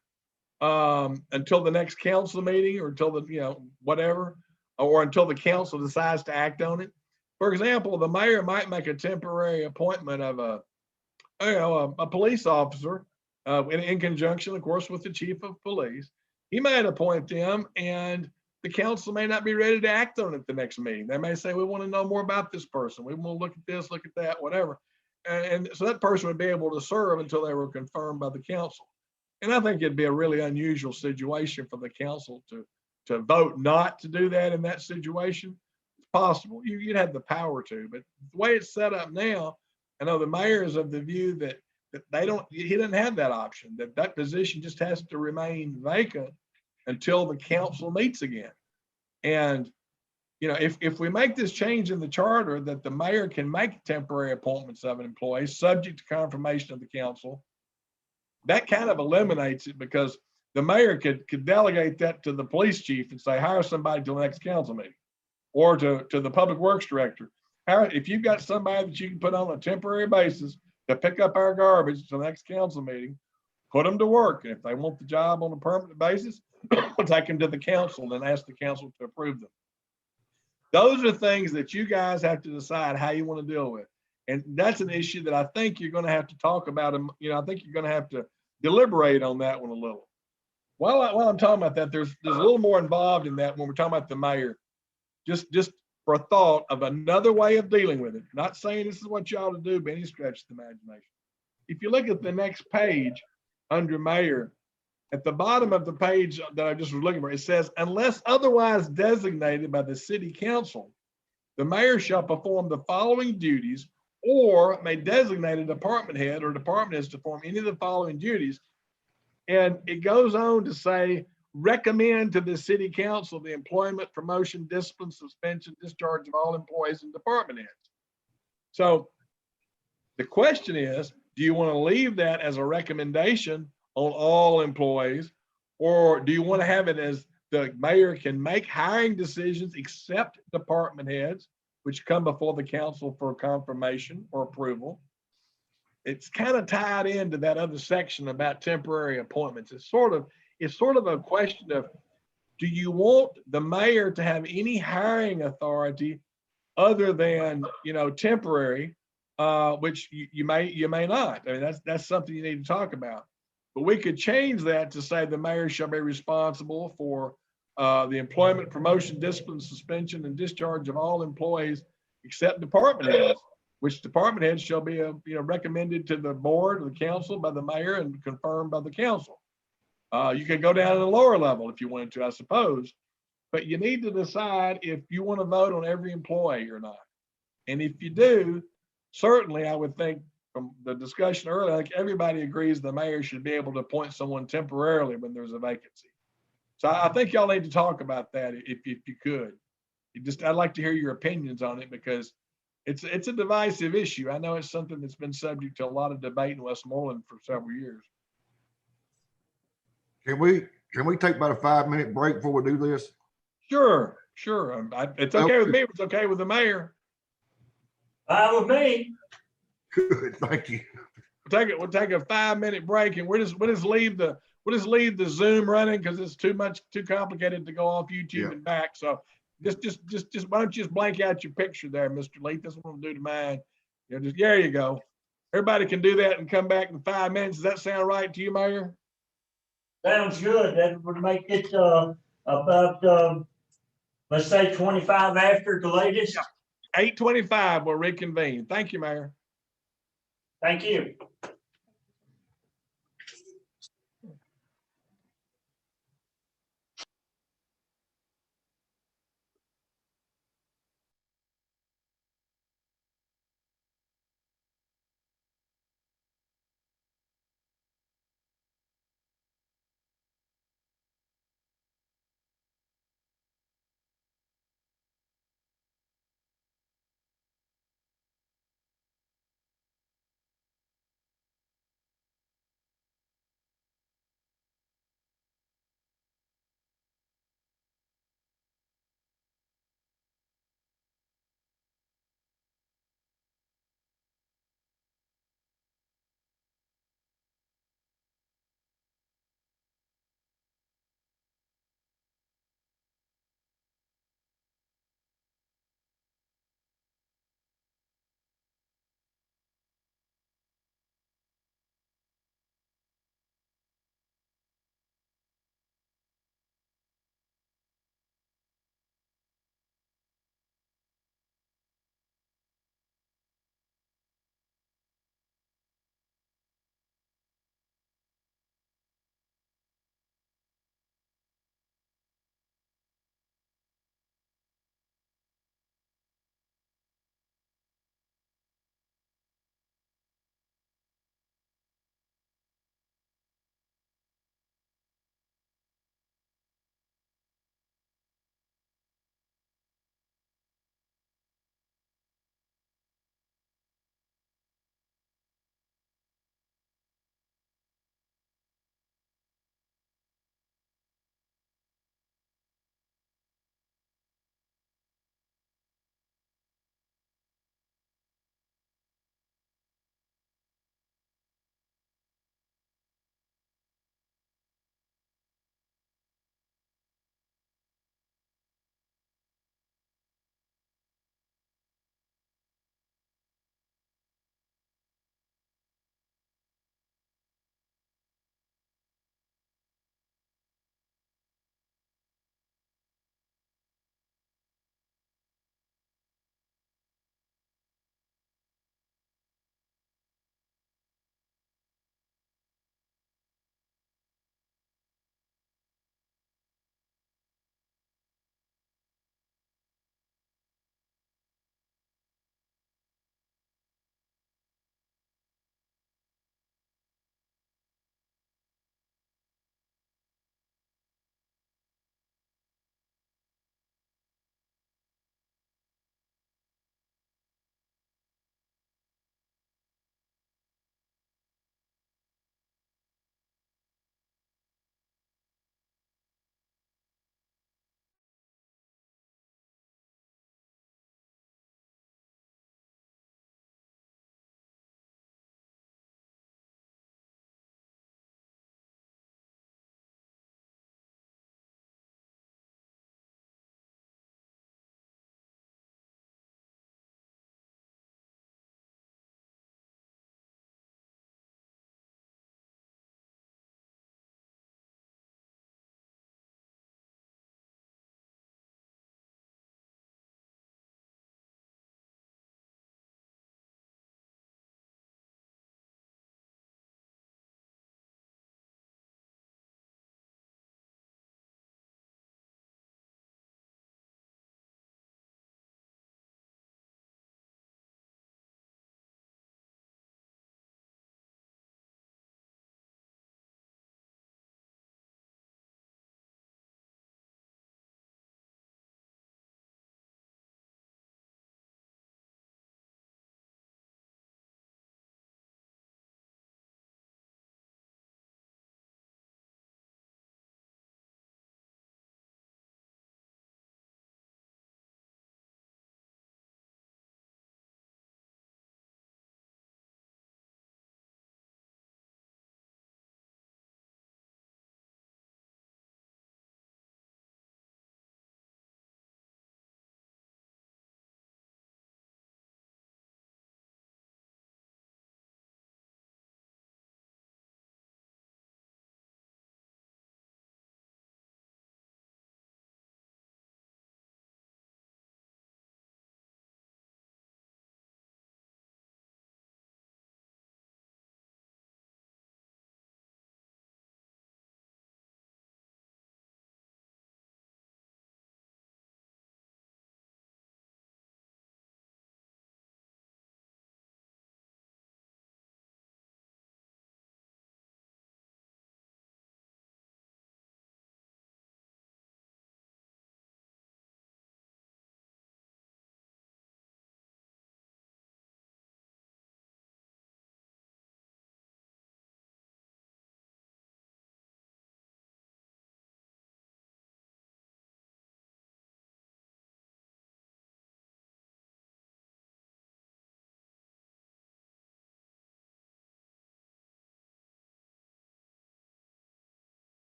until the next council meeting or until the, whatever, or until the council decides to act on it. For example, the mayor might make a temporary appointment of a police officer in conjunction, of course, with the chief of police. He might appoint them and the council may not be ready to act on it at the next meeting. They may say, we want to know more about this person. We want to look at this, look at that, whatever. And so that person would be able to serve until they were confirmed by the council. And I think it'd be a really unusual situation for the council to vote not to do that in that situation. It's possible. You'd have the power to, but the way it's set up now, I know the mayor is of the view that he doesn't have that option, that position just has to remain vacant until the council meets again. And, if we make this change in the charter that the mayor can make temporary appointments of an employee subject to confirmation of the council, that kind of eliminates it because the mayor could delegate that to the police chief and say, hire somebody till the next council meeting, or to the public works director. If you've got somebody that you can put on a temporary basis to pick up our garbage till the next council meeting, put them to work. And if they want the job on a permanent basis, take them to the council and ask the council to approve them. Those are things that you guys have to decide how you want to deal with. And that's an issue that I think you're going to have to talk about. I think you're going to have to deliberate on that one a little. While I'm talking about that, there's a little more involved in that when we're talking about the mayor. Just for a thought of another way of dealing with it. Not saying this is what you ought to do by any stretch of the imagination. If you look at the next page under mayor, at the bottom of the page that I just was looking for, it says, unless otherwise designated by the city council, the mayor shall perform the following duties or may designate a department head or department heads to perform any of the following duties. And it goes on to say, recommend to the city council the employment, promotion, discipline, suspension, discharge of all employees and department heads. So the question is, do you want to leave that as a recommendation on all employees, or do you want to have it as the mayor can make hiring decisions except department heads, which come before the council for confirmation or approval? It's kind of tied into that other section about temporary appointments. It's sort of a question of, do you want the mayor to have any hiring authority other than, temporary, which you may not. I mean, that's something you need to talk about. But we could change that to say the mayor shall be responsible for the employment, promotion, discipline, suspension, and discharge of all employees except department heads, which department heads shall be, recommended to the board or the council by the mayor and confirmed by the council. You could go down to the lower level if you wanted to, I suppose, but you need to decide if you want to vote on every employee or not. And if you do, certainly I would think from the discussion earlier, like everybody agrees the mayor should be able to appoint someone temporarily when there's a vacancy. So I think y'all need to talk about that if you could. I'd like to hear your opinions on it because it's a divisive issue. I know it's something that's been subject to a lot of debate in Westmoreland for several years. Can we take about a 5-minute break before we do this? Sure. It's okay with me. It's okay with the mayor. With me. Good, thank you. We'll take a 5-minute break and we'll just leave the Zoom running because it's too complicated to go off YouTube and back. So just why don't you just blank out your picture there, Mr. Leith? That's what I'm gonna do to mine. There you go. Everybody can do that and come back in 5 minutes. Does that sound right to you, Mayor? Sounds good. That would make it about let's say 25 after the latest. 8:25 we'll reconvene. Thank you, Mayor. Thank you.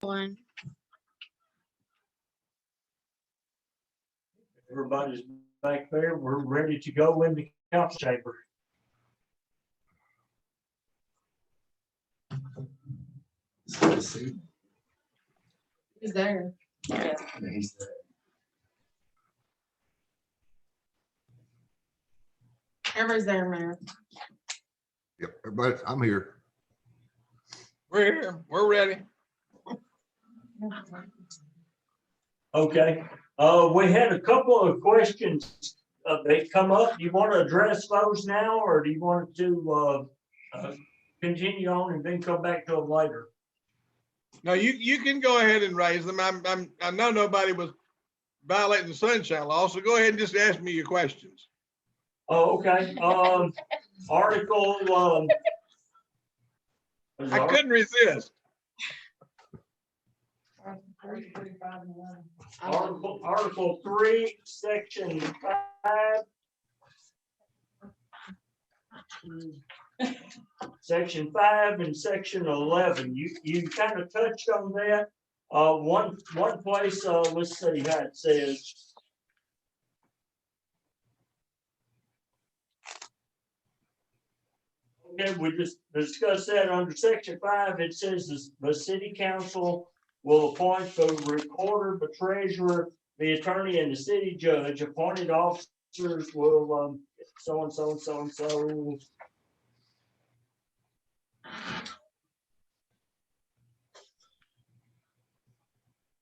one. Everybody's back there. We're ready to go in the council chamber. He's there. Yeah, he's there. Everybody's there, Mayor. Yep, everybody, I'm here. We're here, we're ready. Okay, we had a couple of questions, they come up. Do you want to address those now, or do you want to, continue on and then come back to them later? No, you can go ahead and raise them. I know nobody was violating the sunshine law, so go ahead and just ask me your questions. Oh, okay, article, I couldn't resist. Article 3, section 5. Section 5 and section 11, you kind of touched on that. One place, let's see how it says. Okay, we just discussed that under section 5. It says the city council will appoint the recorder, the treasurer, the attorney, and the city judge. Appointed officers will, so and so and so and so.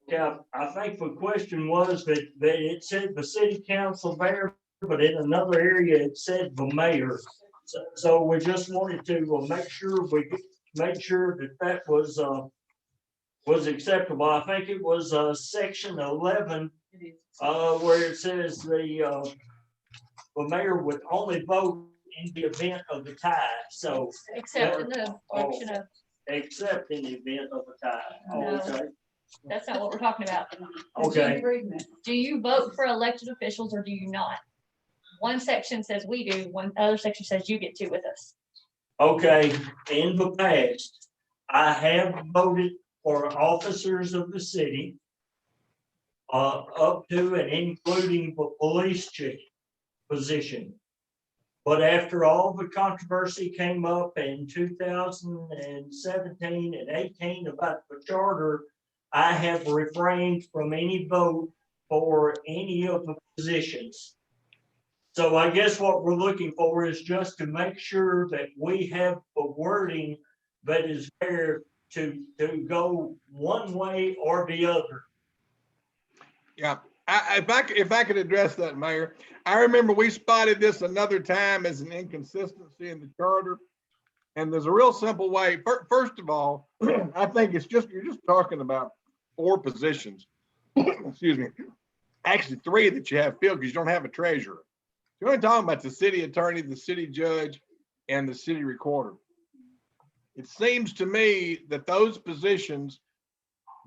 Yeah, I think the question was that it said the city council there, but in another area it said the mayor. So we just wanted to make sure that was acceptable. I think it was section 11 where it says the mayor would only vote in the event of the tie. So Except in the election of, except in the event of a tie. Oh, No. okay. that's not what we're talking about. Okay. Do you vote for elected officials or do you not? One section says we do, one other section says you get to with us. Okay, in the past, I have voted for officers of the city, up to and including the police chief position. But after all the controversy came up in 2017 and 18 about the charter, I have refrained from any vote for any of the positions. So I guess what we're looking for is just to make sure that we have the wording that is there to go one way or the other. Yeah, if I could address that, Mayor, I remember we spotted this another time as an inconsistency in the charter. And there's a real simple way. First of all, I think you're just talking about 4 positions. Excuse me. Actually 3 that you have filled because you don't have a treasurer. You're only talking about the city attorney, the city judge, and the city recorder. It seems to me that those positions,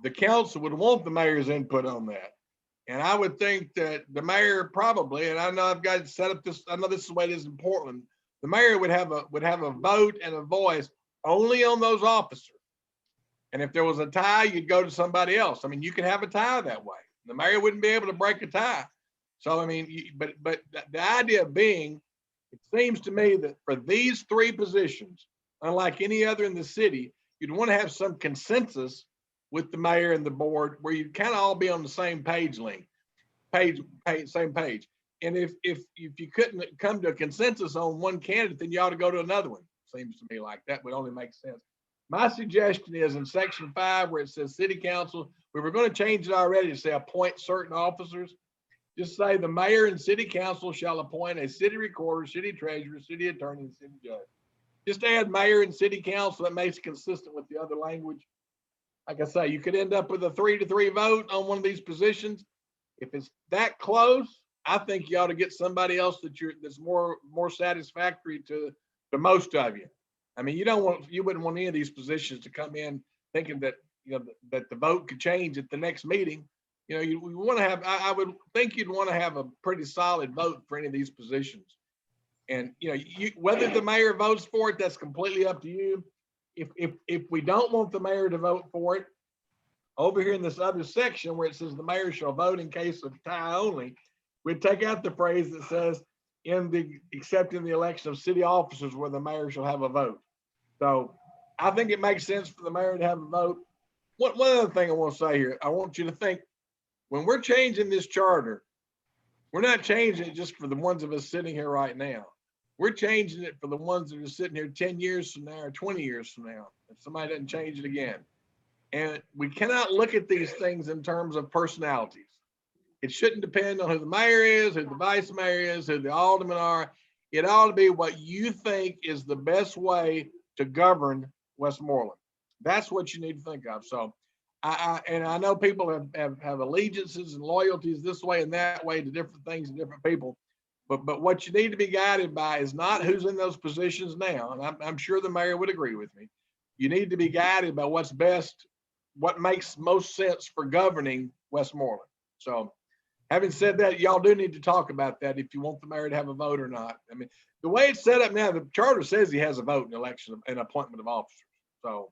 the council would want the mayor's input on that. And I would think that the mayor probably, and I know I've got to set up this, I know this is the way it is in Portland, the mayor would have a vote and a voice only on those officers. And if there was a tie, you'd go to somebody else. I mean, you could have a tie that way. The mayor wouldn't be able to break a tie. So, I mean, but the idea being, it seems to me that for these 3 positions, unlike any other in the city, you'd want to have some consensus with the mayor and the board where you'd kind of all be on the same page link, same page. And if you couldn't come to a consensus on one candidate, then you ought to go to another one. Seems to me like that would only make sense. My suggestion is in section 5 where it says city council, we were going to change it already to say appoint certain officers. Just say the mayor and city council shall appoint a city recorder, city treasurer, city attorney, and city judge. Just add mayor and city council. That makes it consistent with the other language. Like I say, you could end up with a 3-3 vote on one of these positions. If it's that close, I think you ought to get somebody else that's more satisfactory to most of you. I mean, you wouldn't want any of these positions to come in thinking that that the vote could change at the next meeting. We want to have. I would think you'd want to have a pretty solid vote for any of these positions. And whether the mayor votes for it, that's completely up to you. If we don't want the mayor to vote for it, over here in this other section where it says the mayor shall vote in case of tie only, we'd take out the phrase that says except in the election of city officers where the mayor shall have a vote. So I think it makes sense for the mayor to have a vote. One other thing I want to say here, I want you to think, when we're changing this charter, we're not changing it just for the ones of us sitting here right now. We're changing it for the ones that are sitting here 10 years from now or 20 years from now, if somebody doesn't change it again. And we cannot look at these things in terms of personalities. It shouldn't depend on who the mayor is, who the vice mayor is, who the aldermen are. It ought to be what you think is the best way to govern Westmoreland. That's what you need to think of. So I know people have allegiances and loyalties this way and that way to different things and different people. But what you need to be guided by is not who's in those positions now. And I'm sure the mayor would agree with me. You need to be guided by what's best, what makes most sense for governing Westmoreland. So having said that, y'all do need to talk about that if you want the mayor to have a vote or not. I mean, the way it's set up now, the charter says he has a vote in election and appointment of officers. So,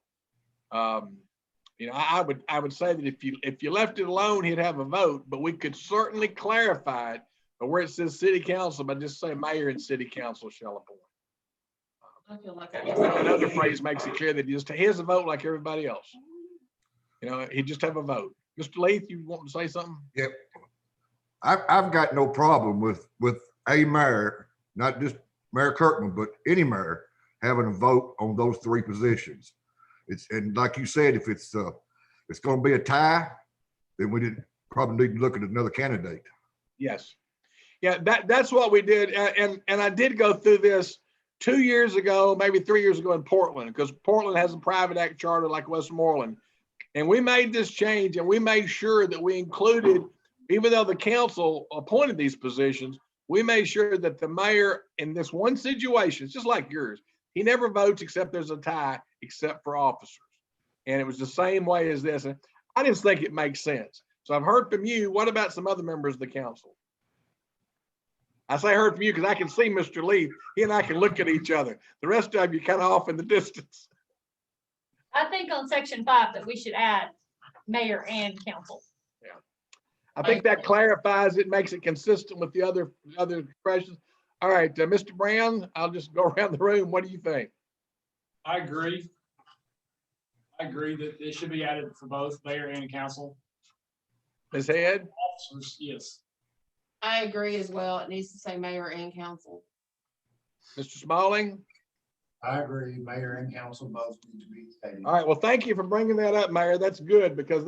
you know, I would say that if you left it alone, he'd have a vote, but we could certainly clarify it, but where it says city council, but just say mayor and city council shall appoint. I feel like Another phrase makes it clear that he has a vote like everybody else. You know, he just have a vote. Mr. Leith, you want to say something? Yep. I've got no problem with a mayor, not just Mayor Kirkman, but any mayor having a vote on those three positions. And like you said, if it's going to be a tie, then we probably need to look at another candidate. Yes. Yeah, that's what we did. And I did go through this 2 years ago, maybe 3 years ago in Portland, because Portland has a private act charter like Westmoreland. And we made this change and we made sure that we included, even though the council appointed these positions, we made sure that the mayor in this one situation, it's just like yours, he never votes except there's a tie, except for officers. And it was the same way as this. And I just think it makes sense. So I've heard from you. What about some other members of the council? I say heard from you because I can see Mr. Leith. He and I can look at each other. The rest of you kind of off in the distance. I think on section 5 that we should add mayor and council. Yeah. I think that clarifies it, makes it consistent with the other expressions. All right, Mr. Brown, I'll just go around the room. What do you think? I agree. I agree that it should be added for both mayor and council. Ms. Head? Officers, yes. I agree as well. It needs to say mayor and council. Mr. Smalling? I agree, mayor and council both need to be stated. All right, well, thank you for bringing that up, Mayor. That's good because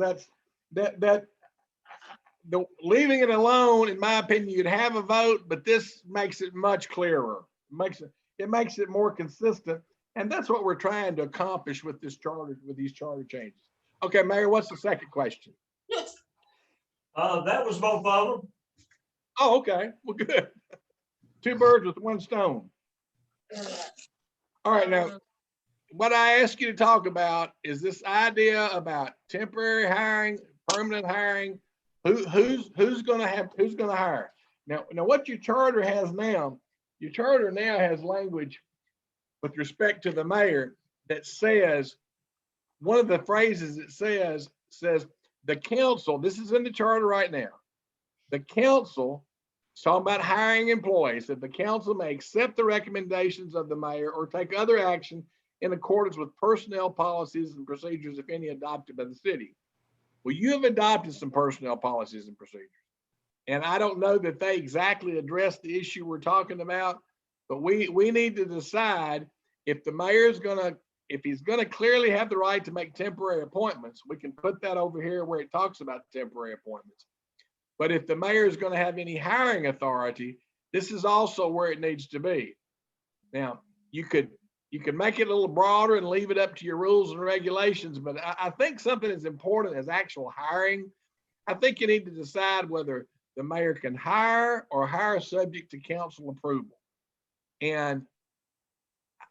leaving it alone, in my opinion, you'd have a vote, but this makes it much clearer. It makes it more consistent. And that's what we're trying to accomplish with this charter, with these charter changes. Okay, Mayor, what's the second question? That was both of them. Oh, okay. Well, good. 2 birds with 1 stone. All right, now, what I ask you to talk about is this idea about temporary hiring, permanent hiring. Who's going to hire? Now, what your charter has now, your charter now has language with respect to the mayor that says, one of the phrases it says the council, this is in the charter right now, the council, it's talking about hiring employees, that the council may accept the recommendations of the mayor or take other action in accordance with personnel policies and procedures, if any, adopted by the city. Well, you have adopted some personnel policies and procedures. And I don't know that they exactly address the issue we're talking about, but we need to decide if the mayor's if he's gonna clearly have the right to make temporary appointments, we can put that over here where it talks about temporary appointments. But if the mayor is going to have any hiring authority, this is also where it needs to be. Now, you could make it a little broader and leave it up to your rules and regulations, but I think something as important as actual hiring, I think you need to decide whether the mayor can hire or hire subject to council approval. And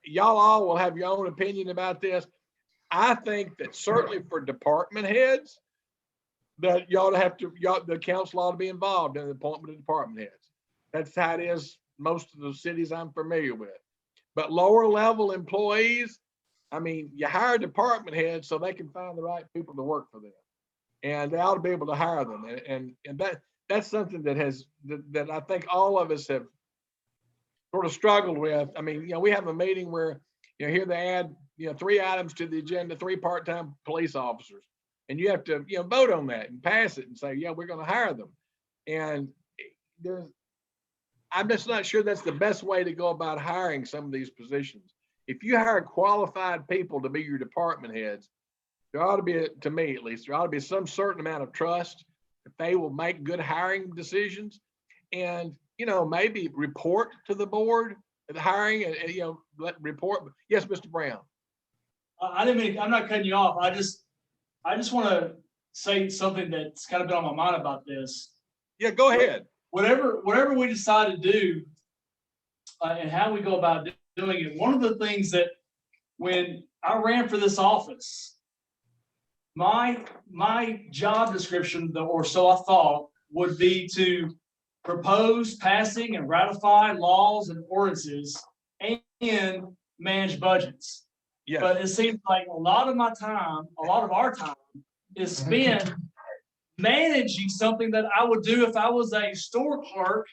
y'all all will have your own opinion about this. I think that certainly for department heads, that the council ought to be involved in the appointment of department heads. That's how it is most of the cities I'm familiar with. But lower level employees, I mean, you hire department heads so they can find the right people to work for them. and they ought to be able to hire them. And that's something that I think all of us have sort of struggled with. I mean, we have a meeting where, here they add, 3 items to the agenda, 3 part-time police officers. And you have to, vote on that and pass it and say, yeah, we're going to hire them. And I'm just not sure that's the best way to go about hiring some of these positions. If you hire qualified people to be your department heads, there ought to be, to me at least, there ought to be some certain amount of trust that they will make good hiring decisions and, maybe report to the board the hiring and let report. Yes, Mr. Brown. I didn't mean, I'm not cutting you off. I just want to say something that's kind of been on my mind about this. Yeah, go ahead. Whatever we decide to do and how we go about doing it, one of the things that when I ran for this office, my job description, or so I thought, would be to propose, passing, and ratify laws and ordinances and manage budgets. Yes. But it seems like a lot of our time is spent managing something that I would do if I was a store clerk,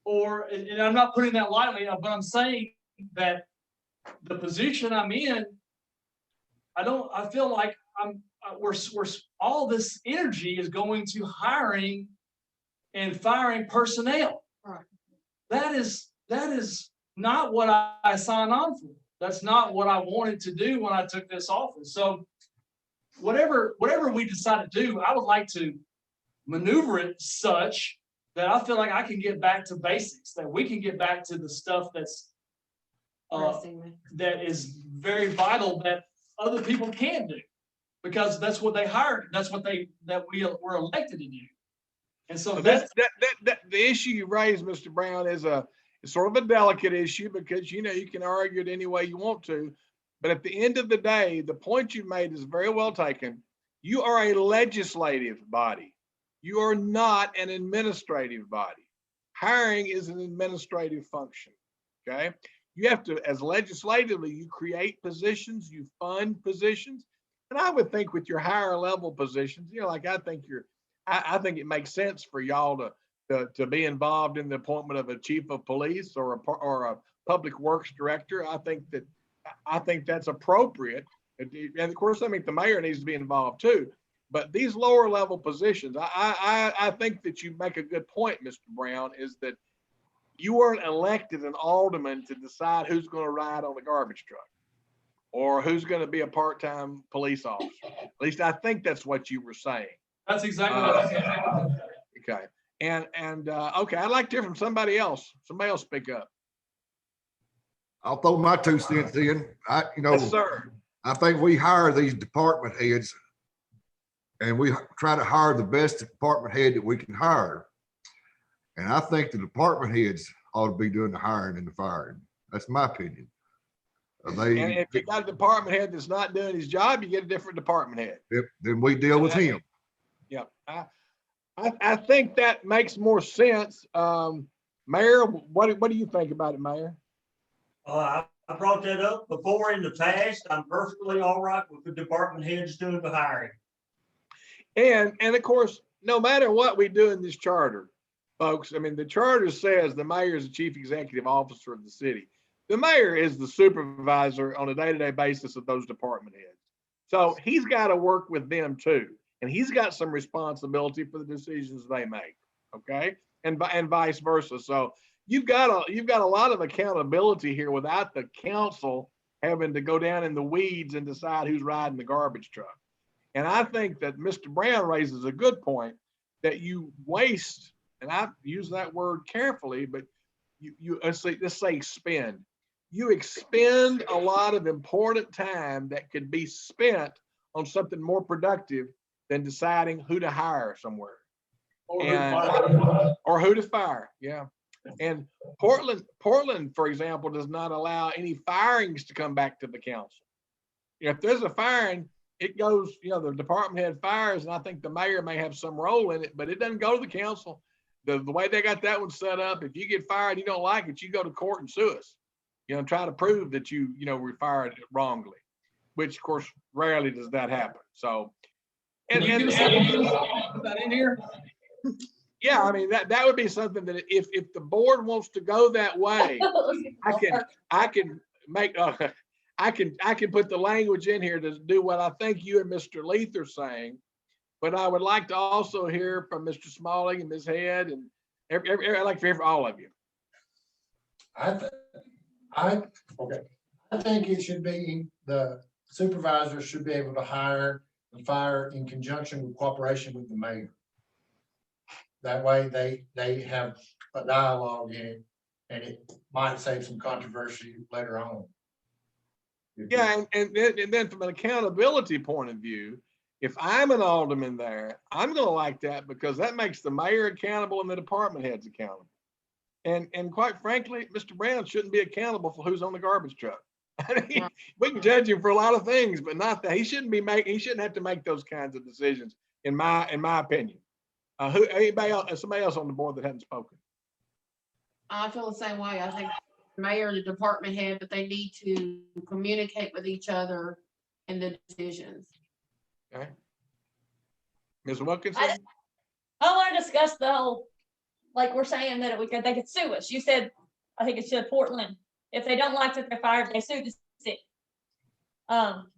and I'm not putting that lightly, but I'm saying that the position I'm in, I feel like we're all this energy is going to hiring and firing personnel. Right. That is not what I signed on for. That's not what I wanted to do when I took this office. So whatever we decide to do, I would like to maneuver it such that I feel like I can get back to basics, that we can get back to the stuff that's that is very vital that other people can do, because that's what they hired. That's what we were elected to do. And so that the issue you raised, Mr. Brown, is sort of a delicate issue because you can argue it any way you want to. But at the end of the day, the point you made is very well taken. You are a legislative body. You are not an administrative body. Hiring is an administrative function. Okay. You have to, as legislatively, you create positions, you fund positions. And I would think with your higher level positions, I think it makes sense for y'all to be involved in the appointment of a chief of police or a public works director. I think that's appropriate. And of course, the mayor needs to be involved too. But these lower level positions, I think that you make a good point, Mr. Brown, is that you weren't elected an alderman to decide who's going to ride on the garbage truck or who's going to be a part-time police officer. At least I think that's what you were saying. That's exactly what I said. Okay. And okay, I'd like to hear from somebody else. Somebody else speak up. I'll throw my 2 cents in. Yes, sir. I think we hire these department heads and we try to hire the best department head that we can hire. And I think the department heads ought to be doing the hiring and the firing. That's my opinion. And if you got a department head that's not doing his job, you get a different department head. Then we deal with him. Yeah. I think that makes more sense. Mayor, what do you think about it, Mayor? I brought that up before in the past. I'm perfectly all right with the department heads doing the hiring. And of course, no matter what we do in this charter, folks, the charter says the mayor is the chief executive officer of the city. The mayor is the supervisor on a day-to-day basis of those department heads. So he's got to work with them too. And he's got some responsibility for the decisions they make. Okay. And vice versa. So you've got a lot of accountability here without the council having to go down in the weeds and decide who's riding the garbage truck. And I think that Mr. Brown raises a good point that you waste, and I use that word carefully, but let's say expend. You expend a lot of important time that could be spent on something more productive than deciding who to hire somewhere. Or who to fire. Yeah. And Portland, for example, does not allow any firings to come back to the council. If there's a firing, it goes, the department head fires, and I think the mayor may have some role in it, but it doesn't go to the council. The way they got that one set up, if you get fired, you don't like it, you go to court and sue us. Try to prove that were fired wrongly, which of course rarely does that happen. So And, You and, can put that in here. yeah, I mean, that would be something that if the board wants to go that way, I can make, I can put the language in here to do what I think you and Mr. Leith are saying. But I would like to also hear from Mr. Smalling and Ms. Head and I'd like to hear from all of you. I think it should be, the supervisor should be able to hire and fire in conjunction with cooperation with the mayor. That way they have a dialogue in it, and it might save some controversy later on. Yeah, and then from an accountability point of view, if I'm an alderman there, I'm gonna like that because that makes the mayor accountable and the department heads accountable. And quite frankly, Mr. Brown shouldn't be accountable for who's on the garbage truck. I mean, we can judge him for a lot of things, but not that. He shouldn't have to make those kinds of decisions, in my opinion. Anybody else, somebody else on the board that hadn't spoken? I feel the same way. I think the mayor, the department head, but they need to communicate with each other in the decisions. Okay. Ms. Wilkinson? I want to discuss the whole, like we're saying that they could sue us. You said, I think it said Portland. If they don't like that they're fired, they sue the city.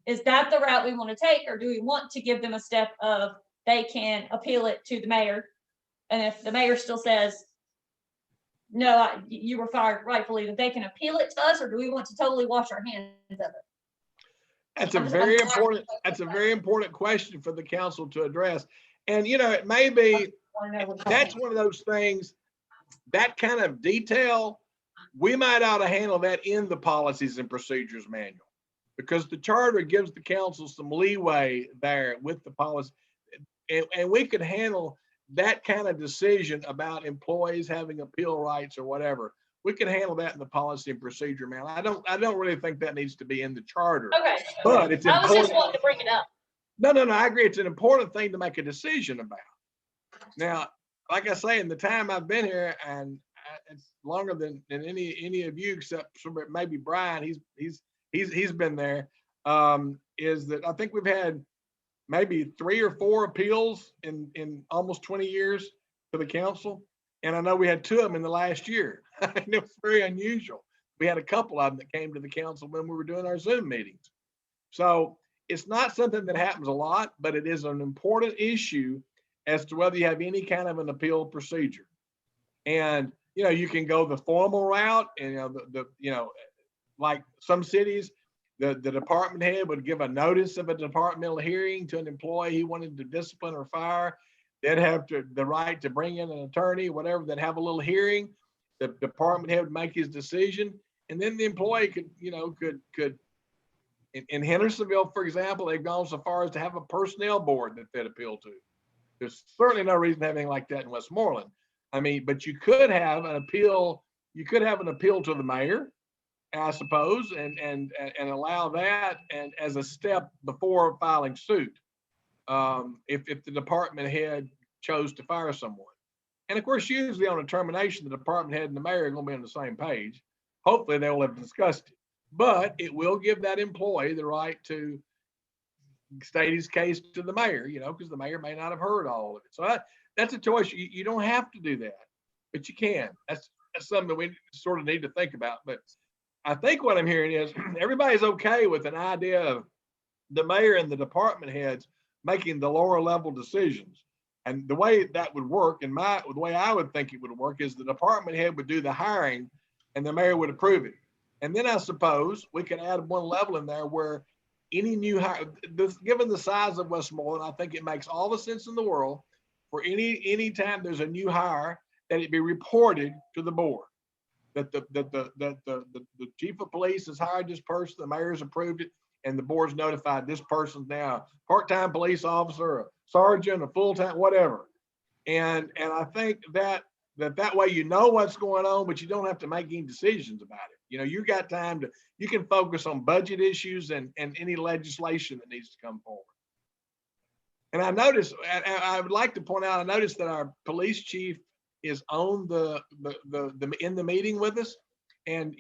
Is that the route we want to take, or do we want to give them a step of they can appeal it to the mayor? And if the mayor still says, no, you were fired rightfully, that they can appeal it to us, or do we want to totally wash our hands of it? That's a very important question for the council to address. And, you know, it may be, that's one of those things, that kind of detail, we might ought to handle that in the policies and procedures manual, because the charter gives the council some leeway there with the policy. And we could handle that kind of decision about employees having appeal rights or whatever. We can handle that in the policy and procedure manual. I don't really think that needs to be in the charter. Okay. But it's I was important. just wanting to bring it up. No, I agree. It's an important thing to make a decision about. Now, like I say, in the time I've been here, and it's longer than any of you, except for maybe Brian, he's been there, is that I think we've had maybe 3 or 4 appeals in almost 20 years to the council. And I know we had 2 of them in the last year. And it was very unusual. We had a couple of them that came to the council when we were doing our Zoom meetings. So it's not something that happens a lot, but it is an important issue as to whether you have any kind of an appeal procedure. And, you know, you can go the formal route, and, like some cities, the department head would give a notice of a departmental hearing to an employee he wanted to discipline or fire. They'd have the right to bring in an attorney, whatever, they'd have a little hearing. The department head would make his decision, and then the employee could in Hendersonville, for example, they've gone so far as to have a personnel board that they'd appeal to. There's certainly no reason to have anything like that in Westmoreland. I mean, but you could have an appeal. You could have an appeal to the mayor, I suppose, and allow that and as a step before filing suit. If the department head chose to fire someone. And of course, usually on a termination, the department head and the mayor are going to be on the same page. Hopefully they will have discussed it, but it will give that employee the right to state his case to the mayor, because the mayor may not have heard all of it. So that's a choice. You don't have to do that, but you can. That's something that we sort of need to think about. But I think what I'm hearing is everybody's okay with an idea of the mayor and the department heads making the lower level decisions. And the way that would work, the way I would think it would work, is the department head would do the hiring and the mayor would approve it. And then I suppose we can add one level in there where any new hire, given the size of Westmoreland, I think it makes all the sense in the world for any time there's a new hire that it be reported to the board. That the chief of police has hired this person, the mayor's approved it, and the board's notified this person's now a part-time police officer, a sergeant, a full-time, whatever. And I think that way you know what's going on, but you don't have to make any decisions about it. You got time you can focus on budget issues and any legislation that needs to come forward. And I noticed, I would like to point out, I noticed that our police chief is on in the meeting with us. And,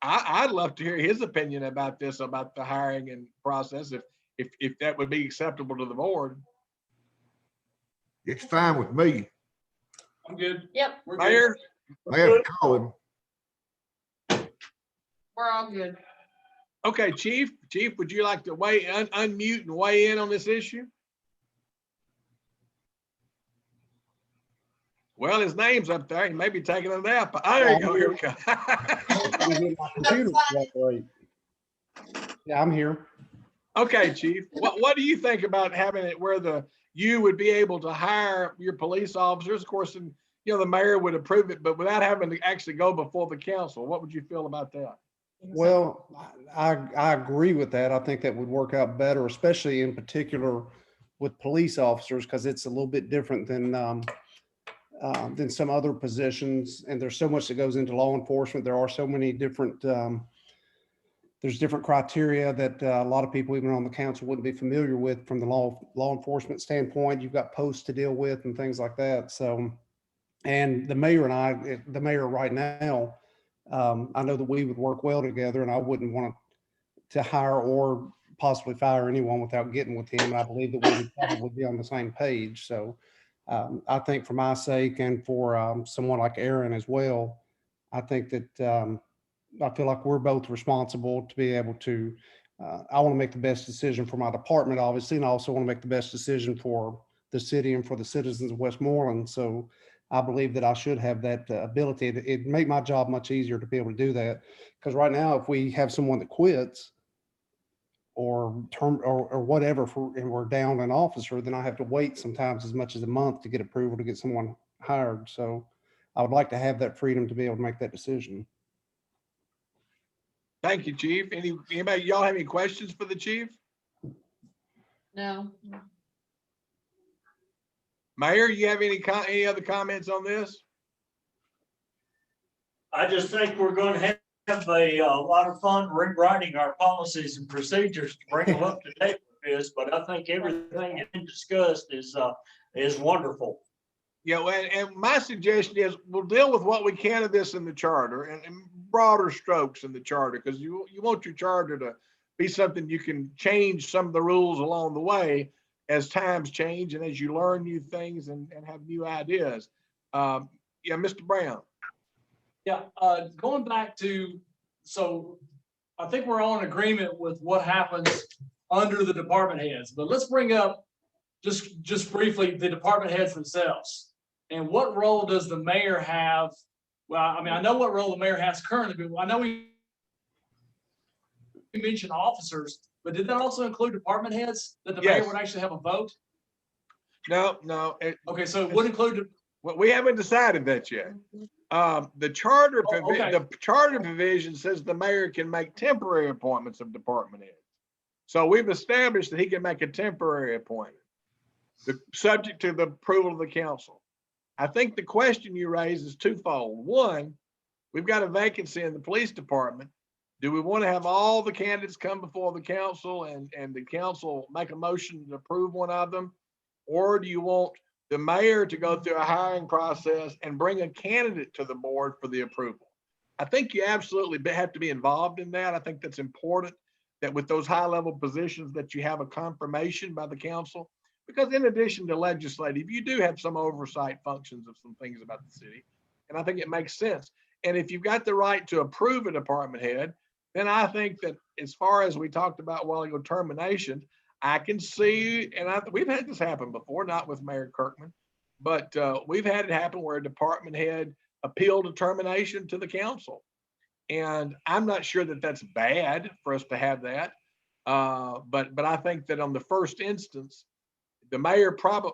I'd love to hear his opinion about this, about the hiring and process, if that would be acceptable to the board. It's fine with me. I'm good. Yep. We're good. Mayor, Mayor, call him. We're all good. okay, Chief, would you like to unmute and weigh in on this issue? Well, his name's up there. He may be taking a nap. There you go. Here we go. Yeah, I'm here. Okay, Chief, what do you think about having it where you would be able to hire your police officers? Of course, and the mayor would approve it, but without having to actually go before the council. What would you feel about that? Well, I agree with that. I think that would work out better, especially in particular with police officers, because it's a little bit different than some other positions. And there's so much that goes into law enforcement. There are so many different, there's different criteria that a lot of people, even on the council, wouldn't be familiar with from the law enforcement standpoint. You've got posts to deal with and things like that. So, and the mayor right now, I know that we would work well together, and I wouldn't want to hire or possibly fire anyone without getting with him. And I believe that we would probably be on the same page. So I think for my sake and for someone like Aaron as well, I think that I feel like we're both responsible to be able to, I want to make the best decision for my department, obviously, and I also want to make the best decision for the city and for the citizens of Westmoreland. So I believe that I should have that ability. It'd make my job much easier to be able to do that. Because right now, if we have someone that quits or whatever, and we're down an officer, then I have to wait sometimes as much as a month to get approval to get someone hired. So I would like to have that freedom to be able to make that decision. Thank you, Chief. Anybody, y'all have any questions for the chief? No. Mayor, you have any other comments on this? I just think we're gonna have a lot of fun rewriting our policies and procedures to bring them up to date with this, but I think everything that's been discussed is wonderful. Yeah, and my suggestion is we'll deal with what we can of this in the charter and broader strokes in the charter, because you want your charter to be something you can change some of the rules along the way as times change and as you learn new things and have new ideas. Yeah, Mr. Brown. Yeah, going back to, so I think we're all in agreement with what happens under the department heads, but let's bring up just briefly the department heads themselves. And what role does the mayor have? Well, I mean, I know what role the mayor has currently, but I know we mentioned officers, but did that also include department heads that the mayor would actually have a vote? No. Okay, so it would include. Well, we haven't decided that yet. The charter, the charter provision says the mayor can make temporary appointments of department heads. So we've established that he can make a temporary appointment, subject to the approval of the council. I think the question you raise is twofold. One, we've got a vacancy in the police department. Do we want to have all the candidates come before the council and the council make a motion to approve one of them? Or do you want the mayor to go through a hiring process and bring a candidate to the board for the approval? I think you absolutely have to be involved in that. I think that's important, that with those high level positions that you have a confirmation by the council. Because in addition to legislative, you do have some oversight functions of some things about the city. And I think it makes sense. And if you've got the right to approve a department head, then I think that as far as we talked about a while ago, termination, I can see, and we've had this happen before, not with Mayor Kirkman, but we've had it happen where a department head appealed a termination to the council. And I'm not sure that that's bad for us to have that. But I think that on the first instance, the mayor probably,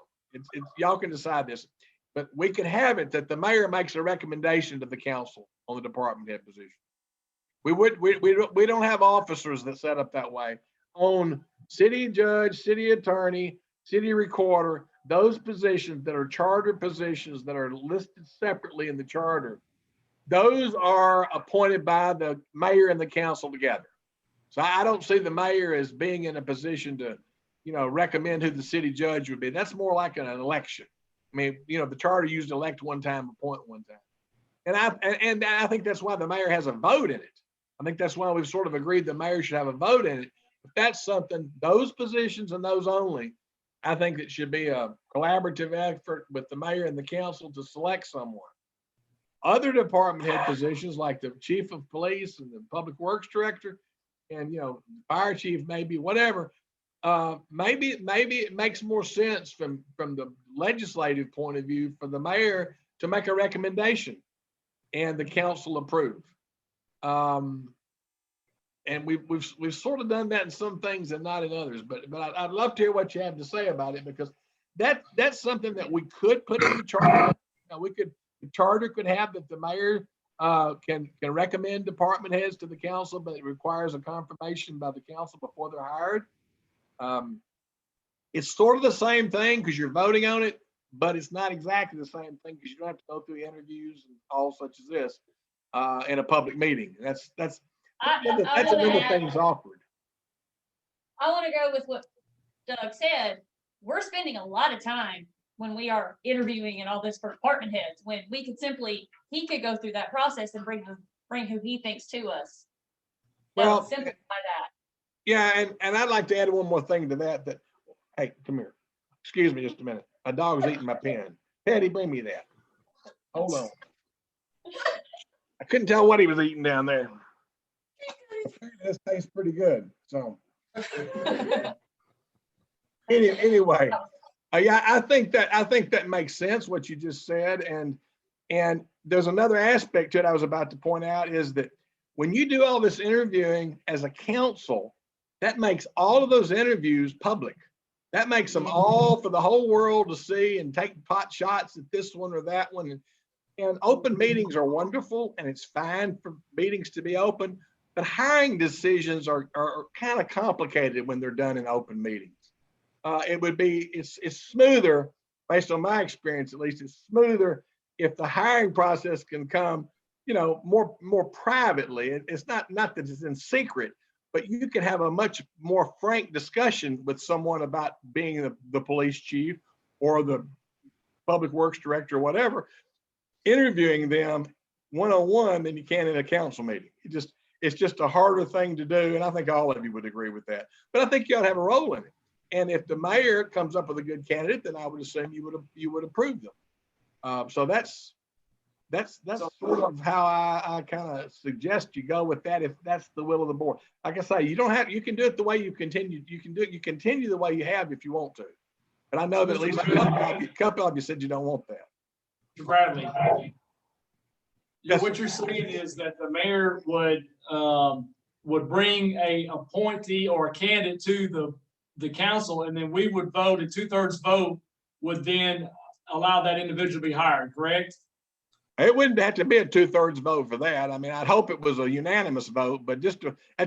y'all can decide this, but we could have it that the mayor makes a recommendation to the council on the department head position. We don't have officers that set up that way. On city judge, city attorney, city recorder, those positions that are charter positions that are listed separately in the charter, those are appointed by the mayor and the council together. So I don't see the mayor as being in a position to, recommend who the city judge would be. That's more like an election. I mean, the charter used to elect one time, appoint one time. And I think that's why the mayor has a vote in it. I think that's why we've sort of agreed the mayor should have a vote in it. But that's something, those positions and those only, I think it should be a collaborative effort with the mayor and the council to select someone. Other department head positions like the chief of police and the public works director and, fire chief, maybe whatever. Maybe it makes more sense from the legislative point of view for the mayor to make a recommendation and the council approve. And we've sort of done that in some things and not in others, but I'd love to hear what you have to say about it, because that's something that we could put in the charter. The charter could have that the mayor can recommend department heads to the council, but it requires a confirmation by the council before they're hired. It's sort of the same thing because you're voting on it, but it's not exactly the same thing because you don't have to go through interviews and all such as this in a public meeting. That's another thing that's awkward. I want to go with what Doug said. We're spending a lot of time when we are interviewing and all this for department heads, when we could he could go through that process and bring who he thinks to us. Well, simplify that. Yeah, and I'd like to add one more thing to that. Hey, come here. Excuse me just a minute. My dog's eating my pen. Patty, bring me that. Hold on. I couldn't tell what he was eating down there. This tastes pretty good. So anyway, yeah, I think that makes sense what you just said, and there's another aspect to it I was about to point out is that when you do all this interviewing as a council, that makes all of those interviews public. That makes them all for the whole world to see and take pot shots at this one or that one. And open meetings are wonderful, and it's fine for meetings to be open, but hiring decisions are kind of complicated when they're done in open meetings. It's smoother, based on my experience at least, it's smoother if the hiring process can come, more privately. It's not that it's in secret, but you can have a much more frank discussion with someone about being the police chief or the public works director or whatever, interviewing them one-on-one than you can in a council meeting. It's just a harder thing to do, and I think all of you would agree with that. But I think you ought to have a role in it. And if the mayor comes up with a good candidate, then I would assume you would approve them. So that's sort of how I kind of suggest you go with that, if that's the will of the board. Like I say, you can do it the way you continue the way you have if you want to. But I know that at least a couple of you said you don't want that. Bradley, what you're saying is that the mayor would bring a appointee or a candidate to the council, and then we would vote, a 2/3 vote would then allow that individual to be hired, correct? It wouldn't have to be a 2/3 vote for that. I mean, I'd hope it was a unanimous vote, but that's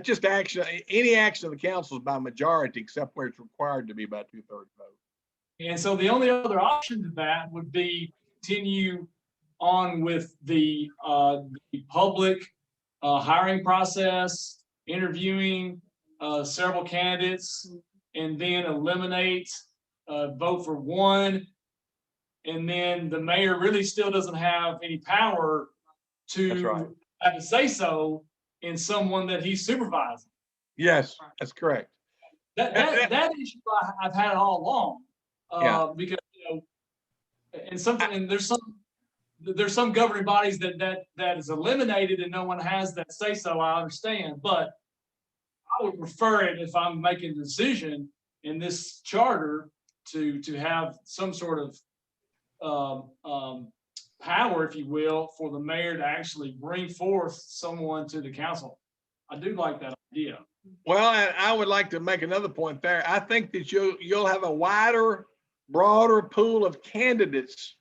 just action. Any action of the council is by majority, except where it's required to be by 2/3 vote. And so the only other option to that would be continue on with the public hiring process, interviewing several candidates, and then eliminate, vote for one. And then the mayor really still doesn't have any power to have a say so in someone that he's supervising. Yes, that's correct. That issue I've had all along, because and there's some governing bodies that is eliminated and no one has that say so. I understand, but I would prefer it if I'm making a decision in this charter to have some sort of power, if you will, for the mayor to actually bring forth someone to the council. I do like that idea. Well, and I would like to make another point there. I think that you'll have a wider, broader pool of candidates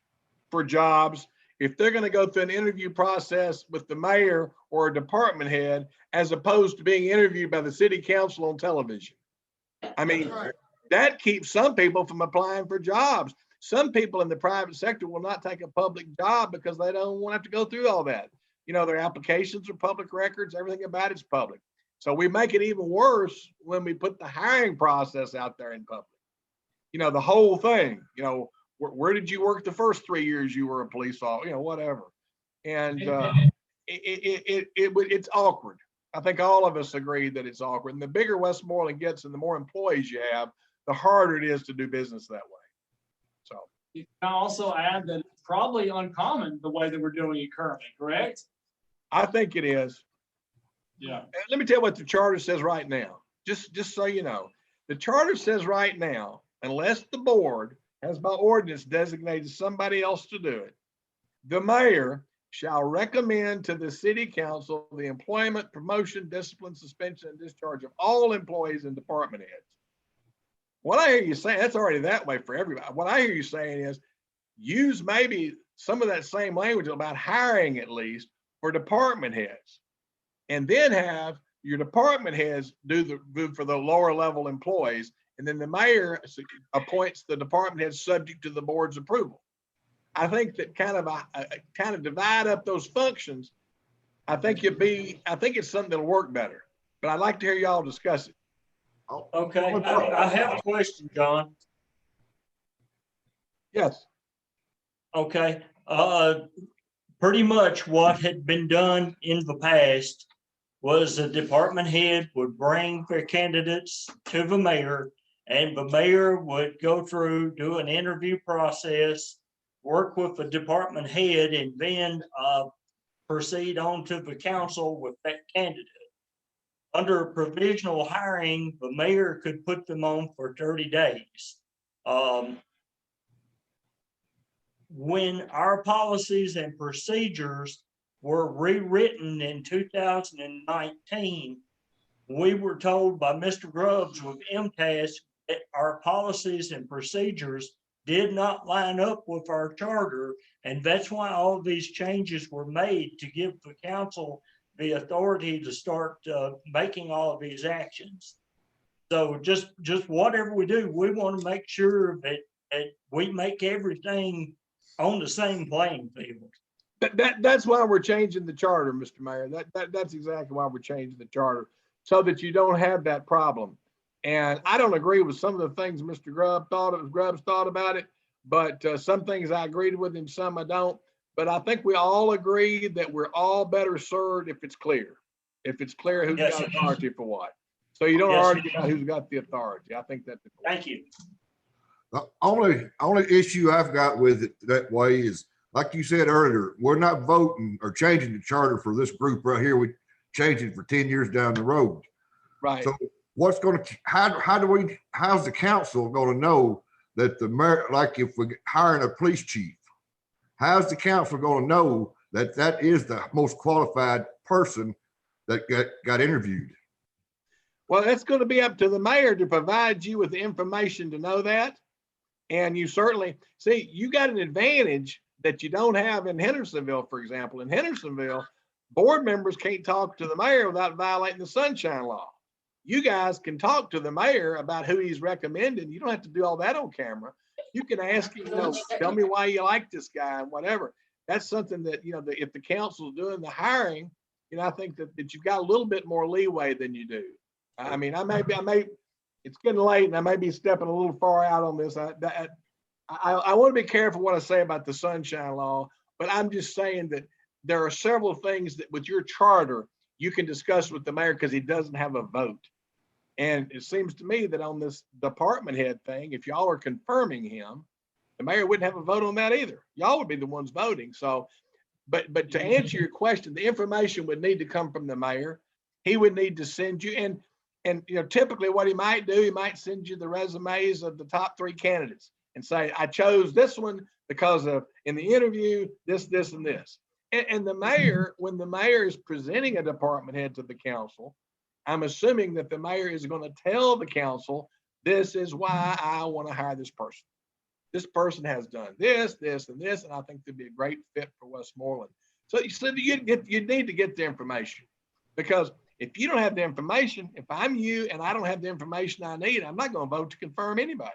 for jobs if they're going to go through an interview process with the mayor or a department head, as opposed to being interviewed by the city council on television. I mean, that keeps some people from applying for jobs. Some people in the private sector will not take a public job because they don't want to have to go through all that. Their applications are public records, everything about it's public. So we make it even worse when we put the hiring process out there in public. The whole thing, where did you work the first 3 years you were a police officer, whatever. And it's awkward. I think all of us agree that it's awkward. And the bigger Westmoreland gets and the more employees you have, the harder it is to do business that way. So, You can also add that it's probably uncommon the way that we're doing it currently, correct? I think it is. Yeah. And let me tell you what the charter says right now, just so you know. The charter says right now, unless the board has by ordinance designated somebody else to do it, the mayor shall recommend to the city council the employment, promotion, discipline, suspension, and discharge of all employees and department heads. What I hear you saying, that's already that way for everybody. What I hear you saying is use maybe some of that same language about hiring at least for department heads. And then have your department heads do for the lower level employees. And then the mayor appoints the department heads subject to the board's approval. I think that kind of divide up those functions. I think it's something that'll work better, but I'd like to hear y'all discuss it. Okay, I have a question, John. Yes. Okay, pretty much what had been done in the past was the department head would bring their candidates to the mayor, and the mayor would go through, do an interview process, work with the department head, and then proceed on to the council with that candidate. Under provisional hiring, the mayor could put them on for 30 days. When our policies and procedures were rewritten in 2019, we were told by Mr. Grubbs with MTAS that our policies and procedures did not line up with our charter. And that's why all of these changes were made, to give the council the authority to start making all of these actions. So just whatever we do, we want to make sure that we make everything on the same playing field. That's why we're changing the charter, Mr. Mayor. That's exactly why we're changing the charter, so that you don't have that problem. And I don't agree with some of the things Mr. Grubbs thought about it, but some things I agreed with him, some I don't. But I think we all agree that we're all better served if it's clear. If it's clear who's got authority for what. So you don't argue about who's got the authority. I think that's important. Thank you. The only issue I've got with it that way is, like you said earlier, we're not voting or changing the charter for this group right here. We change it for 10 years down the road. Right. So how's the council going to know that the mayor, like if we're hiring a police chief, how's the council going to know that that is the most qualified person that got interviewed? Well, it's going to be up to the mayor to provide you with the information to know that. And you certainly see, you got an advantage that you don't have in Hendersonville, for example. In Hendersonville, board members can't talk to the mayor without violating the Sunshine Law. You guys can talk to the mayor about who he's recommending. You don't have to do all that on camera. You can ask him, tell me why you like this guy and whatever. That's something that, if the council's doing the hiring, I think that you've got a little bit more leeway than you do. I mean, I may, it's getting late and I may be stepping a little far out on this. I want to be careful what I say about the Sunshine Law, but I'm just saying that there are several things that with your charter, you can discuss with the mayor because he doesn't have a vote. And it seems to me that on this department head thing, if y'all are confirming him, the mayor wouldn't have a vote on that either. Y'all would be the ones voting. So, but to answer your question, the information would need to come from the mayor. He would need to send you, and typically what he might do, he might send you the resumes of the top 3 candidates and say, I chose this one because of, in the interview, this, and this. And the mayor, when the mayor is presenting a department head to the council, I'm assuming that the mayor is going to tell the council, this is why I want to hire this person. This person has done this, and this, and I think they'd be a great fit for Westmoreland. So you need to get the information, because if you don't have the information, if I'm you and I don't have the information I need, I'm not going to vote to confirm anybody.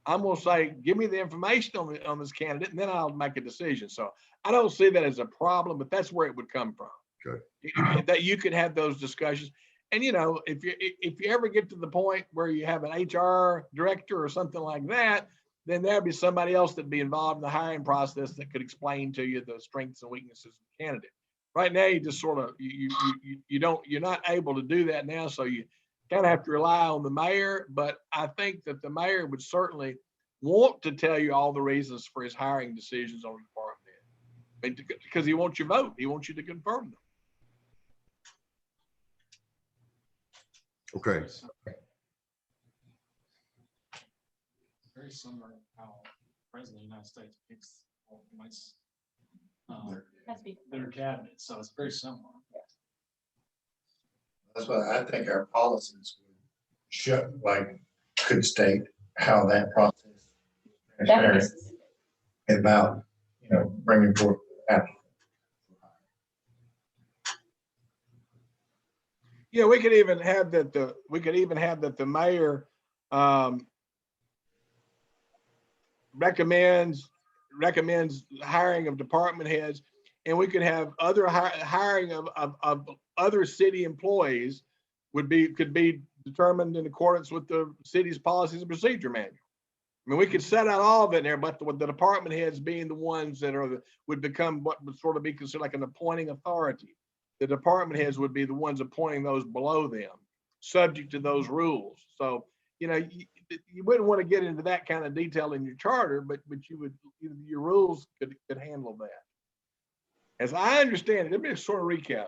I'm going to say, give me the information on this candidate, and then I'll make a decision. So I don't see that as a problem, but that's where it would come from. Okay. That you could have those discussions. And if you ever get to the point where you have an HR director or something like that, then there'd be somebody else that'd be involved in the hiring process that could explain to you the strengths and weaknesses of the candidate. Right now, you just sort of you're not able to do that now, so kind of have to rely on the mayor, but I think that the mayor would certainly want to tell you all the reasons for his hiring decisions on the department head. I mean, because he wants your vote. He wants you to confirm them. Okay. Very similar to how the President of the United States picks all the nice, Has to be. their cabinet, so it's very similar. That's what I think our policies should, like, could state how that process is transparent about, bringing forth applicants. Yeah, we could even have that the mayor recommends hiring of department heads, and we could have other hiring of other city employees could be determined in accordance with the city's policies and procedure manual. I mean, we could set out all of it in there, but the department heads being the ones that would become what would sort of be considered like an appointing authority. The department heads would be the ones appointing those below them, subject to those rules. So, you wouldn't want to get into that kind of detail in your charter, but your rules could handle that. As I understand it, let me just sort of recap.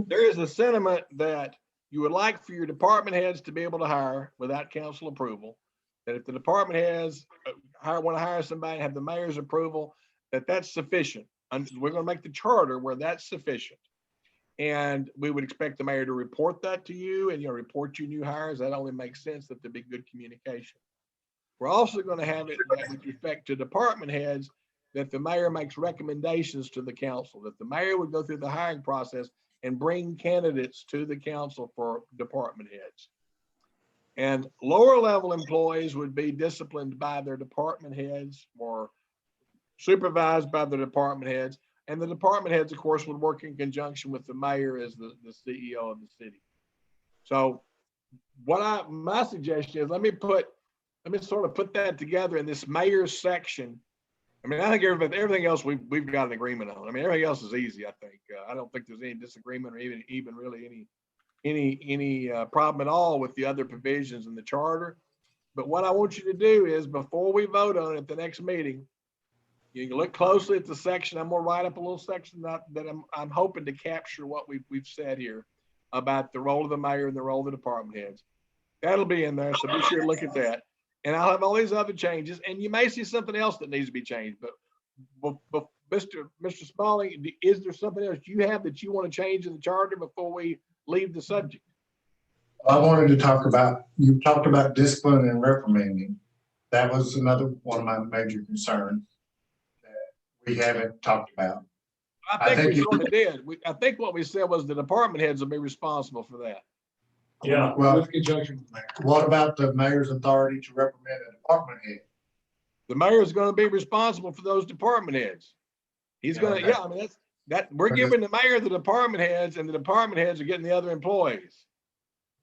There is a sentiment that you would like for your department heads to be able to hire without council approval. That if the department heads want to hire somebody and have the mayor's approval, that's sufficient. And we're going to make the charter where that's sufficient. And we would expect the mayor to report that to you and report you new hires. That only makes sense that there be good communication. We're also going to have it with respect to department heads that the mayor makes recommendations to the council, that the mayor would go through the hiring process and bring candidates to the council for department heads. And lower level employees would be disciplined by their department heads or supervised by the department heads. And the department heads, of course, would work in conjunction with the mayor as the CEO of the city. So my suggestion is let me sort of put that together in this mayor's section. I mean, I think everything else we've got an agreement on. I mean, everything else is easy, I think. I don't think there's any disagreement or even really any problem at all with the other provisions in the charter. But what I want you to do is before we vote on it at the next meeting, you can look closely at the section. I'm gonna write up a little section that I'm hoping to capture what we've said here about the role of the mayor and the role of the department heads. That'll be in there, so be sure to look at that. And I'll have all these other changes, and you may see something else that needs to be changed. But Mr. Smalling, is there something else you have that you want to change in the charter before we leave the subject? I wanted to talk about, you talked about discipline and reprimanding. That was another one of my major concerns that we haven't talked about. I think we sort of did. I think what we said was the department heads will be responsible for that. Yeah. Well, With conjunction with the mayor. what about the mayor's authority to reprimand a department head? The mayor is going to be responsible for those department heads. He's going to, I mean, we're giving the mayor the department heads, and the department heads are getting the other employees.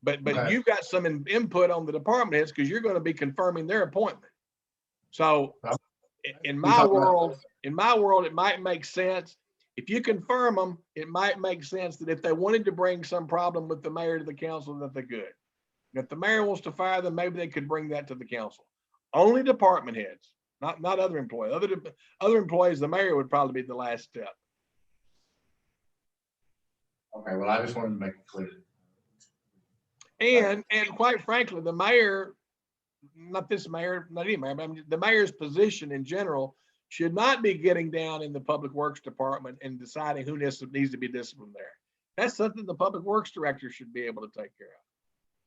But Okay. you've got some input on the department heads because you're going to be confirming their appointment. So in my world, it might make sense. If you confirm them, it might make sense that if they wanted to bring some problem with the mayor to the council, that they could. And if the mayor wants to fire them, maybe they could bring that to the council. Only department heads, not other employees. Other employees, the mayor would probably be the last step. Okay, well, I just wanted to make it clear. And quite frankly, the mayor, not this mayor, not any mayor, but I mean, the mayor's position in general should not be getting down in the public works department and deciding who needs to be disciplined there. That's something the public works director should be able to take care of.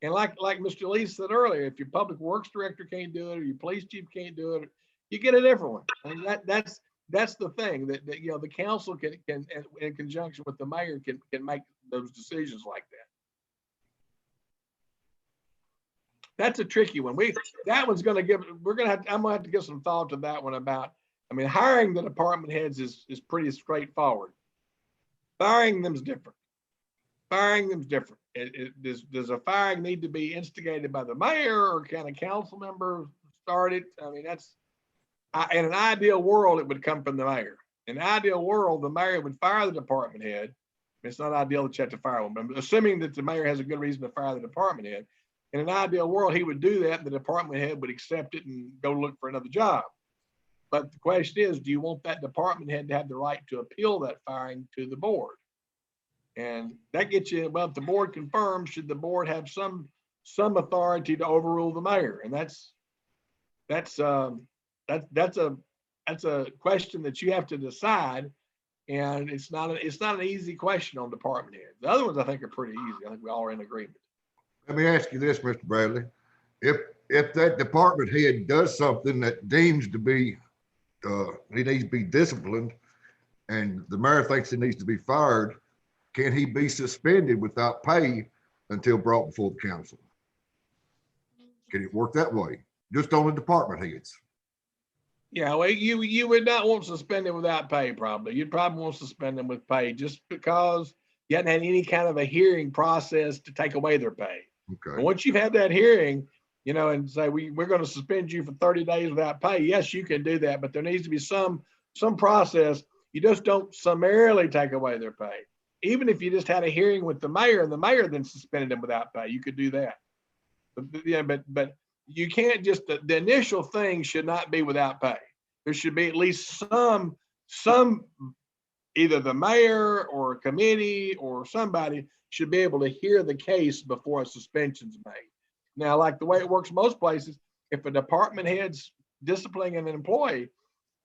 And like Mr. Lee said earlier, if your public works director can't do it or your police chief can't do it, you get a different one. I mean, that's the thing that the council can in conjunction with the mayor can make those decisions like that. That's a tricky one. I'm gonna have to give some thought to that one about. I mean, hiring the department heads is pretty straightforward. Firing them's different. Does a firing need to be instigated by the mayor, or can a council member start it? I mean, in an ideal world, it would come from the mayor. In an ideal world, the mayor would fire the department head, It's not ideal that you have to fire one, but assuming that the mayor has a good reason to fire the department head, in an ideal world, he would do that, and the department head would accept it and go look for another job. But the question is, do you want that department head to have the right to appeal that firing to the board? And that gets you, well, if the board confirms, should the board have some authority to overrule the mayor? And that's a question that you have to decide. And it's not an easy question on department head. The other ones I think are pretty easy. I think we all are in agreement. Let me ask you this, Mr. Bradley. If that department head does something that deems to be, he needs to be disciplined, and the mayor thinks he needs to be fired, can he be suspended without pay until brought before the council? Can it work that way? Just on the department heads? Yeah, well, you would not want suspended without pay, probably. You'd probably want to suspend them with pay just because you hadn't had any kind of a hearing process to take away their pay. Okay. And once you've had that hearing, you know, and say, we're going to suspend you for 30 days without pay. Yes, you can do that, but there needs to be some process. You just don't summarily take away their pay. Even if you just had a hearing with the mayor and the mayor then suspended them without pay, you could do that. But you can't just, the initial thing should not be without pay. There should be at least some, either the mayor or a committee or somebody should be able to hear the case before a suspension's made. Now, like the way it works most places, if a department head's disciplining an employee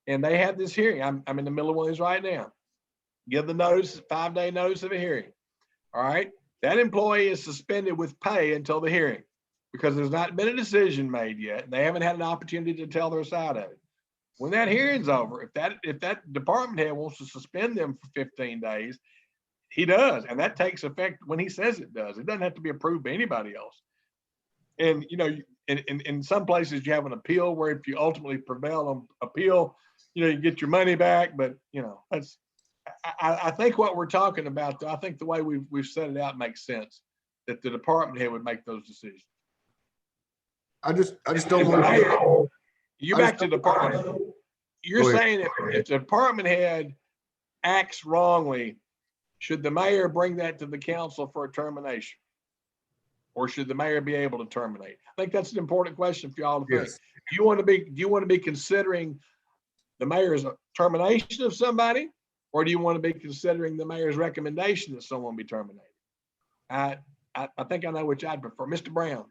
and they have this hearing, I'm in the middle of one of these right now, give the notice, 5-day notice of a hearing. All right. That employee is suspended with pay until the hearing because there's not been a decision made yet. And they haven't had an opportunity to tell their side of it. When that hearing's over, if that department head wants to suspend them for 15 days, he does. And that takes effect when he says it does. It doesn't have to be approved by anybody else. And, you know, in some places you have an appeal where if you ultimately prevail on appeal, you know, you get your money back. But, you know, I think what we're talking about, I think the way we've set it out makes sense, that the department head would make those decisions. I just don't want you back to department. You're saying if the department head acts wrongly, should the mayor bring that to the council for a termination? Or should the mayor be able to terminate? I think that's an important question for y'all to think. Yes. Do you want to be considering the mayor's termination of somebody? Or do you want to be considering the mayor's recommendation that someone be terminated? I think I know which I'd prefer. Mr. Brown.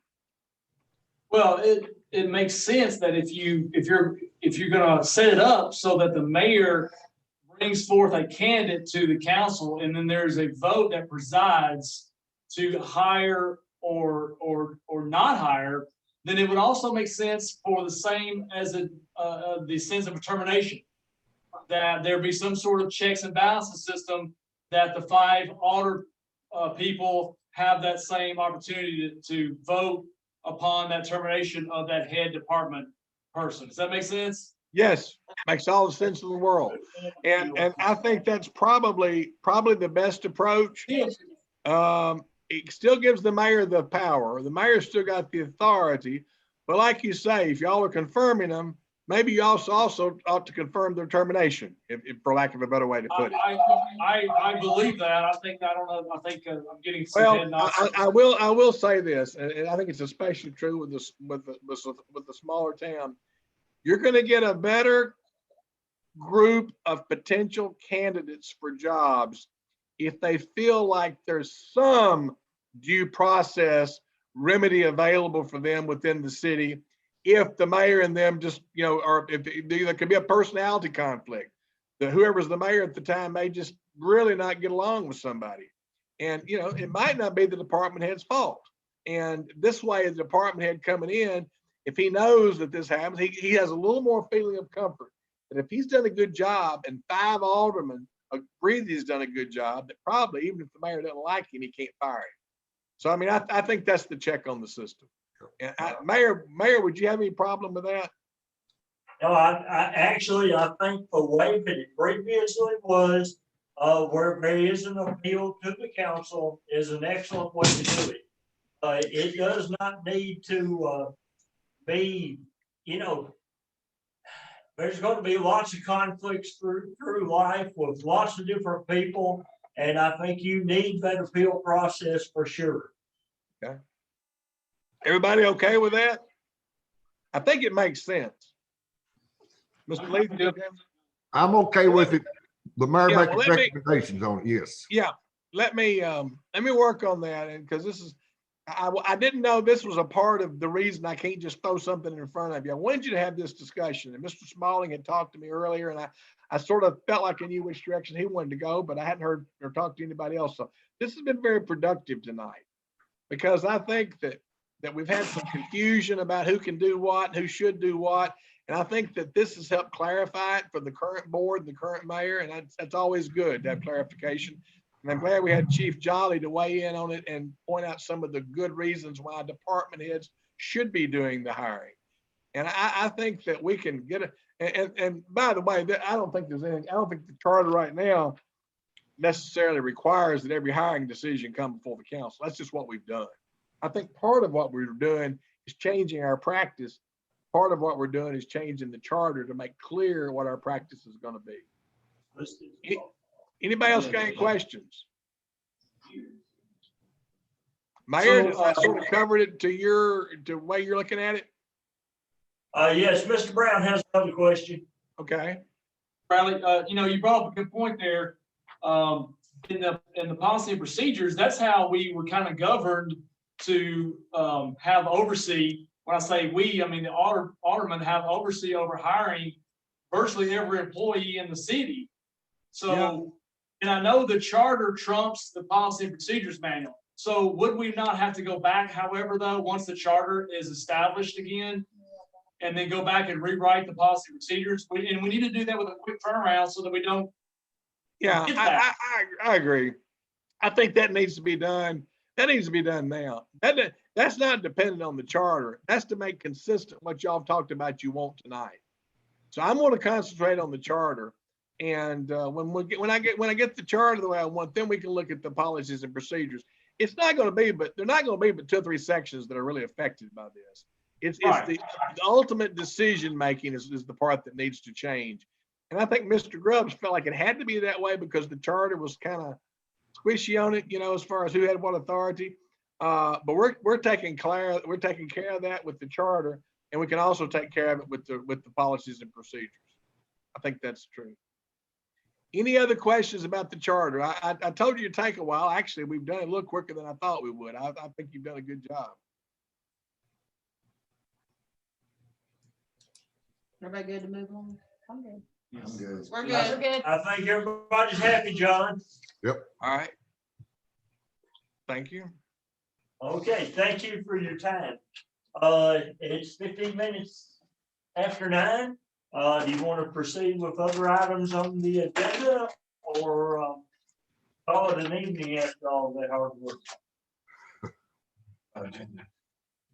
Well, it makes sense that if you're gonna set it up so that the mayor brings forth a candidate to the council and then there's a vote that presides to hire or not hire, then it would also make sense for the same as the sense of a termination, that there be some sort of checks and balances system that the 5 alder people have that same opportunity to vote upon that termination of that head department person. Does that make sense? Yes, makes all the sense in the world. And I think that's probably the best approach. It still gives the mayor the power. The mayor still got the authority. But like you say, if y'all are confirming them, maybe you also ought to confirm their termination, if for lack of a better way to put it. I believe that. I think I'm getting some Well, head nods. I will say this, and I think it's especially true with the smaller town. You're going to get a better group of potential candidates for jobs if they feel like there's some due process remedy available for them within the city. If the mayor and them just, you know, or if there could be a personality conflict, that whoever's the mayor at the time may just really not get along with somebody. And, you know, it might not be the department head's fault. And this way, the department head coming in, if he knows that this happens, he has a little more feeling of comfort that if he's done a good job and 5 aldermen agree that he's done a good job, that probably even if the mayor doesn't like him, he can't fire him. So, I mean, I think that's the check on the system. And Mayor, would you have any problem with that? No, I think the way that it previously was, where there is an appeal to the council is an excellent way to do it. It does not need to be, you know, there's going to be lots of conflicts through life with lots of different people. And I think you need that appeal process for sure. Everybody okay with that? I think it makes sense. Mr. Lee, you okay? I'm okay with it. The mayor Yeah, making well, let me- recommendations on it, yes. Yeah, let me work on that, and because this is, I didn't know this was a part of the reason I can't just throw something in front of you. I wanted you to have this discussion, and Mr. Smalling had talked to me earlier, and I sort of felt like I knew which direction he wanted to go, but I hadn't heard or talked to anybody else. So this has been very productive tonight, because I think that we've had some confusion about who can do what, who should do what. And I think that this has helped clarify it for the current board, the current mayor, and that's always good to have clarification. And I'm glad we had Chief Jolly to weigh in on it and point out some of the good reasons why department heads should be doing the hiring. And I think that we can get it. And by the way, I don't think the charter right now necessarily requires that every hiring decision come before the council. That's just what we've done. I think part of what we're doing is changing our practice. Part of what we're doing is changing the charter to make clear what our practice is going to be. Anybody else got any questions? Mayor, So, I sort of covered it to the way you're looking at it. Yes, Mr. Brown has another question. Okay. Bradley, you brought up a good point there. In the policy and procedures, that's how we were kind of governed to have oversee. When I say we, I mean the aldermen have oversee over hiring virtually every employee in the city. So, Yeah. And I know the charter trumps the policy and procedures manual. So would we not have to go back, however, though, once the charter is established again, and then go back and rewrite the policy and procedures? And we need to do that with a quick turnaround so that we don't. Yeah, get that. I agree. I think that needs to be done. That needs to be done now. That's not dependent on the charter. That's to make consistent what y'all talked about you want tonight. So I'm going to concentrate on the charter. And when I get the charter the way I want, then we can look at the policies and procedures. It's not going to be, but they're not going to be but 2 or 3 sections that are really affected by this. It's Right. the ultimate decision making is the part that needs to change. And I think Mr. Grubbs felt like it had to be that way because the charter was kind of squishy on it, as far as who had what authority. But we're taking care of that with the charter, and we can also take care of it with the policies and procedures. I think that's true. Any other questions about the charter? I told you to take a while. Actually, we've done it a little quicker than I thought we would. I think you've done a good job. Everybody good to move on? I'm good. I'm good. We're We're good. good. I think everybody's happy, John. All right. Thank you. Okay, thank you for your time. It's 15 minutes after 9. Do you want to proceed with other items on the agenda or call it an evening after all that hard work?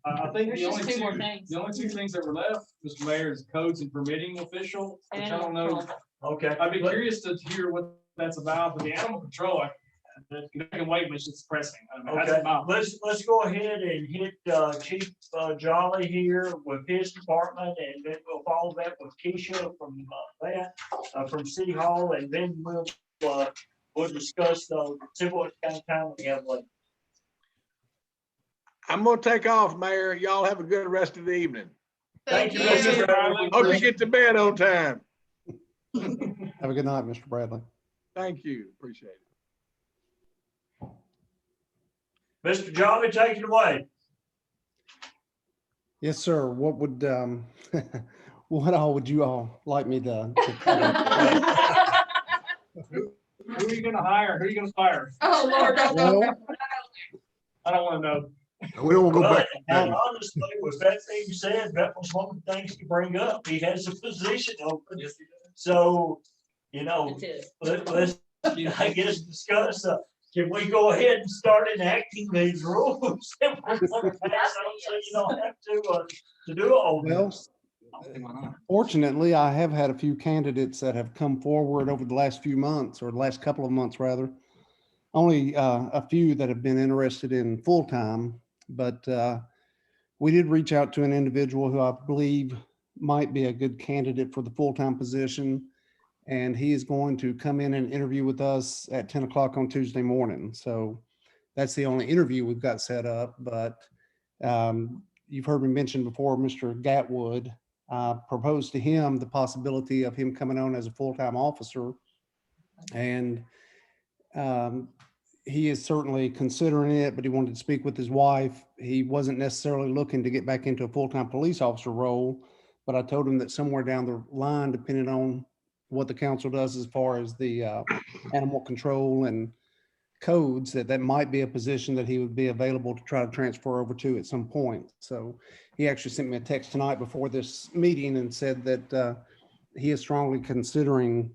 I think There's the just only two more two, things. the only 2 things that were left, Mr. Mayor, is codes and permitting official, which I don't know. Animal Okay. I'd be curious to hear what that's about, but the animal control, I can wait, but it's just pressing. I don't know, that's Okay, about- let's go ahead and hit Chief Jolly here with his department, and then we'll follow that with Keisha from from City Hall, and then we'll discuss see what kind of time we have left. I'm going to take off, Mayor. Y'all have a good rest of the evening. Thank you, Thank Mr. you. Bradley. Hope you get to bed on time. Have a good night, Mr. Bradley. Thank you. Appreciate it. Mr. Jolly, take it away. Yes, sir. What would, what all would you all like me to cover? Who are you gonna hire? Who are you gonna fire? Oh, Lord. Well, I don't wanna know. We don't want to go back. And honestly, with that being said, that was one of the things to bring up. He has a position open. So, let's, I guess, discuss, can we go ahead and start enacting these rules? So you don't have to do all Well, this. fortunately, I have had a few candidates that have come forward over the last few months, or the last couple of months, rather. Only a few that have been interested in full-time, but we did reach out to an individual who I believe might be a good candidate for the full-time position. And he is going to come in and interview with us at 10 o'clock on Tuesday morning. So that's the only interview we've got set up, but you've heard me mention before, Mr. Gatwood proposed to him the possibility of him coming on as a full-time officer. And he is certainly considering it, but he wanted to speak with his wife. He wasn't necessarily looking to get back into a full-time police officer role, but I told him that somewhere down the line, depending on what the council does as far as the animal control and codes, that might be a position that he would be available to try to transfer over to at some point. So he actually sent me a text tonight before this meeting and said that he is strongly considering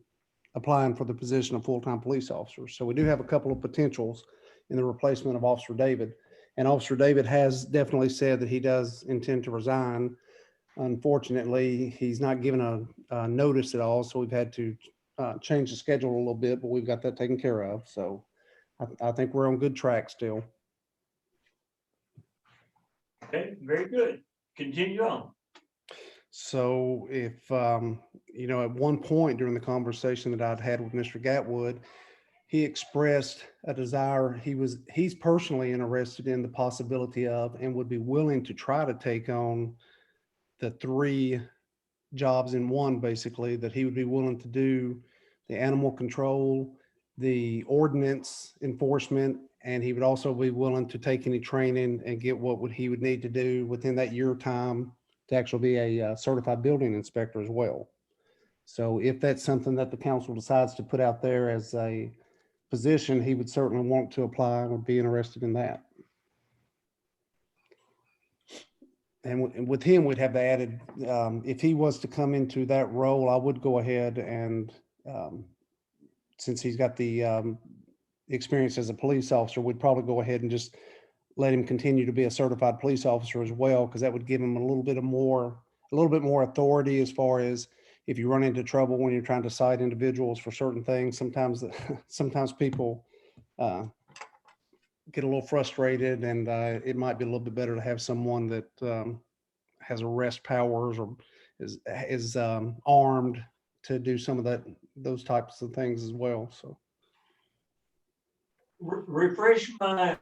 applying for the position of full-time police officer. So we do have a couple of potentials in the replacement of Officer David. And Officer David has definitely said that he does intend to resign. Unfortunately, he's not given a notice at all, so we've had to change the schedule a little bit, but we've got that taken care of. So I think we're on good track still. Okay, very good. Continue on. So if, at one point during the conversation that I'd had with Mr. Gatwood, he expressed a desire, he's personally interested in the possibility of and would be willing to try to take on the 3 jobs in one, basically, that he would be willing to do the animal control, the ordinance enforcement, and he would also be willing to take any training and get what he would need to do within that year time to actually be a certified building inspector as well. So if that's something that the council decides to put out there as a position, he would certainly want to apply and would be interested in that. And with him, we'd have the added, if he was to come into that role, I would go ahead and, since he's got the experience as a police officer, we'd probably go ahead and just let him continue to be a certified police officer as well, because that would give him a little bit more authority as far as if you run into trouble when you're trying to cite individuals for certain things. Sometimes people get a little frustrated, and it might be a little bit better to have someone that has arrest powers or is armed to do some of those types of things as well. So Refresh my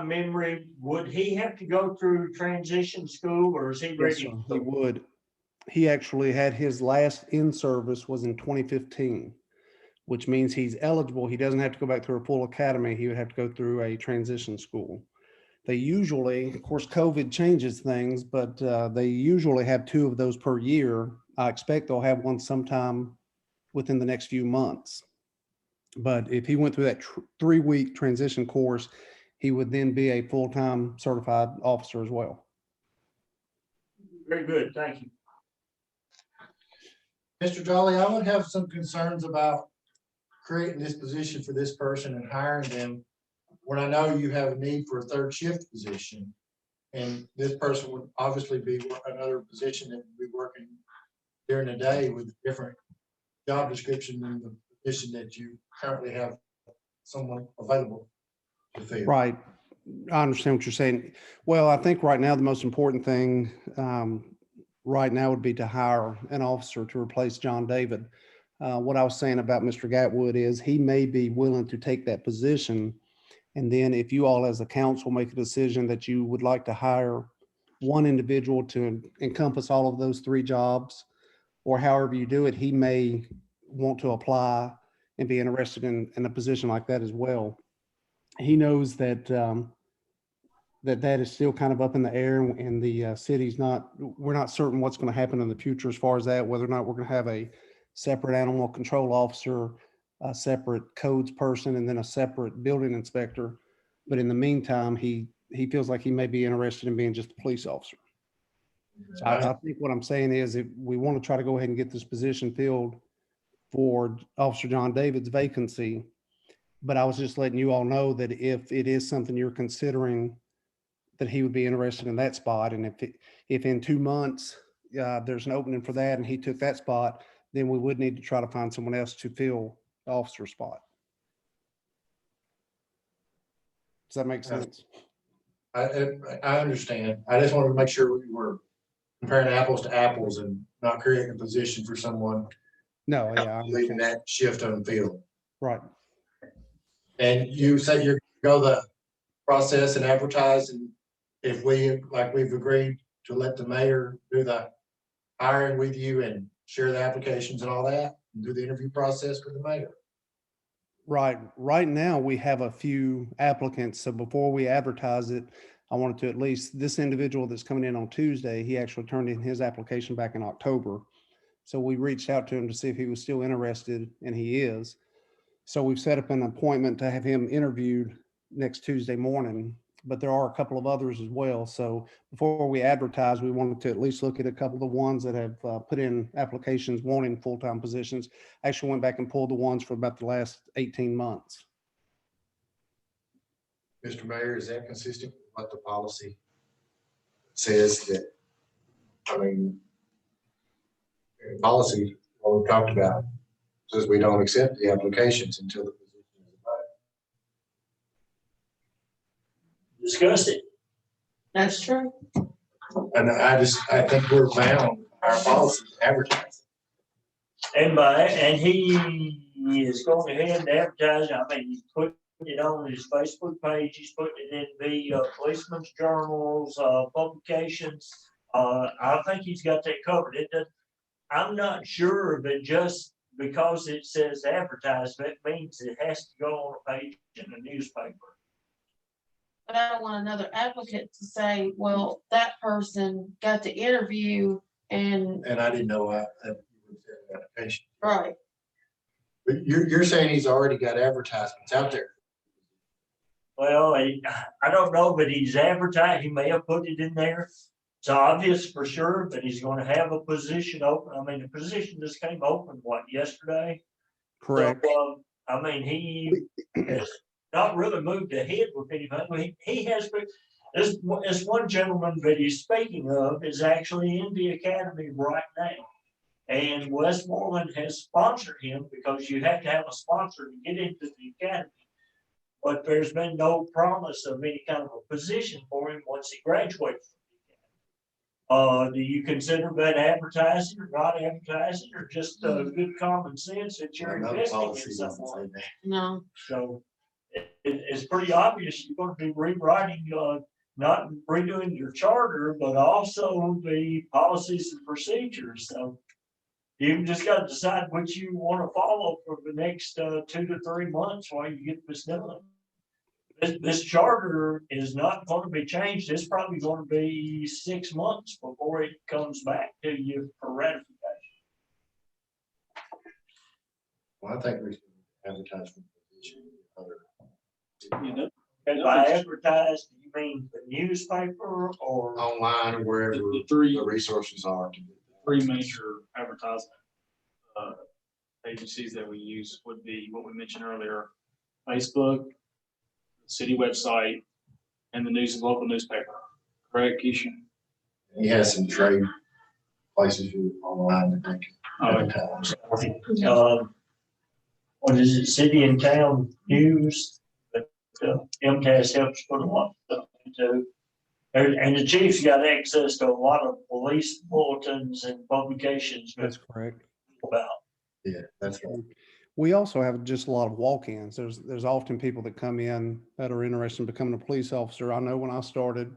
memory. Would he have to go through transition school, or is he yes, ready? sir, he would. He actually had his last in service was in 2015, which means he's eligible. He doesn't have to go back through a full academy. He would have to go through a transition school. They usually, of course, COVID changes things, but they usually have 2 of those per year. I expect they'll have one sometime within the next few months. But if he went through that 3-week transition course, he would then be a full-time certified officer as well. Very good, thank you. Mr. Jolly, I would have some concerns about creating this position for this person and hiring them when I know you have a need for a 3rd shift position. And this person would obviously be another position that would be working during the day with a different job description than the position that you currently have someone available to fill. Right. I understand what you're saying. Well, I think right now the most important thing right now would be to hire an officer to replace John David. What I was saying about Mr. Gatwood is he may be willing to take that position. And then if you all as a council make a decision that you would like to hire one individual to encompass all of those 3 jobs, or however you do it, he may want to apply and be interested in a position like that as well. He knows that that is still kind of up in the air, and the city's we're not certain what's going to happen in the future as far as that, whether or not we're going to have a separate animal control officer, a separate codes person, and then a separate building inspector. But in the meantime, he feels like he may be interested in being just a police officer. So I think what I'm saying is if we want to try to go ahead and get this position filled for Officer John David's vacancy, but I was just letting you all know that if it is something you're considering, that he would be interested in that spot. And if in 2 months there's an opening for that and he took that spot, then we would need to try to find someone else to fill the officer spot. Does that make sense? I understand. I just wanted to make sure we were comparing apples to apples and not creating a position for someone No, yeah, I leaving understand. that shift unfilled. Right. And you said you're go the process and advertise, and if we, like we've agreed to let the mayor do the hiring with you and share the applications and all that, and do the interview process with the mayor. Right. Right now, we have a few applicants. So before we advertise it, I wanted to at least, this individual that's coming in on Tuesday, he actually turned in his application back in October. So we reached out to him to see if he was still interested, and he is. So we've set up an appointment to have him interviewed next Tuesday morning, but there are a couple of others as well. So before we advertise, we wanted to at least look at a couple of the ones that have put in applications wanting full-time positions. Actually went back and pulled the ones for about the last 18 months. Mr. Mayor, is that consistent with what the policy says that, I mean, in policy, what we talked about, says we don't accept the applications until the position is available. Discuss it. That's true. And I think we're bound, our policy to advertise. And he is going ahead and advertising. I mean, he's putting it on his Facebook page. He's putting it in the policeman's journals, publications. I think he's got that covered. I'm not sure that just because it says advertisement means it has to go on a page in the newspaper. But I don't want another applicant to say, well, that person got the interview and, And I didn't know that you would say the application. right. But you're saying he's already got advertisements out there. Well, I don't know, but he's advertised, he may have put it in there. It's obvious for sure that he's gonna have a position open. I mean, the position just came open, what, yesterday? Correct. So, I mean, he has not really moved ahead with anything. He has, this one gentleman that he's speaking of is actually in the academy right now. And Westmoreland has sponsored him because you have to have a sponsor to get into the academy. But there's been no promise of any kind of a position for him once he graduates. Do you consider that advertising or not advertising, or just good common sense that you're Another investing policy in doesn't someone? say that. No. So it's pretty obvious you're going to be rewriting, not redoing your charter, but also the policies and procedures. So you just got to decide what you want to follow for the next 2 to 3 months while you get this done. This charter is not going to be changed. It's probably going to be 6 months before it comes back to you for ratification. Well, I think we should advertise for the position. You know, And by advertised, you mean the newspaper or? Online or wherever the three the resources are to do that. Three major advertisement agencies that we use would be what we mentioned earlier: Facebook, city website, and the local newspaper. Correct, Keisha? He has some trade places you online that they can advertise. What is it, City and Town News? That MTS helps put a lot of stuff into. And the chief's got access to a lot of police bulletins and publications. That's correct. About. Yeah, that's right. We also have just a lot of walk-ins. There's often people that come in that are interested in becoming a police officer. I know when I started,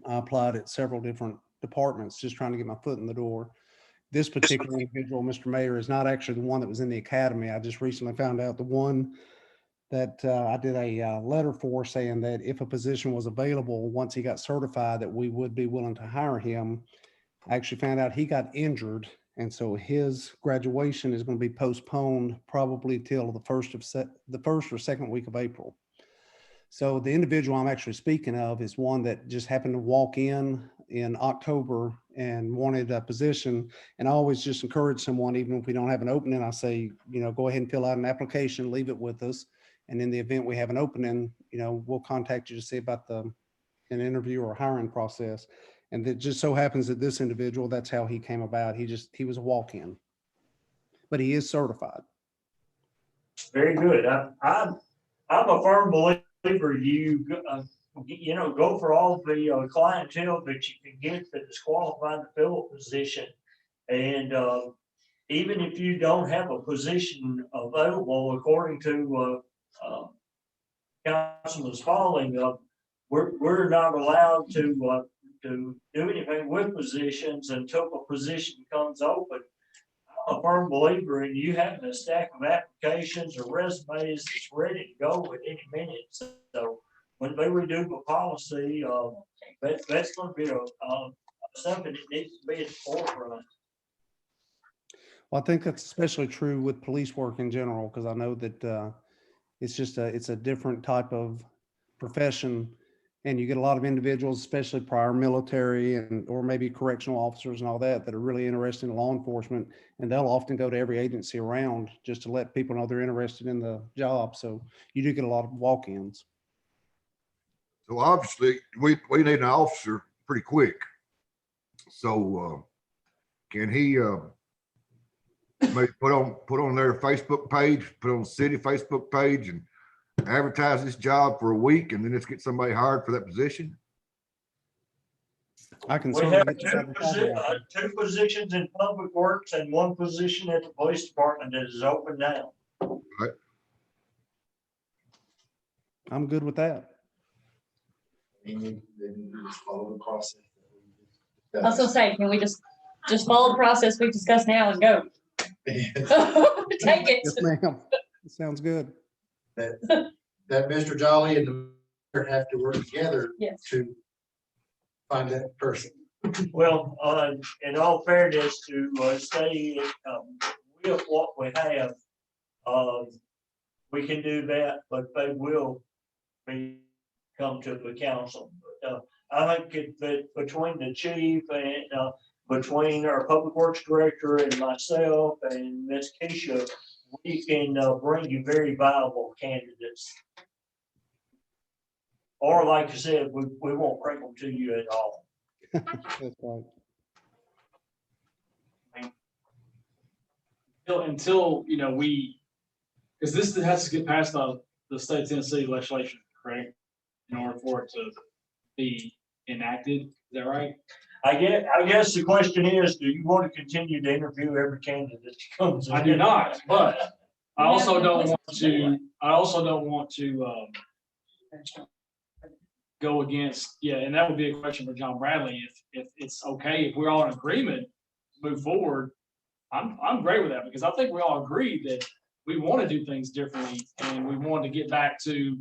I applied at several different departments, just trying to get my foot in the door. This particular individual, Mr. Mayor, is not actually the one that was in the academy. I just recently found out the one that I did a letter for, saying that if a position was available, once he got certified, that we would be willing to hire him. I actually found out he got injured, and so his graduation is going to be postponed probably till the first or second week of April. So the individual I'm actually speaking of is one that just happened to walk in October and wanted a position. And I always just encourage someone, even if we don't have an opening, I say, go ahead and fill out an application, leave it with us. And in the event we have an opening, we'll contact you to see about an interview or hiring process. And it just so happens that this individual, that's how he came about. He was a walk-in, but he is certified. Very good. I'm a firm believer you go for all the clientele that you can get that is qualified to fill a position. And even if you don't have a position available, according to, Councilman Spalding, we're not allowed to do anything with positions until a position comes open. I'm a firm believer in you having a stack of applications or resumes that's ready to go at any minute. So when they redo the policy, that's gonna be something that needs to be at the forefront. Well, I think that's especially true with police work in general, because I know that it's a different type of profession. And you get a lot of individuals, especially prior military or maybe correctional officers and all that are really interested in law enforcement. And they'll often go to every agency around just to let people know they're interested in the job. So you do get a lot of walk-ins. So obviously, we need an officer pretty quick. So can he maybe put on their Facebook page, put on the city Facebook page and advertise this job for a week and then let's get somebody hired for that position? I can We certainly have get this advertising out there. two positions in public works and one position at the police department that is open now. I'm good with that. They need to just follow the process. I was gonna say, can we just follow the process we've discussed now and go? Take it. Yes, ma'am. Sounds good. That Mr. Jolly and the mayor have to work together Yes. to find that person. Well, in all fairness, to stay with what we have, we can do that, but they will come to the council. But, I think that between the chief and between our public works director and myself and Ms. Keisha, we can bring you very viable candidates. Or like I said, we won't bring them to you at all. That's right. Until, you know, because this has to get past the state of Tennessee legislation, correct? In order for it to be enacted, is that right? I guess the question is, do you want to continue to interview every candidate that comes in? I do not, but I also don't want to go against, and that would be a question for John Bradley. If it's okay, if we're all in agreement to move forward, I'm great with that, because I think we all agree that we want to do things differently and we want to get back to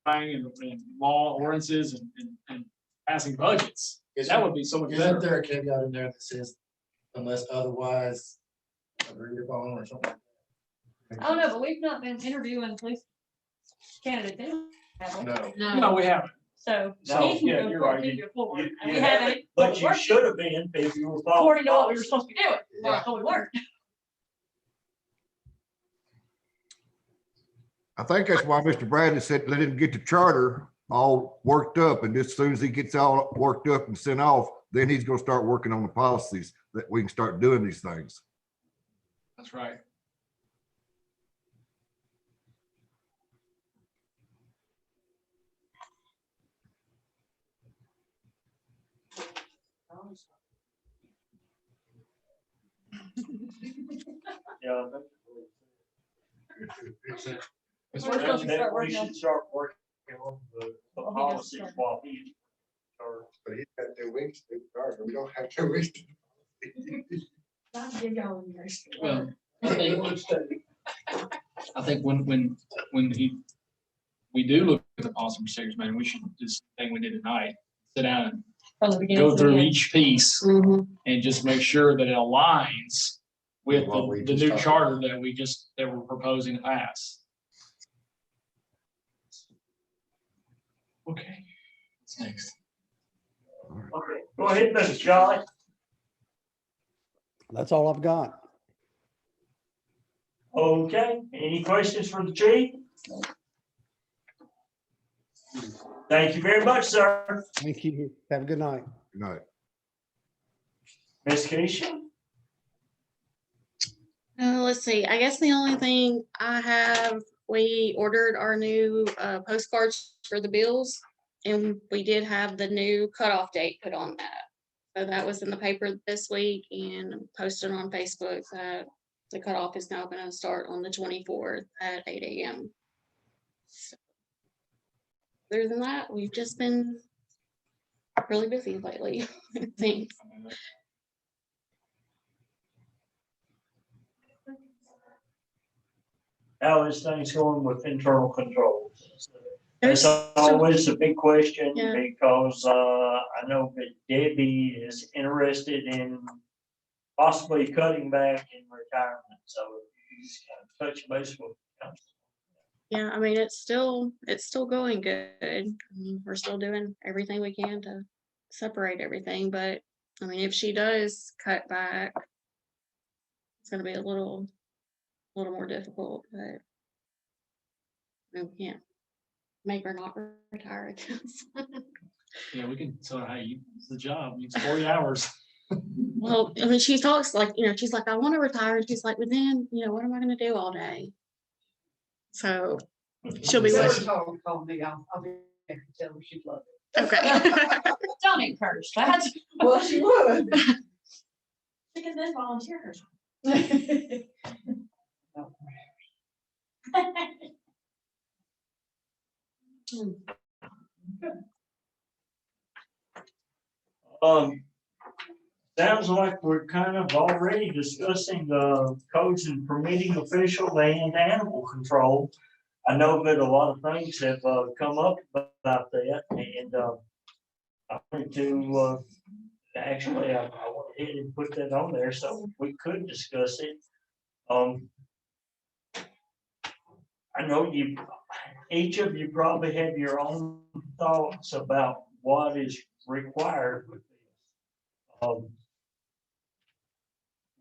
and law ordinances and passing budgets. That would be so much better. Isn't there a caveat in there that says unless otherwise agreed upon or something? I don't know, but we've not been interviewing police candidates. have we? No. No, we haven't. So. No, he can yeah, go you're forward, right. he can go forward. You- And you we haven't. But you should have been if you were following. According to what we were supposed to be doing, but we weren't. I think that's why Mr. Bradley said, let him get the charter all worked up. And as soon as he gets all worked up and sent off, then he's gonna start working on the policies that we can start doing these things. That's right. Yeah. We're supposed to start We working on. should start working on the Well, he doesn't policy start. while he. Or But he's got 2 weeks to start, we don't have 2 weeks. I'll give y'all a year. Well, I think when we do look at the policy procedures, man, we should just thing we did tonight, sit down From the and beginning go to the through end. each piece and just make sure that it aligns with What we the just new talked charter that we're proposing to pass. Okay, what's next? Okay, go ahead, Mrs. Jolly. That's all I've got. Okay, any questions for the chief? Thank you very much, sir. Thank you. Have a good night. Good night. Ms. Keisha? Let's see, I guess the only thing I have, we ordered our new postcards for the bills. And we did have the new cutoff date put on that. So that was in the paper this week and posted on Facebook that the cutoff is now gonna start on the 24th at 8 AM. So, other than that, we've just been really busy lately, thanks. How is things going with internal controls? There's That's always a big question Yeah. because I know that Debbie is interested in possibly cutting back in retirement. So you just kind of touch base with council. Yeah, I mean, it's still going good. I mean, we're still doing everything we can to separate everything, but I mean, if she does cut back, it's gonna be a little more difficult, but we can't make her not retire, I guess. Yeah, we can tell her, hey, it's the job, it's 40 hours. Well, I mean, she talks like, she's like, I want to retire, and she's like, but then, what am I gonna do all day? So she'll be Tell her like, to call me, I'll be there to tell her she'd love okay. Don't encourage that. it. Well, she would. She can then volunteer her. Sounds like we're kind of already discussing the codes and permitting official and animal control. I know that a lot of things have come up about that, and I wanted to actually, I went ahead and put that on there so we could discuss it. I know each of you probably have your own thoughts about what is required with this.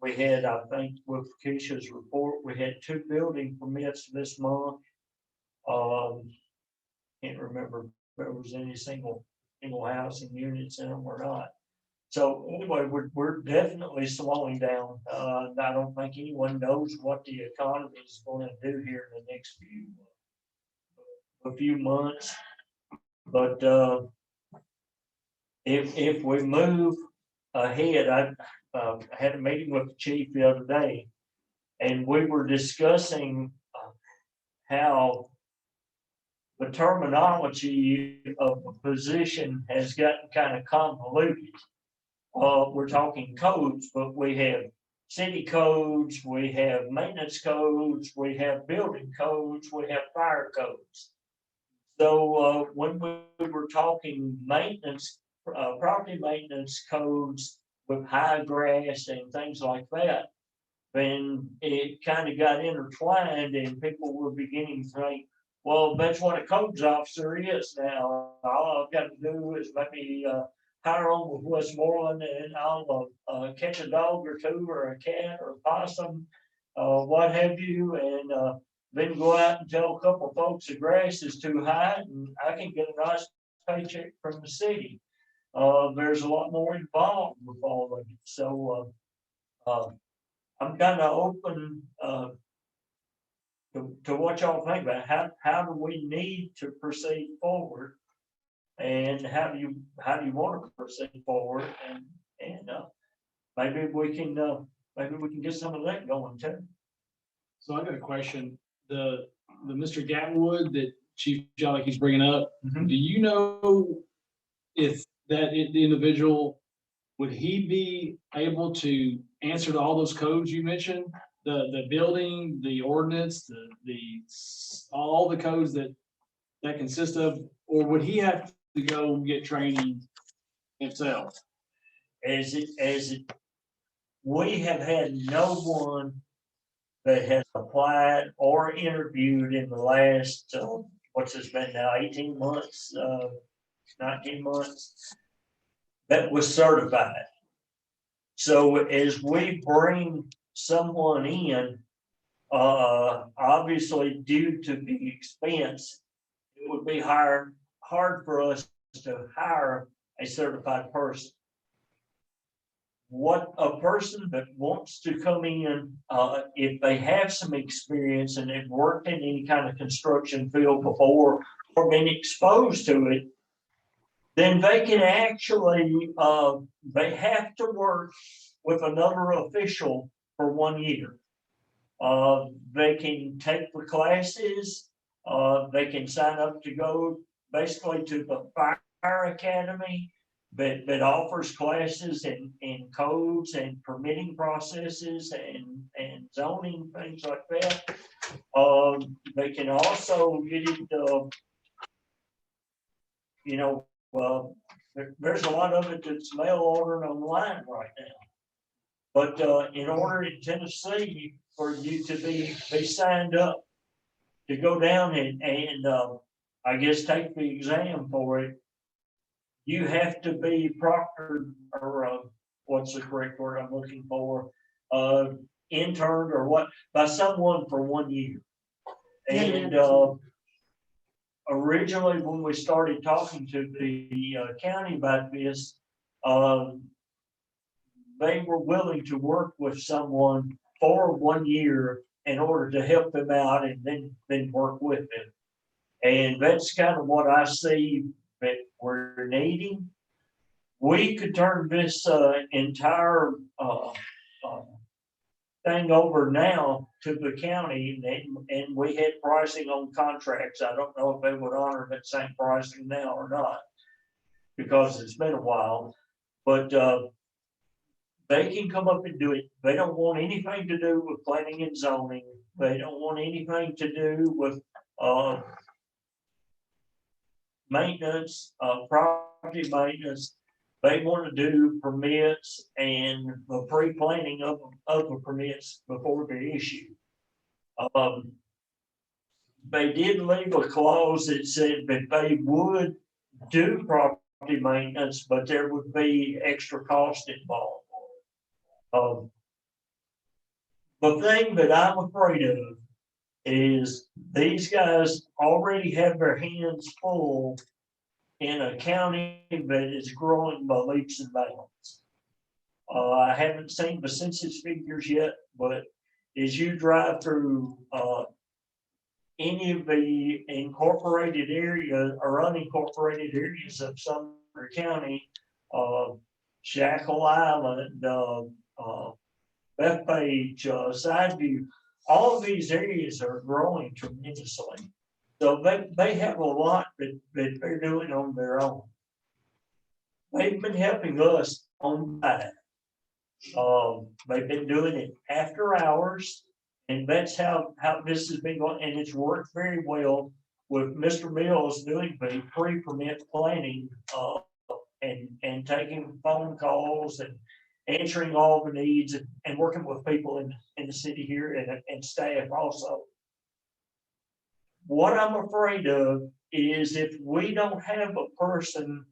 We had, I think, with Keisha's report, we had 2 building permits this month. Can't remember if there was any single housing units in them or not. So anyway, we're definitely slowing down. I don't think anyone knows what the economy is going to do here in the next few months. But if we move ahead, I had a meeting with the chief the other day, and we were discussing how the terminology of a position has gotten kind of convoluted. We're talking codes, but we have city codes, we have maintenance codes, we have building codes, we have fire codes. So when we were talking maintenance, property maintenance codes with high grass and things like that, then it kind of got intertwined and people were beginning to think, well, that's what a codes officer is now. All I've got to do is maybe hire on with Westmoreland and I'll catch a dog or 2 or a cat or a possum, what have you, and then go out and tell a couple of folks the grass is too high and I can get a nice paycheck from the city. There's a lot more involved with all of it. So I'm kind of open to what y'all think about. How do we need to proceed forward, and how do you want to proceed forward, and maybe we can get some of that going too. So I got a question. The Mr. Gatwood that Chief Jolly's bringing up, do you know if the individual, would he be able to answer to all those codes you mentioned? The building, the ordinance, all the codes that consist of, or would he have to go get training himself? We have had no one that has applied or interviewed in the last, what's this been now, 18 months, 19 months, that was certified. So as we bring someone in, obviously due to the expense, it would be hard for us to hire a certified person. What a person that wants to come in, if they have some experience and they've worked in any kind of construction field before or been exposed to it, then they can actually, they have to work with another official for 1 year. They can take the classes, they can sign up to go basically to the fire academy that offers classes in codes and permitting processes and zoning, things like that. They can also get it, you know, there's a lot of it that's mail ordered online right now. But in order in Tennessee for you to be signed up to go down and I guess take the exam for it, you have to be proctored or what's the correct word I'm looking for? Interned or what by someone for 1 year. And originally when we started talking to the county about this, they were willing to work with someone for 1 year in order to help them out and then work with them. And that's kind of what I see that we're needing. We could turn this entire thing over now to the county and we had pricing on contracts. I don't know if they would honor that same pricing now or not because it's been a while, but they can come up and do it. They don't want anything to do with planning and zoning. They don't want anything to do with maintenance, property maintenance. They want to do permits and the pre-planning of the permits before they're issued. They did leave a clause that said that they would do property maintenance, but there would be extra cost involved. The thing that I'm afraid of is these guys already have their hands full in a county that is growing by leaps and bounds. I haven't seen the census figures yet, but as you drive through any of the incorporated areas or unincorporated areas of Sumter County, Shackle Island, Bethpage, Sideview, all of these areas are growing tremendously. So they have a lot that they're doing on their own. They've been helping us on that. They've been doing it after hours, and that's how this has been going, and it's worked very well with Mr. Mills doing the pre-permit planning and taking phone calls and answering all the needs and working with people in the city here and staff also. What I'm afraid of is if we don't have a person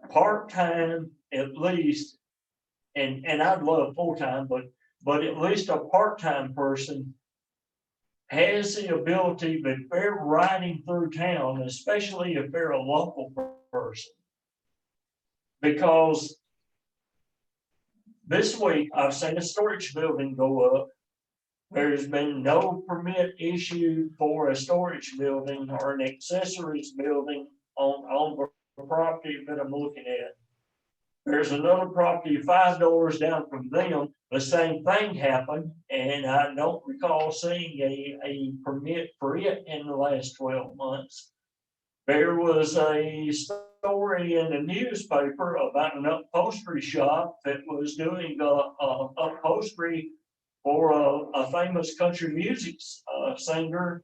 part-time at least, and I'd love full-time, but at least a part-time person has the ability that they're riding through town, especially if they're a local person. Because this week I've seen a storage building go up. There's been no permit issued for a storage building or an accessories building on the property that I'm looking at. There's another property 5 doors down from them. The same thing happened, and I don't recall seeing a permit for it in the last 12 months. There was a story in the newspaper about an upholstery shop that was doing upholstery for a famous country music singer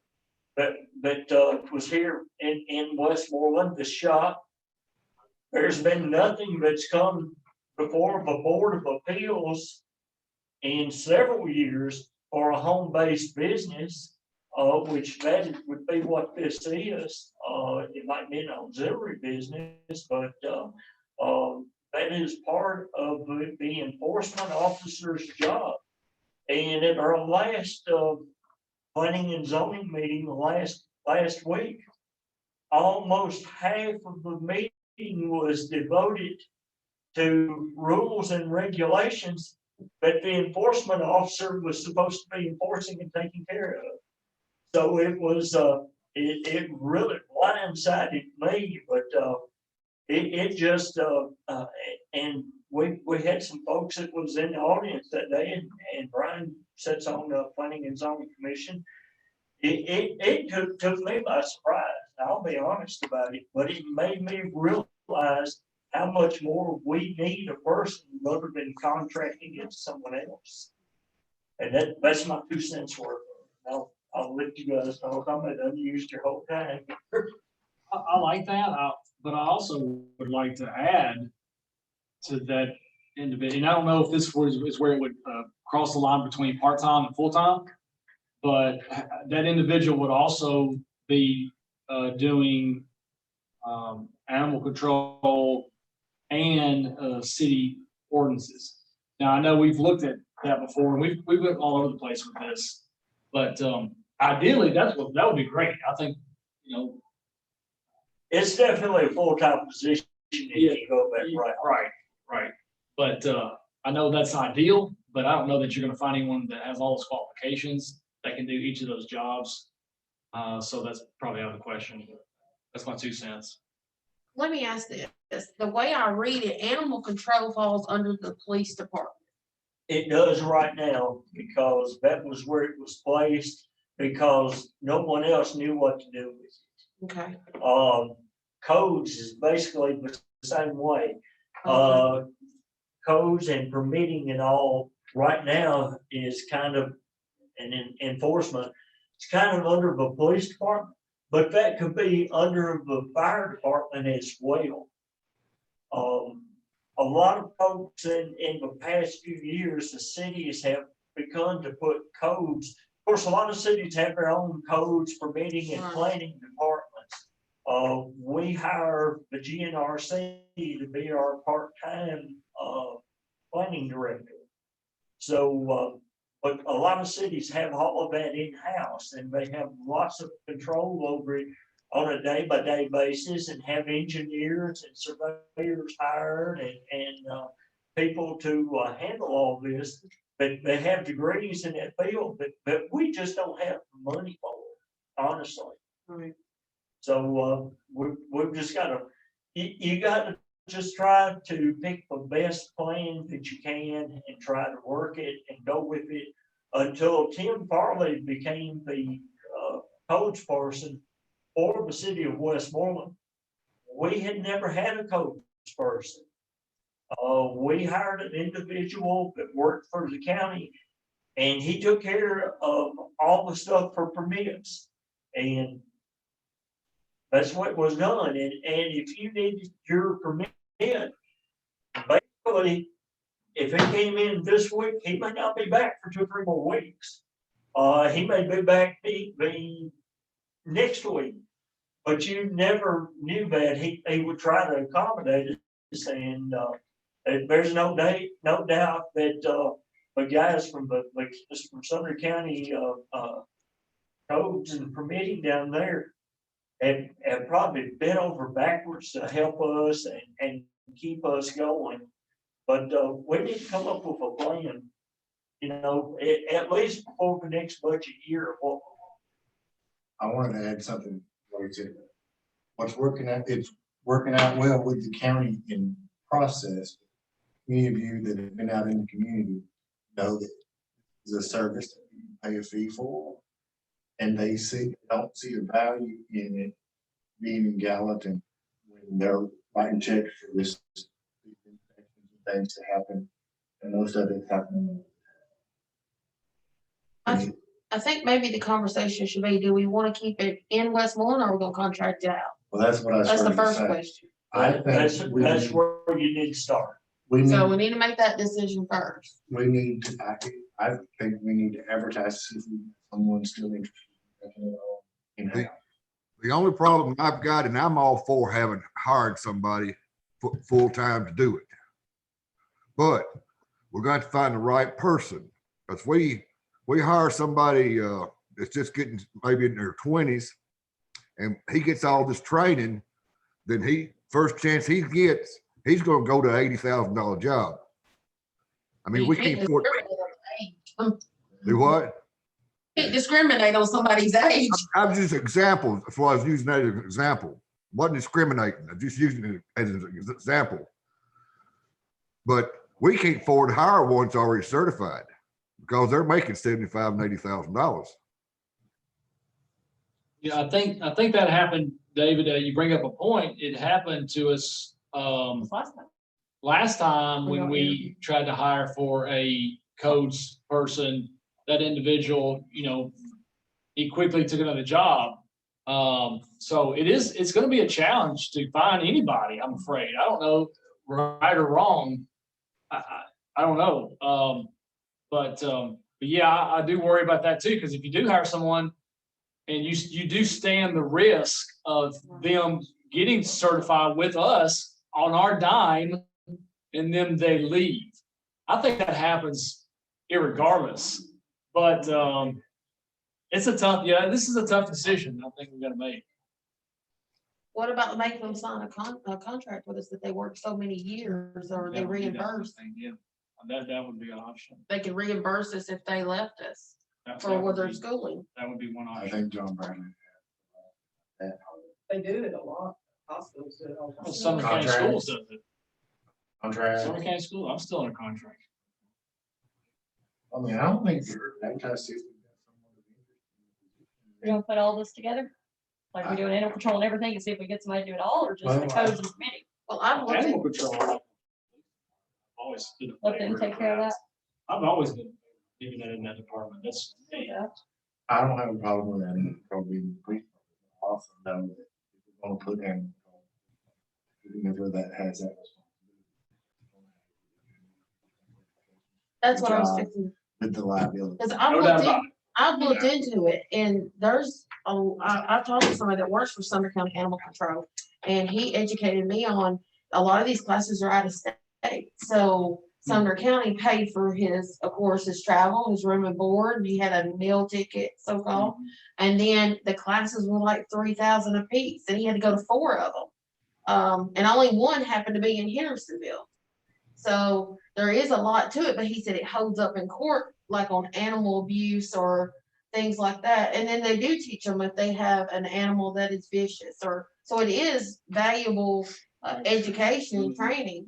that was here in Westmoreland, the shop. There's been nothing that's come before the Board of Appeals in several years for a home-based business, which that would be what this is. It might be an auxiliary business, but that is part of the enforcement officer's job. And at our last planning and zoning meeting last week, almost half of the meeting was devoted to rules and regulations that the enforcement officer was supposed to be enforcing and taking care of. So it was, it really, blindsided me, but, it just, and we had some folks that was in the audience that day, and Brian sits on the Planning and Zoning Commission. It took me by surprise, I'll be honest about it, but it made me realize how much more we need a person rather than contracting it to someone else. And that's my 2 cents worth. I'll let you guys know if I'm unused your whole time. I like that, but I also would like to add to that individual, and I don't know if this is where it would cross the line between part-time and full-time, but that individual would also be doing animal control and city ordinances. Now, I know we've looked at that before, and we've been all over the place with this, but ideally, that would be great. I think, It's definitely a full-time position if you go back right. Right. But I know that's ideal, but I don't know that you're gonna find anyone that has all those qualifications that can do each of those jobs. So that's probably out of the question. That's my 2 cents. Let me ask this, the way I read it, animal control falls under the police department. It does right now because that was where it was placed because no one else knew what to do with it. Okay. Codes is basically the same way. Codes and permitting and all right now is kind of an enforcement. It's kind of under the police department, but that could be under the fire department as well. A lot of folks in the past few years, the cities have begun to put codes. Of course, a lot of cities have their own codes, permitting and planning departments. We hire the GNRC to be our part-time planning director. So, but a lot of cities have all of that in-house, and they have lots of control over it on a day-by-day basis, and have engineers and surveyors hired and people to handle all this. But they have degrees in that field, but we just don't have the money for it, honestly. Right. So we've just got to, you got to just try to pick the best plan that you can and try to work it and go with it until Tim Farley became the codes person for the city of Westmoreland. We had never had a codes person. We hired an individual that worked for the county, and he took care of all the stuff for permits. And that's what was done. And if you needed your permit, basically, if it came in this week, he may not be back for 2 or 3 more weeks. He may be back the next week, but you never knew that he would try to accommodate us. And there's no doubt that the guys from Sumner County codes and permitting down there have probably bent over backwards to help us and keep us going. But we need to come up with a plan, at least before the next budget year. I wanted to add something. What's working out, it's working out well with the county in process. Many of you that have been out in the community know that it's a service that you pay a fee for, and they don't see a value in it being in Gallatin when they're writing checks for this things to happen, and most of it happening. I think maybe the conversation should be, do we want to keep it in Westmoreland, or are we gonna contract it out? Well, that's what I That's the started to first say. question. I think That's where you need to start. So we need to make that decision first. We need to, I think we need to advertise to see if someone's still interested. The only problem I've got, and I'm all for having hired somebody full-time to do it, but we're going to find the right person. Because we hire somebody that's just getting maybe in their 20s, and he gets all this training, then first chance he gets, he's going to go to an $80,000 job. I mean, we can't afford. Do what? Can't discriminate on somebody's age. I'm just example, that's why I was using that as an example. Wasn't discriminating, I'm just using it as an example. But we can't afford to hire one that's already certified because they're making $75,000 and $80,000. Yeah, I think that happened, David, you bring up a point. It happened to us, last time when we tried to hire for a codes person. That individual, he quickly took another job. So it's gonna be a challenge to find anybody, I'm afraid. I don't know, right or wrong. I don't know. But yeah, I do worry about that too, because if you do hire someone and you do stand the risk of them getting certified with us on our dime and then they leave. I think that happens irregardless. But this is a tough decision I think we're gonna make. What about making them sign a contract with us that they work so many years or they reimburse? Yeah, that would be an option. They can reimburse us if they left us for with their schooling. That would be one I option. think John Bradley. They do it a lot. Hospitals do it all the Well, time. Sumner County Schools does it. Contract. Sumner County School, I'm still in a contract. I mean, I don't think you're advertising. We're gonna put all this together? Like we do an animal control and everything and see if we get somebody to do it all or just the Well, codes and committee? Well, I've looked at, Animal control. I've always been a Let them favor take of care of that. I've always been leaving that in that department. That's, Yeah. I don't have a problem with that, probably, we also know that if we're gonna put in. Whoever that has that. that's what I was Job. thinking. With the liability. Cause no doubt about it. I've looked into it and I've talked to somebody that works for Sumner County Animal Control. And he educated me on, a lot of these classes are out of state. So Sumner County paid for his, of course, his travel, his room and board. He had a meal ticket, so-called. And then the classes were like $3,000 a piece and he had to go to 4 of them. And only one happened to be in Hendersonville. So there is a lot to it, but he said it holds up in court, like on animal abuse or things like that. And then they do teach them if they have an animal that is vicious or, so it is valuable education and training.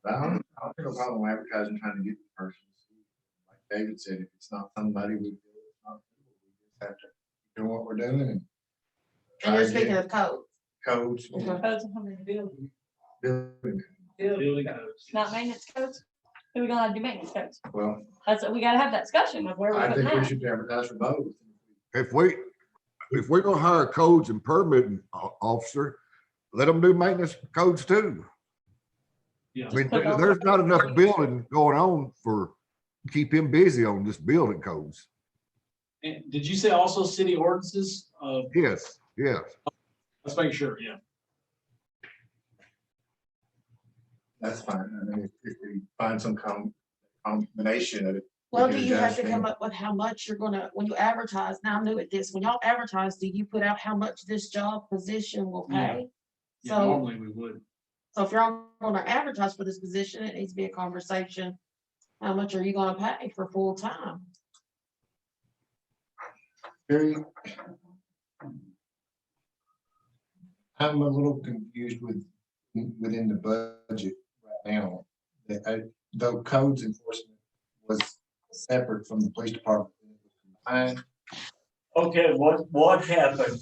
I don't think a problem advertising trying to get the person. Like David said, if it's not somebody we do, it's not, we just have to do what we're doing and. And try you're to speaking get of code. Codes. Okay. Codes and how many buildings, Building. Building codes. not maintenance codes? Who we gonna do maintenance codes? Well, That's, we gotta have that discussion of where we're I putting think we that. should advertise for both. If we're gonna hire a codes and permitting officer, let them do maintenance codes too. Yeah. I mean, there's not enough building going on for, keep him busy on just building codes. And did you say also city ordinances? Yes, yes. Let's make sure, yeah. That's fine. I mean, if we find some combination of it. Well, we do can you have adjust to come and- up with how much you're gonna, when you advertise, now I'm new at this, when y'all advertise, do you put out how much this job position will Yeah. pay? Yeah, So, normally we would. so if you're gonna advertise for this position, it needs to be a conversation. How much are you gonna pay for full time? Very. I'm a little confused within the budget right now. Though codes enforcement was separate from the police department. And Okay, what happened?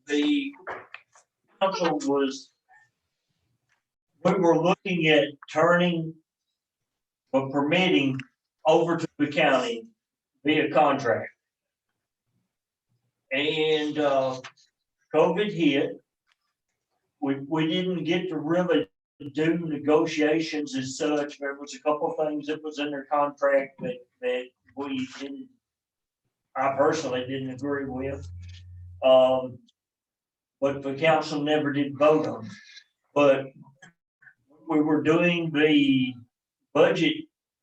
The council was, we were looking at turning or permitting over to the county via contract. And COVID hit. We didn't get to really do negotiations as such. There was a couple of things that was in their contract that we didn't, I personally didn't agree with. But the council never did vote on it. But we were doing the budget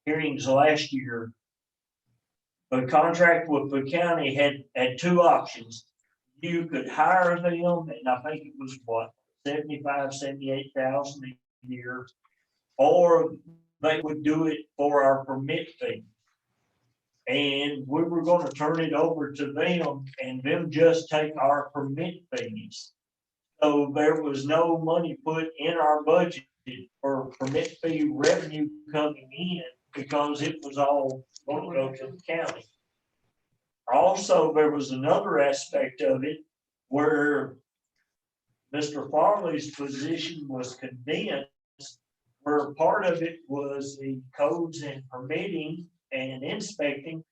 hearings last year. The contract with the county had 2 options. You could hire them, and I think it was what, 75, 78,000 a year, or they would do it for our permit fee. And we were gonna turn it over to them and them just take our permit fees. So there was no money put in our budget for permit fee revenue coming in because it was all gonna go to the county. Also, there was another aspect of it where Mr. Farley's position was condensed, where part of it was the codes and permitting and inspecting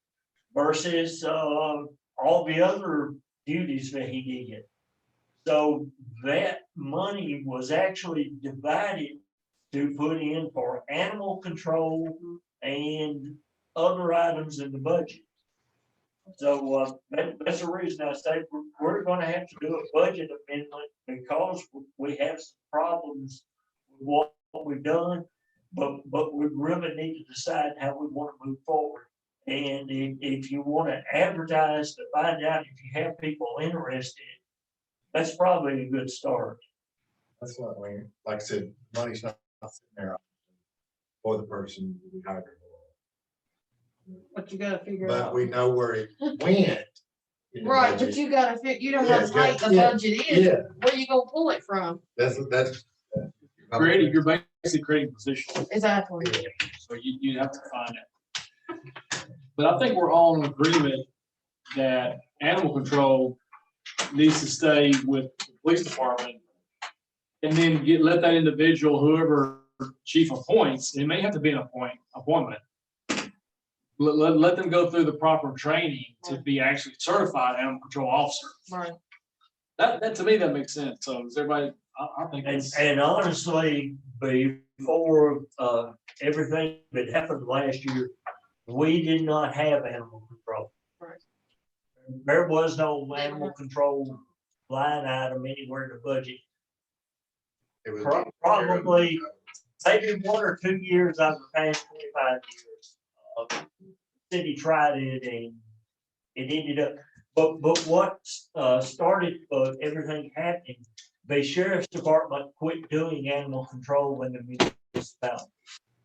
versus all the other duties that he did. So that money was actually divided to put in for animal control and other items in the budget. So that's the reason I say we're gonna have to do a budget amendment because we have some problems with what we've done, but we really need to decide how we want to move forward. And if you want to advertise to find out if you have people interested, that's probably a good start. That's what I mean. Like I said, money's not sitting there for the person we hired. But you gotta figure But out. we know where it went. in the Right, but budget. you gotta fit, you know Yeah, how tight the yeah, budget is, yeah. where you gonna pull it from? That's. Creating, you're basically creating positions. Exactly. So you have to find it. But I think we're all in agreement that animal control needs to stay with the police department. And then let that individual, whoever chief appoints, it may have to be an appointment. Let them go through the proper training to be actually certified animal control officer. Right. That to me, that makes sense. So is everybody, I think And honestly, before everything that happened last year, we did not have animal control. Right. There was no animal control line item anywhere in the budget. It was Probably maybe 1 or 2 years out of the past 25 years. City tried it and it ended up, but what started everything happening, the sheriff's department quit doing animal control in the municipality.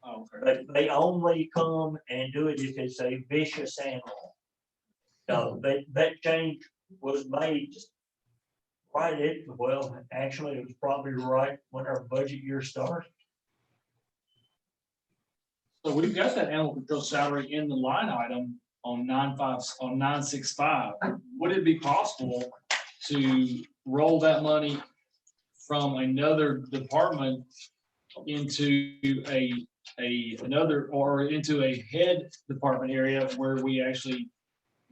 Oh, okay. But they only come and do it if it's a vicious animal. That change was made right at, well, actually, it was probably right when our budget year started. So we've got that animal control salary in the line item on 965. Would it be possible to roll that money from another department into another or into a head department area where we actually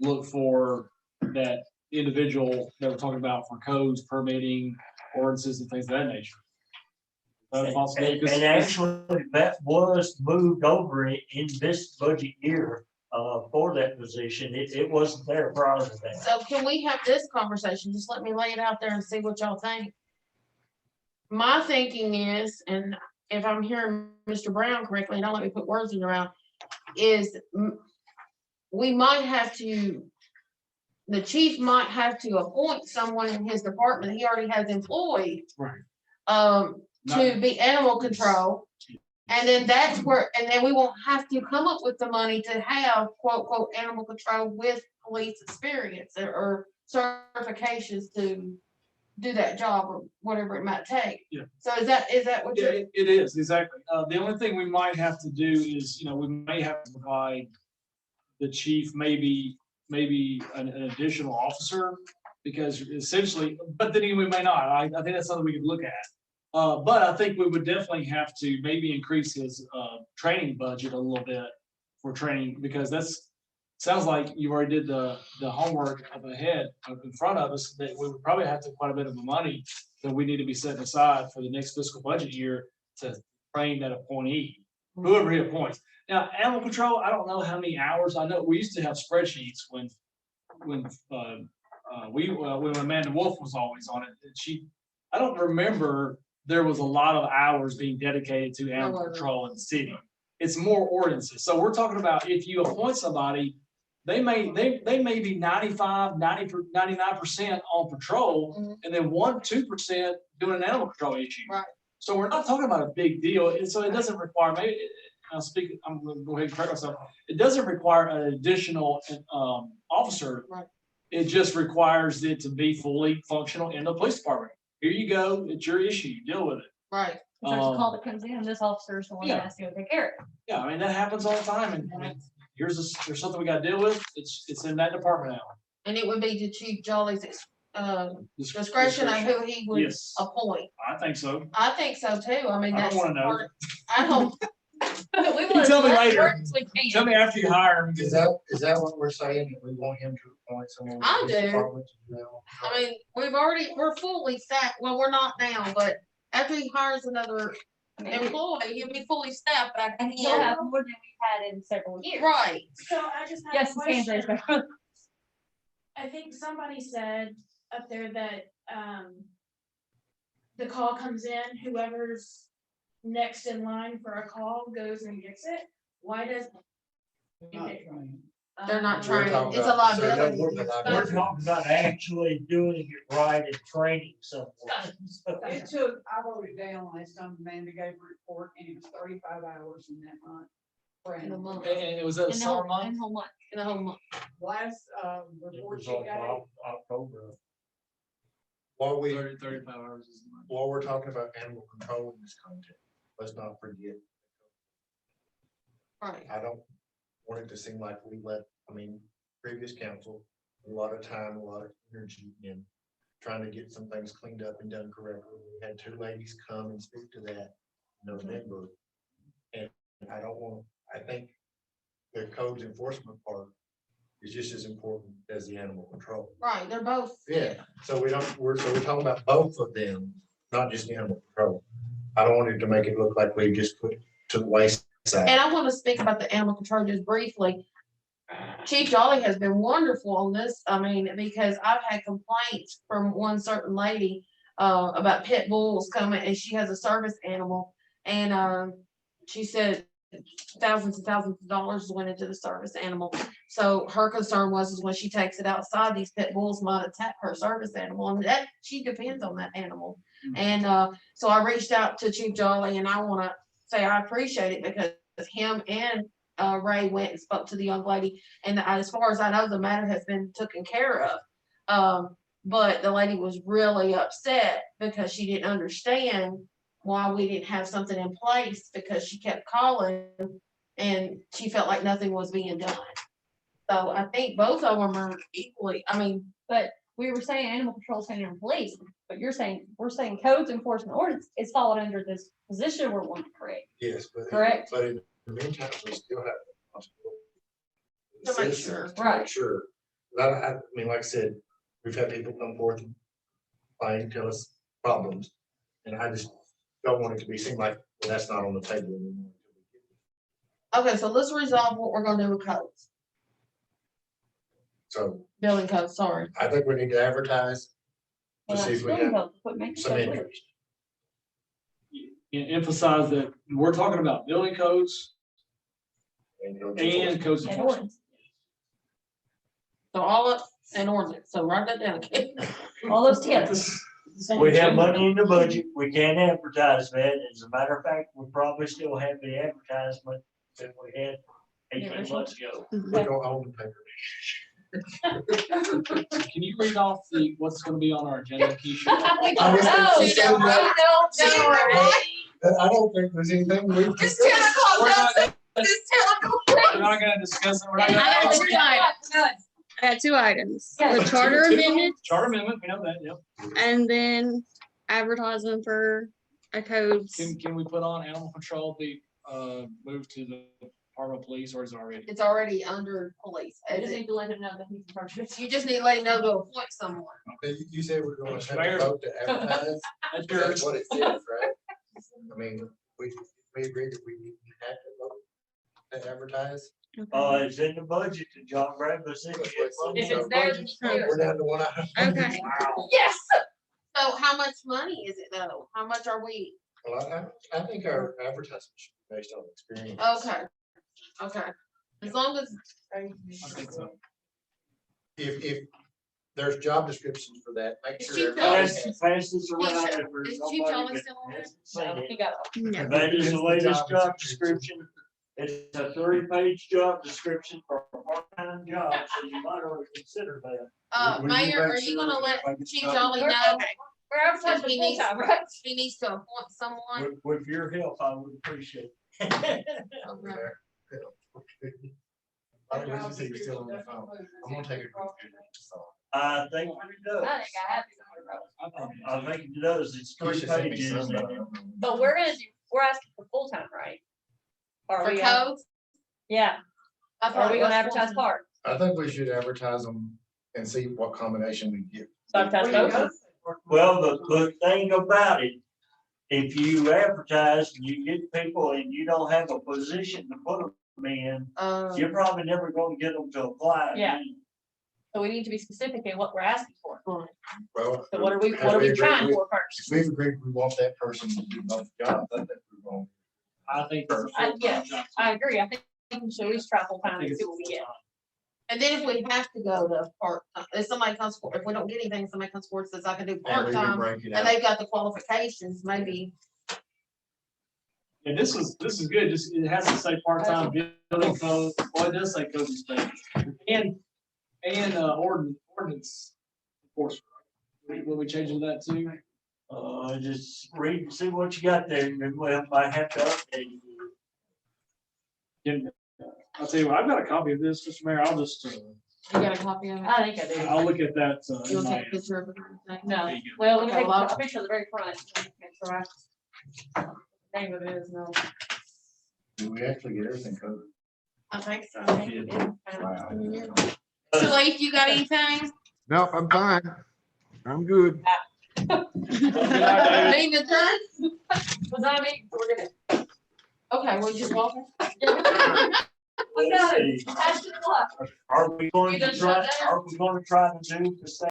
look for that individual that we're talking about for codes, permitting, ordinances and things of that nature? And actually, that was moved over in this budget year for that position. It wasn't there prior to that. So can we have this conversation? Just let me lay it out there and see what y'all think. My thinking is, and if I'm hearing Mr. Brown correctly, and don't let me put words in your mouth, is we might have to, the chief might have to appoint someone in his department he already has employed. Right. To be animal control. And then that's where, and then we won't have to come up with the money to have quote, quote, animal control with police experience or certifications to do that job or whatever it might take. Yeah. So is that what you're? It is, exactly. The only thing we might have to do is, we may have to provide the chief maybe an additional officer, because essentially, but then we may not. I think that's something we could look at. But I think we would definitely have to maybe increase his training budget a little bit for training, because sounds like you already did the homework up ahead in front of us, that we would probably have to quite a bit of the money that we need to be setting aside for the next fiscal budget year to train that appointee, whoever he appoints. Now, animal control, I don't know how many hours. I know we used to have spreadsheets when Amanda Wolf was always on it. And I don't remember there was a lot of hours being dedicated to animal control in the city. It's more ordinances. So we're talking about if you appoint somebody, they may be 95, 90, 99% on patrol, and then 1-2% doing an animal control issue. Right. So we're not talking about a big deal. And so it doesn't require, maybe I'm gonna go ahead and correct myself. It doesn't require an additional, officer. Right. It just requires it to be fully functional in the police department. Here you go, it's your issue, deal with it. Right. If there's a call that comes in, this officer is the one Yeah. that has to go take care of it. Yeah, I mean, that happens all the time, and I mean, there's something we gotta deal with, it's in that department now. And it would be to Chief Jolly's, discretion on who he would Yes, appoint. I think so. I think so too. I mean, I that's. don't wanna know. part of- I don't, We You want tell me as much later. work as we can. Tell me after you hire him. Is that what we're saying? That we want him to appoint someone? with I this do. department to do that? I mean, we're fully staffed. Well, we're not now, but after he hires another employee, he'll be fully staffed back And in. he'll have more than we've had in several years. Right. So I just have Yes, a his hands question. raised. I think somebody said up there that, the call comes in, whoever's next in line for a call goes and gets it. Why does? They're not Um, trying, talking it's a about- so liability. they're working on We're talking about actually doing it right and training someone. It took, I wrote it down last time Amanda gave a report, and it was 35 hours in that month. For In a month. And it was a In the summer whole, month? in the whole month. In the whole month. Last, It report was she on got, October. While we, 35 hours is the month. while we're talking about animal control in this context, let's not forget, Right. I don't want it to seem like we let, previous council, a lot of time, a lot of energy in trying to get some things cleaned up and done correctly. We had two ladies come and speak to that in November. And I think the codes enforcement part is just as important as the animal control. Right, they're both. Yeah, so we're talking about both of them, not just animal control. I don't want it to make it look like we just put to the wayside. And I want to speak about the animal control just briefly. Chief Jolly has been wonderful on this. I mean, because I've had complaints from one certain lady about pit bulls coming, and she has a service animal. And she said thousands and thousands of dollars went into the service animal. So her concern was when she takes it outside, these pit bulls might attack her service animal, and that she depends on that animal. And so I reached out to Chief Jolly, and I want to say I appreciate it because him and Ray went and spoke to the young lady, and as far as I know, the matter has been taken care of. But the lady was really upset because she didn't understand why we didn't have something in place, because she kept calling and she felt like nothing was being done. So I think both of them are equally, But we were saying animal control, saying in police, but we're saying codes enforcement ordinance is falling under this position we're wanting to create. Yes, but. Correct. But in the meantime, we still have. the possibility of To make citizens sure. to Right. make sure. I mean, like I said, we've had people come forth and complain, tell us problems, and I just don't want it to be seen like, well, that's not on the table anymore. okay, so let's resolve what we're gonna do with codes, So building codes, sorry. I think we need to advertise to see if we have some interest. And emphasize that we're talking about building codes and codes And enforcement. ordinance. So all up and ordinance, so write that down, okay? All those together. We have money in the budget. We can't advertise that. As a matter of fact, we probably still have the advertisement that we had 18 months ago. We don't own the paper. Can you read off what's gonna be on our agenda, Keisha? We I was don't know. thinking We don't know. I don't think there's anything we. It's 10 o'clock, We're not- that's it. It's 10 o'clock. We're not gonna discuss it. We're not I got gonna. two items. I got two items. Yeah. The charter amendment Charter amendment, we know that, yep. and then advertising for a codes. Can we put on animal control, be moved to the Department of Police, or is it already? It's already under police. I just need to let him know that he's in charge of it. You just need to let him know to appoint someone. You said we're gonna have Mayor. to vote to advertise. That's That's yours. what it says, right? I mean, we agree that we have to vote to advertise. It's in the budget that John Bradley said. If it's there, then you can do it. We're down to one item. Okay. Yes. So how much money is it though? How much are we? Well, I think our advertisement should be based on experience. Okay. Okay. As long as. I think so. If there's job descriptions for that, make Is sure. Chief everybody Jolly- has- Pass this around. if there's Is Chief somebody Jolly that still on there? hasn't seen No, it. he got off. No. That is the latest job description It's a 30-page job description for a part-time job, so you might already consider that. Will you Mayor, make are you sure gonna let I get Chief copies? Jolly We're know? we're advertising He full needs, time, right? he needs to appoint someone. With your help, I would appreciate it. Okay. I don't know, you still on the phone. I'm gonna take it. I think it does. I think I have to. I think it does. It's You 3 should send me pages. some, and but I don't know. But we're asking for full time, right? Or For we, codes? yeah, I are thought we it gonna was advertise full-time. part? I think we should advertise them and see what combination we get. So advertise both? Well, the thing about it, if you advertise and you get people and you don't have a position to put them in, you're probably never gonna get them to apply. Yeah. So we need to be specific in what we're asking for. Well. So what are we have agreed trying with- for first? If we've agreed we want that person to do both jobs, I think we're going. I think. that's a Yes, full-time job. I agree. I think we should at least try full time and see what we get. And then if we have to go to part, if somebody comes for, if we don't get anything, somebody comes forward and says, I can do Yeah, we can part-time, break it and out. they've got the qualifications, maybe. And this is good, just, it has to say part-time building code, well, it does say code inspection. And ordinance enforcement. When we change that too? Just read and see what you got there, and then we might have to update you. I'll tell you what, I've got a copy of this, Mr. Mayor, I'll just, You got a copy of it? I think I do. I'll look at that. You'll in my- take a picture of it. or anything? No, well, let me Okay, take well, a picture of the very front. Make sure name of it is no. Do we actually get everything covered? I think so. Wow. Shalif, you got anything? No, I'm fine. I'm good. Meeting adjourned? Was I me? We're gonna. Okay, we're just walking. Let's see. That's the clock. Are we going You to gonna try, shut down? are we gonna try to do the same